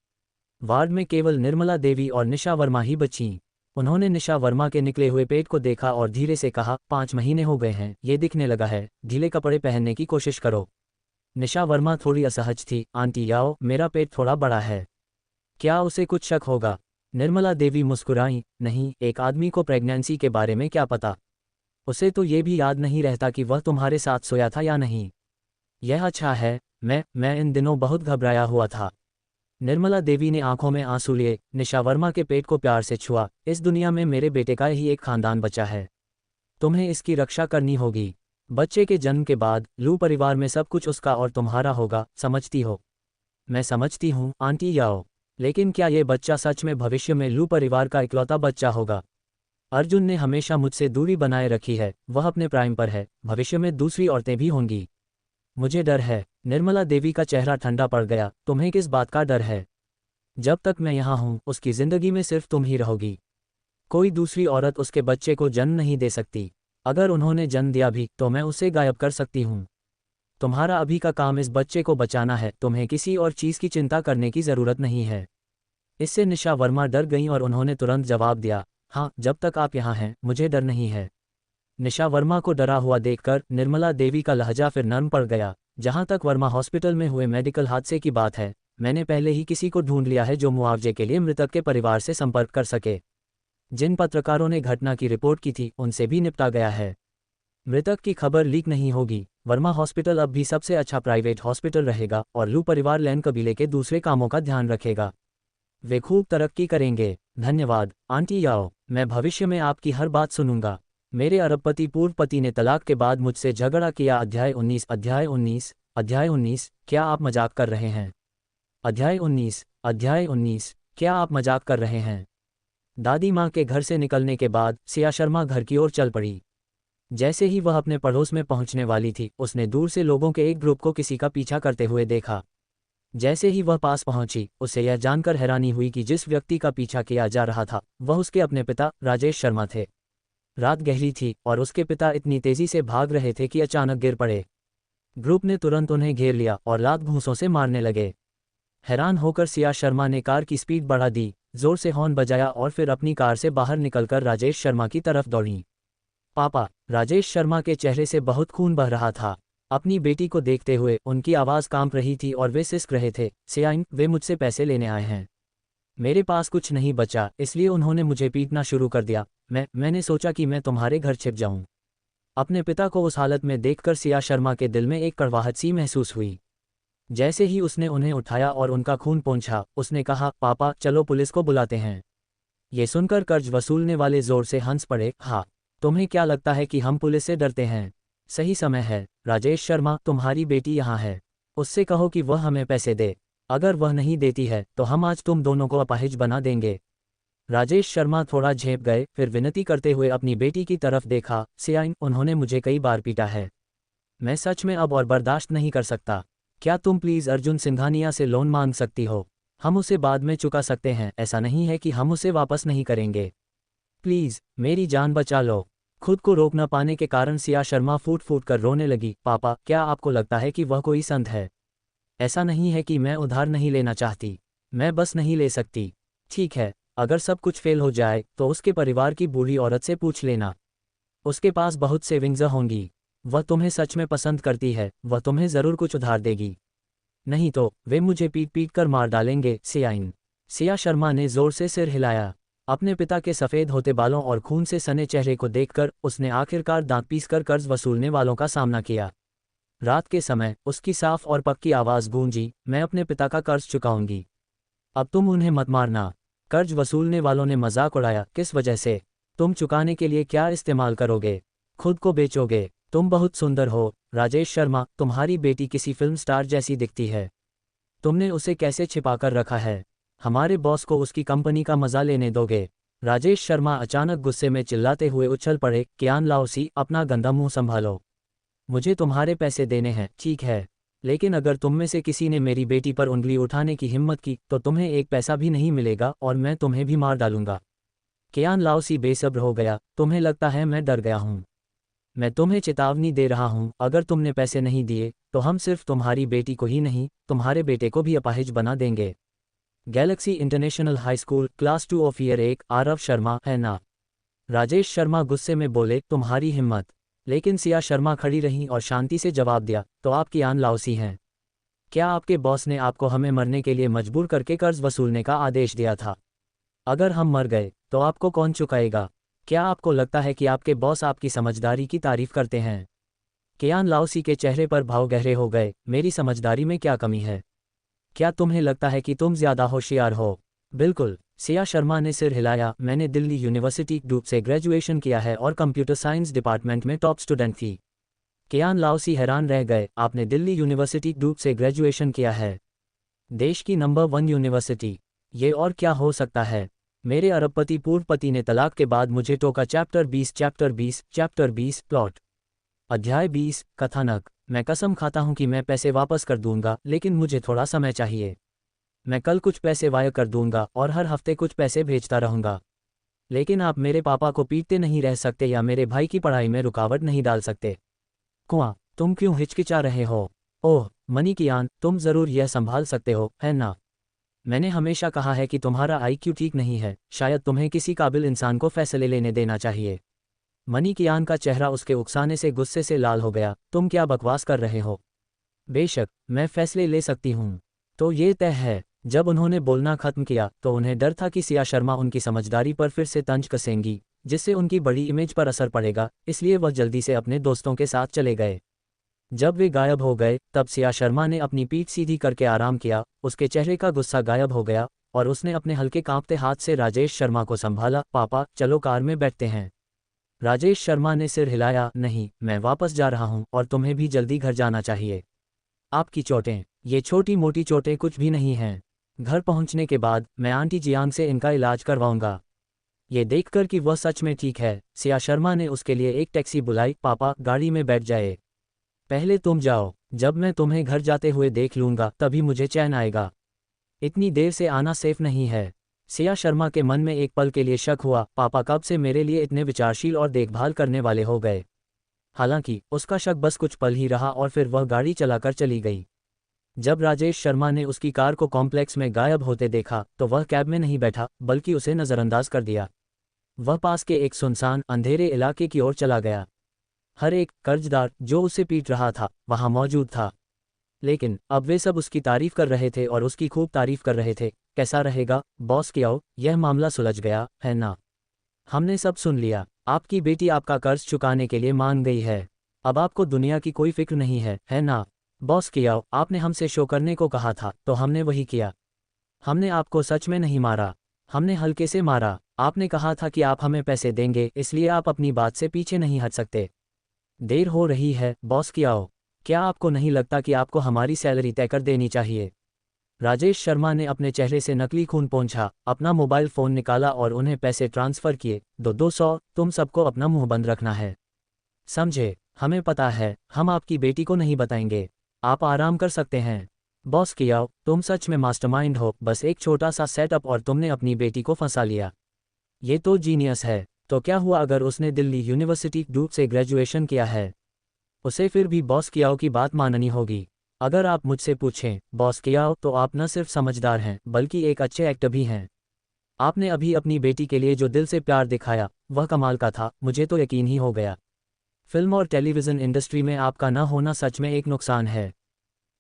वार्ड में केवल निर्मला देवी और निशा वर्मा ही बचीं। उन्होंने निशा वर्मा के निकले हुए पेट को देखा और धीरे से कहा, 5 महीने हो गए हैं, ये दिखने लगा है, ढीले कपड़े पहनने की कोशिश करो। निशा वर्मा थोड़ी असहज थी। आंटी आओ, मेरा पेट थोड़ा बड़ा है, क्या उसे कुछ शक होगा? निर्मला देवी मुस्कुराई। नहीं, एक आदमी को प्रेगनेंसी के बारे में क्या पता? उसे तो ये भी याद नहीं रहता कि वह तुम्हारे साथ सोया था या नहीं। यह अच्छा है। मैं इन दिनों बहुत घबराया हुआ था। निर्मला देवी ने आंखों में आंसू लिए। निशा वर्मा के पेट को प्यार से छुआ। इस दुनिया में मेरे बेटे का ही एक खानदान बचा है, तुम्हें इसकी रक्षा करनी होगी। बच्चे के जन्म के बाद लू परिवार में सब कुछ उसका और तुम्हारा होगा, समझती हो? मैं समझती हूँ आंटी याओ, लेकिन क्या ये बच्चा सच में भविष्य में लू परिवार का इकलौता बच्चा होगा? अर्जुन ने हमेशा मुझसे दूरी बनाए रखी है, वह अपने प्राइम पर है, भविष्य में दूसरी औरतें भी होंगी। मुझे डर है। निर्मला देवी का चेहरा ठंडा पड़ गया। तुम्हें किस बात का डर है? जब तक मैं यहाँ हूँ उसकी जिंदगी में सिर्फ तुम ही रहोगी। कोई दूसरी औरत उसके बच्चे को जन्म नहीं दे सकती। अगर उन्होंने जन्म दिया भी तो मैं उसे गायब कर सकती हूँ। तुम्हारा अभी का काम इस बच्चे को बचाना है, तुम्हें किसी और चीज़ की चिंता करने की ज़रूरत नहीं है। इससे निशा वर्मा डर गईं और उन्होंने तुरंत जवाब दिया, हाँ, जब तक आप यहाँ हैं मुझे डर नहीं है। निशा वर्मा को डरा हुआ देखकर निर्मला देवी का लहजा फिर नर्म पड़ गया। जहाँ तक वर्मा हॉस्पिटल में हुए मेडिकल हादसे की बात है, मैंने पहले ही किसी को ढूंढ लिया है जो मुआवजे के लिए मृतक के परिवार से संपर्क कर सके। जिन पत्रकारों ने घटना की रिपोर्ट की थी उनसे भी निपटा गया है। मृतक की खबर लीक नहीं होगी। वर्मा हॉस्पिटल अब भी सबसे अच्छा प्राइवेट हॉस्पिटल रहेगा और लू परिवार लैन कबीले के दूसरे कामों का ध्यान रखेगा। वे खूब तरक्की करेंगे। धन्यवाद आंटी याओ, मैं भविष्य में आपकी हर बात सुनूंगा। मेरे अरबपति पूर्व पति ने तलाक के बाद मुझसे झगड़ा किया। अध्याय 19 अध्याय 19 अध्याय 19 क्या आप मजाक कर रहे हैं? अध्याय 19 अध्याय 19 क्या आप मजाक कर रहे हैं? दादी माँ के घर से निकलने के बाद सिया शर्मा घर की ओर चल पड़ी। जैसे ही वह अपने पड़ोस में पहुंचने वाली थी, उसने दूर से लोगों के एक ग्रुप को किसी का पीछा करते हुए देखा। जैसे ही वह पास पहुंची, उसे यह जानकर हैरानी हुई कि जिस व्यक्ति का पीछा किया जा रहा था वह उसके अपने पिता राजेश शर्मा थे। रात गहरी थी और उसके पिता इतनी तेजी से भाग रहे थे कि अचानक गिर पड़े। ग्रुप ने तुरंत उन्हें घेर लिया और लात घूंसों से मारने लगे। हैरान होकर सिया शर्मा ने कार की स्पीड बढ़ा दी, जोर से हॉर्न बजाया और फिर अपनी कार से बाहर निकलकर राजेश शर्मा की तरफ दौड़ी। पापा! राजेश शर्मा के चेहरे से बहुत खून बह रहा था। अपनी बेटी को देखते हुए उनकी आवाज़ कांप रही थी और वे सिसक रहे थे, सियाइन, वे मुझसे पैसे लेने आए हैं। मेरे पास कुछ नहीं बचा, इसलिए उन्होंने मुझे पीटना शुरू कर दिया। मैंने सोचा कि मैं तुम्हारे घर छिप जाऊं। अपने पिता को उस हालत में देखकर सिया शर्मा के दिल में एक कड़वाहट सी महसूस हुई। जैसे ही उसने उन्हें उठाया और उनका खून पोंछा, उसने कहा, पापा चलो पुलिस को बुलाते हैं। ये सुनकर कर्ज वसूलने वाले जोर से हंस पड़े। हाँ, तुम्हें क्या लगता है कि हम पुलिस से डरते हैं? सही समय है। राजेश शर्मा, तुम्हारी बेटी यहाँ है, उससे कहो कि वह हमें पैसे दे। अगर वह नहीं देती है तो हम आज तुम दोनों को अपाहिज बना देंगे। राजेश शर्मा थोड़ा झेप गए, फिर विनती करते हुए अपनी बेटी की तरफ देखा। सियाइन, उन्होंने मुझे कई बार पीटा है, मैं सच में अब और बर्दाश्त नहीं कर सकता। क्या तुम प्लीज़ अर्जुन सिंघानिया से लोन मांग सकती हो? हम उसे बाद में चुका सकते हैं, ऐसा नहीं है कि हम उसे वापस नहीं करेंगे। प्लीज़ मेरी जान बचा लो। खुद को रोक न पाने के कारण सिया शर्मा फूट फूट कर रोने लगी। पापा, क्या आपको लगता है कि वह कोई संत है? ऐसा नहीं है कि मैं उधार नहीं लेना चाहती, मैं बस नहीं ले सकती। ठीक है, अगर सब कुछ फेल हो जाए तो उसके परिवार की बूढ़ी औरत से पूछ लेना, उसके पास बहुत सेविंग्स होंगी। वह तुम्हें सच में पसंद करती है, वह तुम्हें ज़रूर कुछ उधार देगी। नहीं तो वे मुझे पीट पीट कर मार डालेंगे। सियाइन। सिया शर्मा ने जोर से सिर हिलाया। अपने पिता के सफ़ेद होते बालों और खून से सने चेहरे को देखकर उसने आखिरकार दांत पीसकर कर्ज वसूलने वालों का सामना किया। रात के समय उसकी साफ और पक्की आवाज़ गूंजी, मैं अपने पिता का कर्ज चुकाऊंगी। अब तुम उन्हें मत मारना। कर्ज वसूलने वालों ने मजाक उड़ाया, किस वजह से? तुम चुकाने के लिए क्या इस्तेमाल करोगे? खुद को बेचोगे? तुम बहुत सुंदर हो राजेश शर्मा, तुम्हारी बेटी किसी फिल्म स्टार जैसी दिखती है। तुमने उसे कैसे छिपाकर रखा है? हमारे बॉस को उसकी कंपनी का मजा लेने दोगे? राजेश शर्मा अचानक गुस्से में चिल्लाते हुए उछल पड़े, कियान लाओसी, अपना गंदा मुंह संभालो। मुझे तुम्हारे पैसे देने हैं, ठीक है, लेकिन अगर तुम में से किसी ने मेरी बेटी पर उंगली उठाने की हिम्मत की तो तुम्हें एक पैसा भी नहीं मिलेगा और मैं तुम्हें भी मार डालूंगा। कियान लाओसी बेसब्र हो गया, तुम्हें लगता है मैं डर गया हूँ? मैं तुम्हें चेतावनी दे रहा हूँ, अगर तुमने पैसे नहीं दिए तो हम सिर्फ तुम्हारी बेटी को ही नहीं, तुम्हारे बेटे को भी अपाहिज बना देंगे। Galaxy international high school, class 2 of year 1, Aarav Sharma, है ना? राजेश शर्मा गुस्से में बोले, तुम्हारी हिम्मत। लेकिन सिया शर्मा खड़ी रहीं और शांति से जवाब दिया, तो आप कियान लाओसी हैं। क्या आपके बॉस ने आपको हमें मरने के लिए मजबूर करके कर्ज वसूलने का आदेश दिया था? अगर हम मर गए तो आपको कौन चुकाएगा? क्या आपको लगता है कि आपके बॉस आपकी समझदारी की तारीफ करते हैं? कियान लाओसी के चेहरे पर भाव गहरे हो गए, मेरी समझदारी में क्या कमी है? क्या तुम्हें लगता है कि तुम ज्यादा होशियार हो? बिल्कुल, सिया शर्मा ने सिर हिलाया, मैंने दिल्ली यूनिवर्सिटी डूब से ग्रेजुएशन किया है और कंप्यूटर साइंस डिपार्टमेंट में टॉप स्टूडेंट थी। कियान लाओसी हैरान रह गए, आपने दिल्ली यूनिवर्सिटी डूब से ग्रेजुएशन किया है? देश की नंबर 1 यूनिवर्सिटी। ये और क्या हो सकता है? मेरे अरबपति पूर्व पति ने तलाक के बाद मुझे टोका। Chapter 20 plot. अध्याय 20 कथानक। मैं कसम खाता हूं कि मैं पैसे वापस कर दूंगा, लेकिन मुझे थोड़ा समय चाहिए। मैं कल कुछ पैसे वायर कर दूंगा और हर हफ्ते कुछ पैसे भेजता रहूंगा। लेकिन आप मेरे पापा को पीटते नहीं रह सकते या मेरे भाई की पढ़ाई में रुकावट नहीं डाल सकते। कुआं, तुम क्यों हिचकिचा रहे हो? ओह मनी कियान, तुम जरूर यह संभाल सकते हो, है ना? मैंने हमेशा कहा है कि तुम्हारा आईक्यू ठीक नहीं है, शायद तुम्हें किसी काबिल इंसान को फैसले लेने देना चाहिए। मनी कियान का चेहरा उसके उकसाने से गुस्से से लाल हो गया, तुम क्या बकवास कर रहे हो? बेशक, मैं फैसले ले सकती हूँ। तो ये तय है। जब उन्होंने बोलना खत्म किया तो उन्हें डर था कि सिया शर्मा उनकी समझदारी पर फिर से तंज कसेंगी, जिससे उनकी बड़ी इमेज पर असर पड़ेगा, इसलिए वह जल्दी से अपने दोस्तों के साथ चले गए। जब वे गायब हो गए तब सिया शर्मा ने अपनी पीठ सीधी करके आराम किया, उसके चेहरे का गुस्सा गायब हो गया और उसने अपने हल्के कांपते हाथ से राजेश शर्मा को संभाला, पापा चलो कार में बैठते हैं। राजेश शर्मा ने सिर हिलाया, नहीं, मैं वापस जा रहा हूं और तुम्हें भी जल्दी घर जाना चाहिए। आपकी चोटें, ये छोटी मोटी चोटें कुछ भी नहीं हैं। घर पहुंचने के बाद मैं आंटी जियांग से इनका इलाज करवाऊंगा। ये देखकर कि वह सच में ठीक है, सिया शर्मा ने उसके लिए एक टैक्सी बुलाई, पापा गाड़ी में बैठ जाए। पहले तुम जाओ, जब मैं तुम्हें घर जाते हुए देख लूंगा तभी मुझे चैन आएगा। इतनी देर से आना सेफ नहीं है। सिया शर्मा के मन में एक पल के लिए शक हुआ, पापा कब से मेरे लिए इतने विचारशील और देखभाल करने वाले हो गए? हालांकि उसका शक बस कुछ पल ही रहा और फिर वह गाड़ी चलाकर चली गई। जब राजेश शर्मा ने उसकी कार को कॉम्प्लेक्स में गायब होते देखा तो वह कैब में नहीं बैठा बल्कि उसे नज़रअंदाज कर दिया। वह पास के एक सुनसान अंधेरे इलाके की ओर चला गया। हर एक कर्जदार जो उसे पीट रहा था वहां मौजूद था, लेकिन अब वे सब उसकी तारीफ कर रहे थे और उसकी खूब तारीफ कर रहे थे। कैसा रहेगा बॉस कियाओ, यह मामला सुलझ गया है ना? हमने सब सुन लिया। आपकी बेटी आपका कर्ज चुकाने के लिए मान गई है। अब आपको दुनिया की कोई फिक्र नहीं है ना? बॉस कियाओ, आपने हमसे शो करने को कहा था तो हमने वही किया। हमने आपको सच में नहीं मारा, हमने हल्के से मारा। आपने कहा था कि आप हमें पैसे देंगे, इसलिए आप अपनी बात से पीछे नहीं हट सकते। देर हो रही है बॉस कियाओ, क्या आपको नहीं लगता कि आपको हमारी सैलरी तय कर देनी चाहिए? राजेश शर्मा ने अपने चेहरे से नकली खून पोंछा, अपना मोबाइल फ़ोन निकाला और उन्हें पैसे ट्रांसफ़र किए। 200, तुम सबको अपना मुंह बंद रखना है, समझे? हमें पता है, हम आपकी बेटी को नहीं बताएंगे। आप आराम कर सकते हैं। बॉस कियाओ, तुम सच में मास्टरमाइंड हो, बस एक छोटा सा सेटअप और तुमने अपनी बेटी को फंसा लिया। ये तो जीनियस है। तो क्या हुआ अगर उसने दिल्ली यूनिवर्सिटी डूब से ग्रेजुएशन किया है? उसे फिर भी बॉस कियाओ की बात माननी होगी। अगर आप मुझसे पूछें बॉस कियाओ, तो आप न सिर्फ समझदार हैं बल्कि एक अच्छे एक्टर भी हैं। आपने अभी अपनी बेटी के लिए जो दिल से प्यार दिखाया वह कमाल का था, मुझे तो यकीन ही हो गया। फिल्म और टेलीविज़न इंडस्ट्री में आपका न होना सच में एक नुकसान है।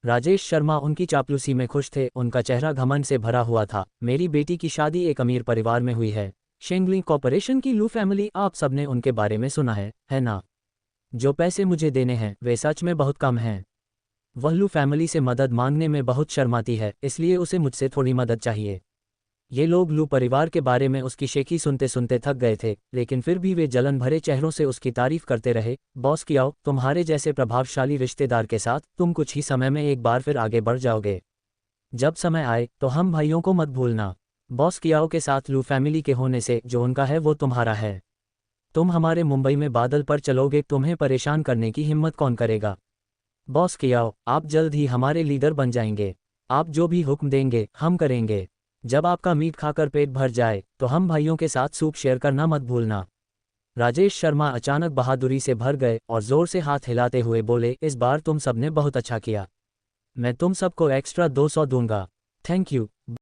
राजेश शर्मा उनकी चापलूसी में खुश थे, उनका चेहरा घमंड से भरा हुआ था। मेरी बेटी की शादी एक अमीर परिवार में हुई है, शेंगली कॉर्पोरेशन की लू फैमिली, आप सबने उनके बारे में सुना है ना? जो पैसे मुझे देने हैं वे सच में बहुत कम हैं। वह लू फैमिली से मदद मांगने में बहुत शर्माती है, इसलिए उसे मुझसे थोड़ी मदद चाहिए। ये लोग लू परिवार के बारे में उसकी शेखी सुनते सुनते थक गए थे, लेकिन फिर भी वे जलन भरे चेहरों से उसकी तारीफ करते रहे। बॉस कियाओ, तुम्हारे जैसे प्रभावशाली रिश्तेदार के साथ तुम कुछ ही समय में एक बार फिर आगे बढ़ जाओगे। जब समय आए तो हम भाइयों को मत भूलना। बॉस कियाओ के साथ लू फैमिली के होने से जो उनका है वो तुम्हारा है। तुम हमारे मुंबई में बादल पर चलोगे, तुम्हें परेशान करने की हिम्मत कौन करेगा? बॉस कियाओ, आप जल्द ही हमारे लीडर बन जाएंगे। आप जो भी हुक्म देंगे हम करेंगे। जब आपका मीट खाकर पेट भर जाए तो हम भाइयों के साथ सूप शेयर करना मत भूलना। राजेश शर्मा अचानक बहादुरी से भर गए और जोर से हाथ हिलाते हुए बोले, इस बार तुम सबने बहुत अच्छा किया। मैं तुम सबको एक्स्ट्रा 200 दूंगा। Thank you.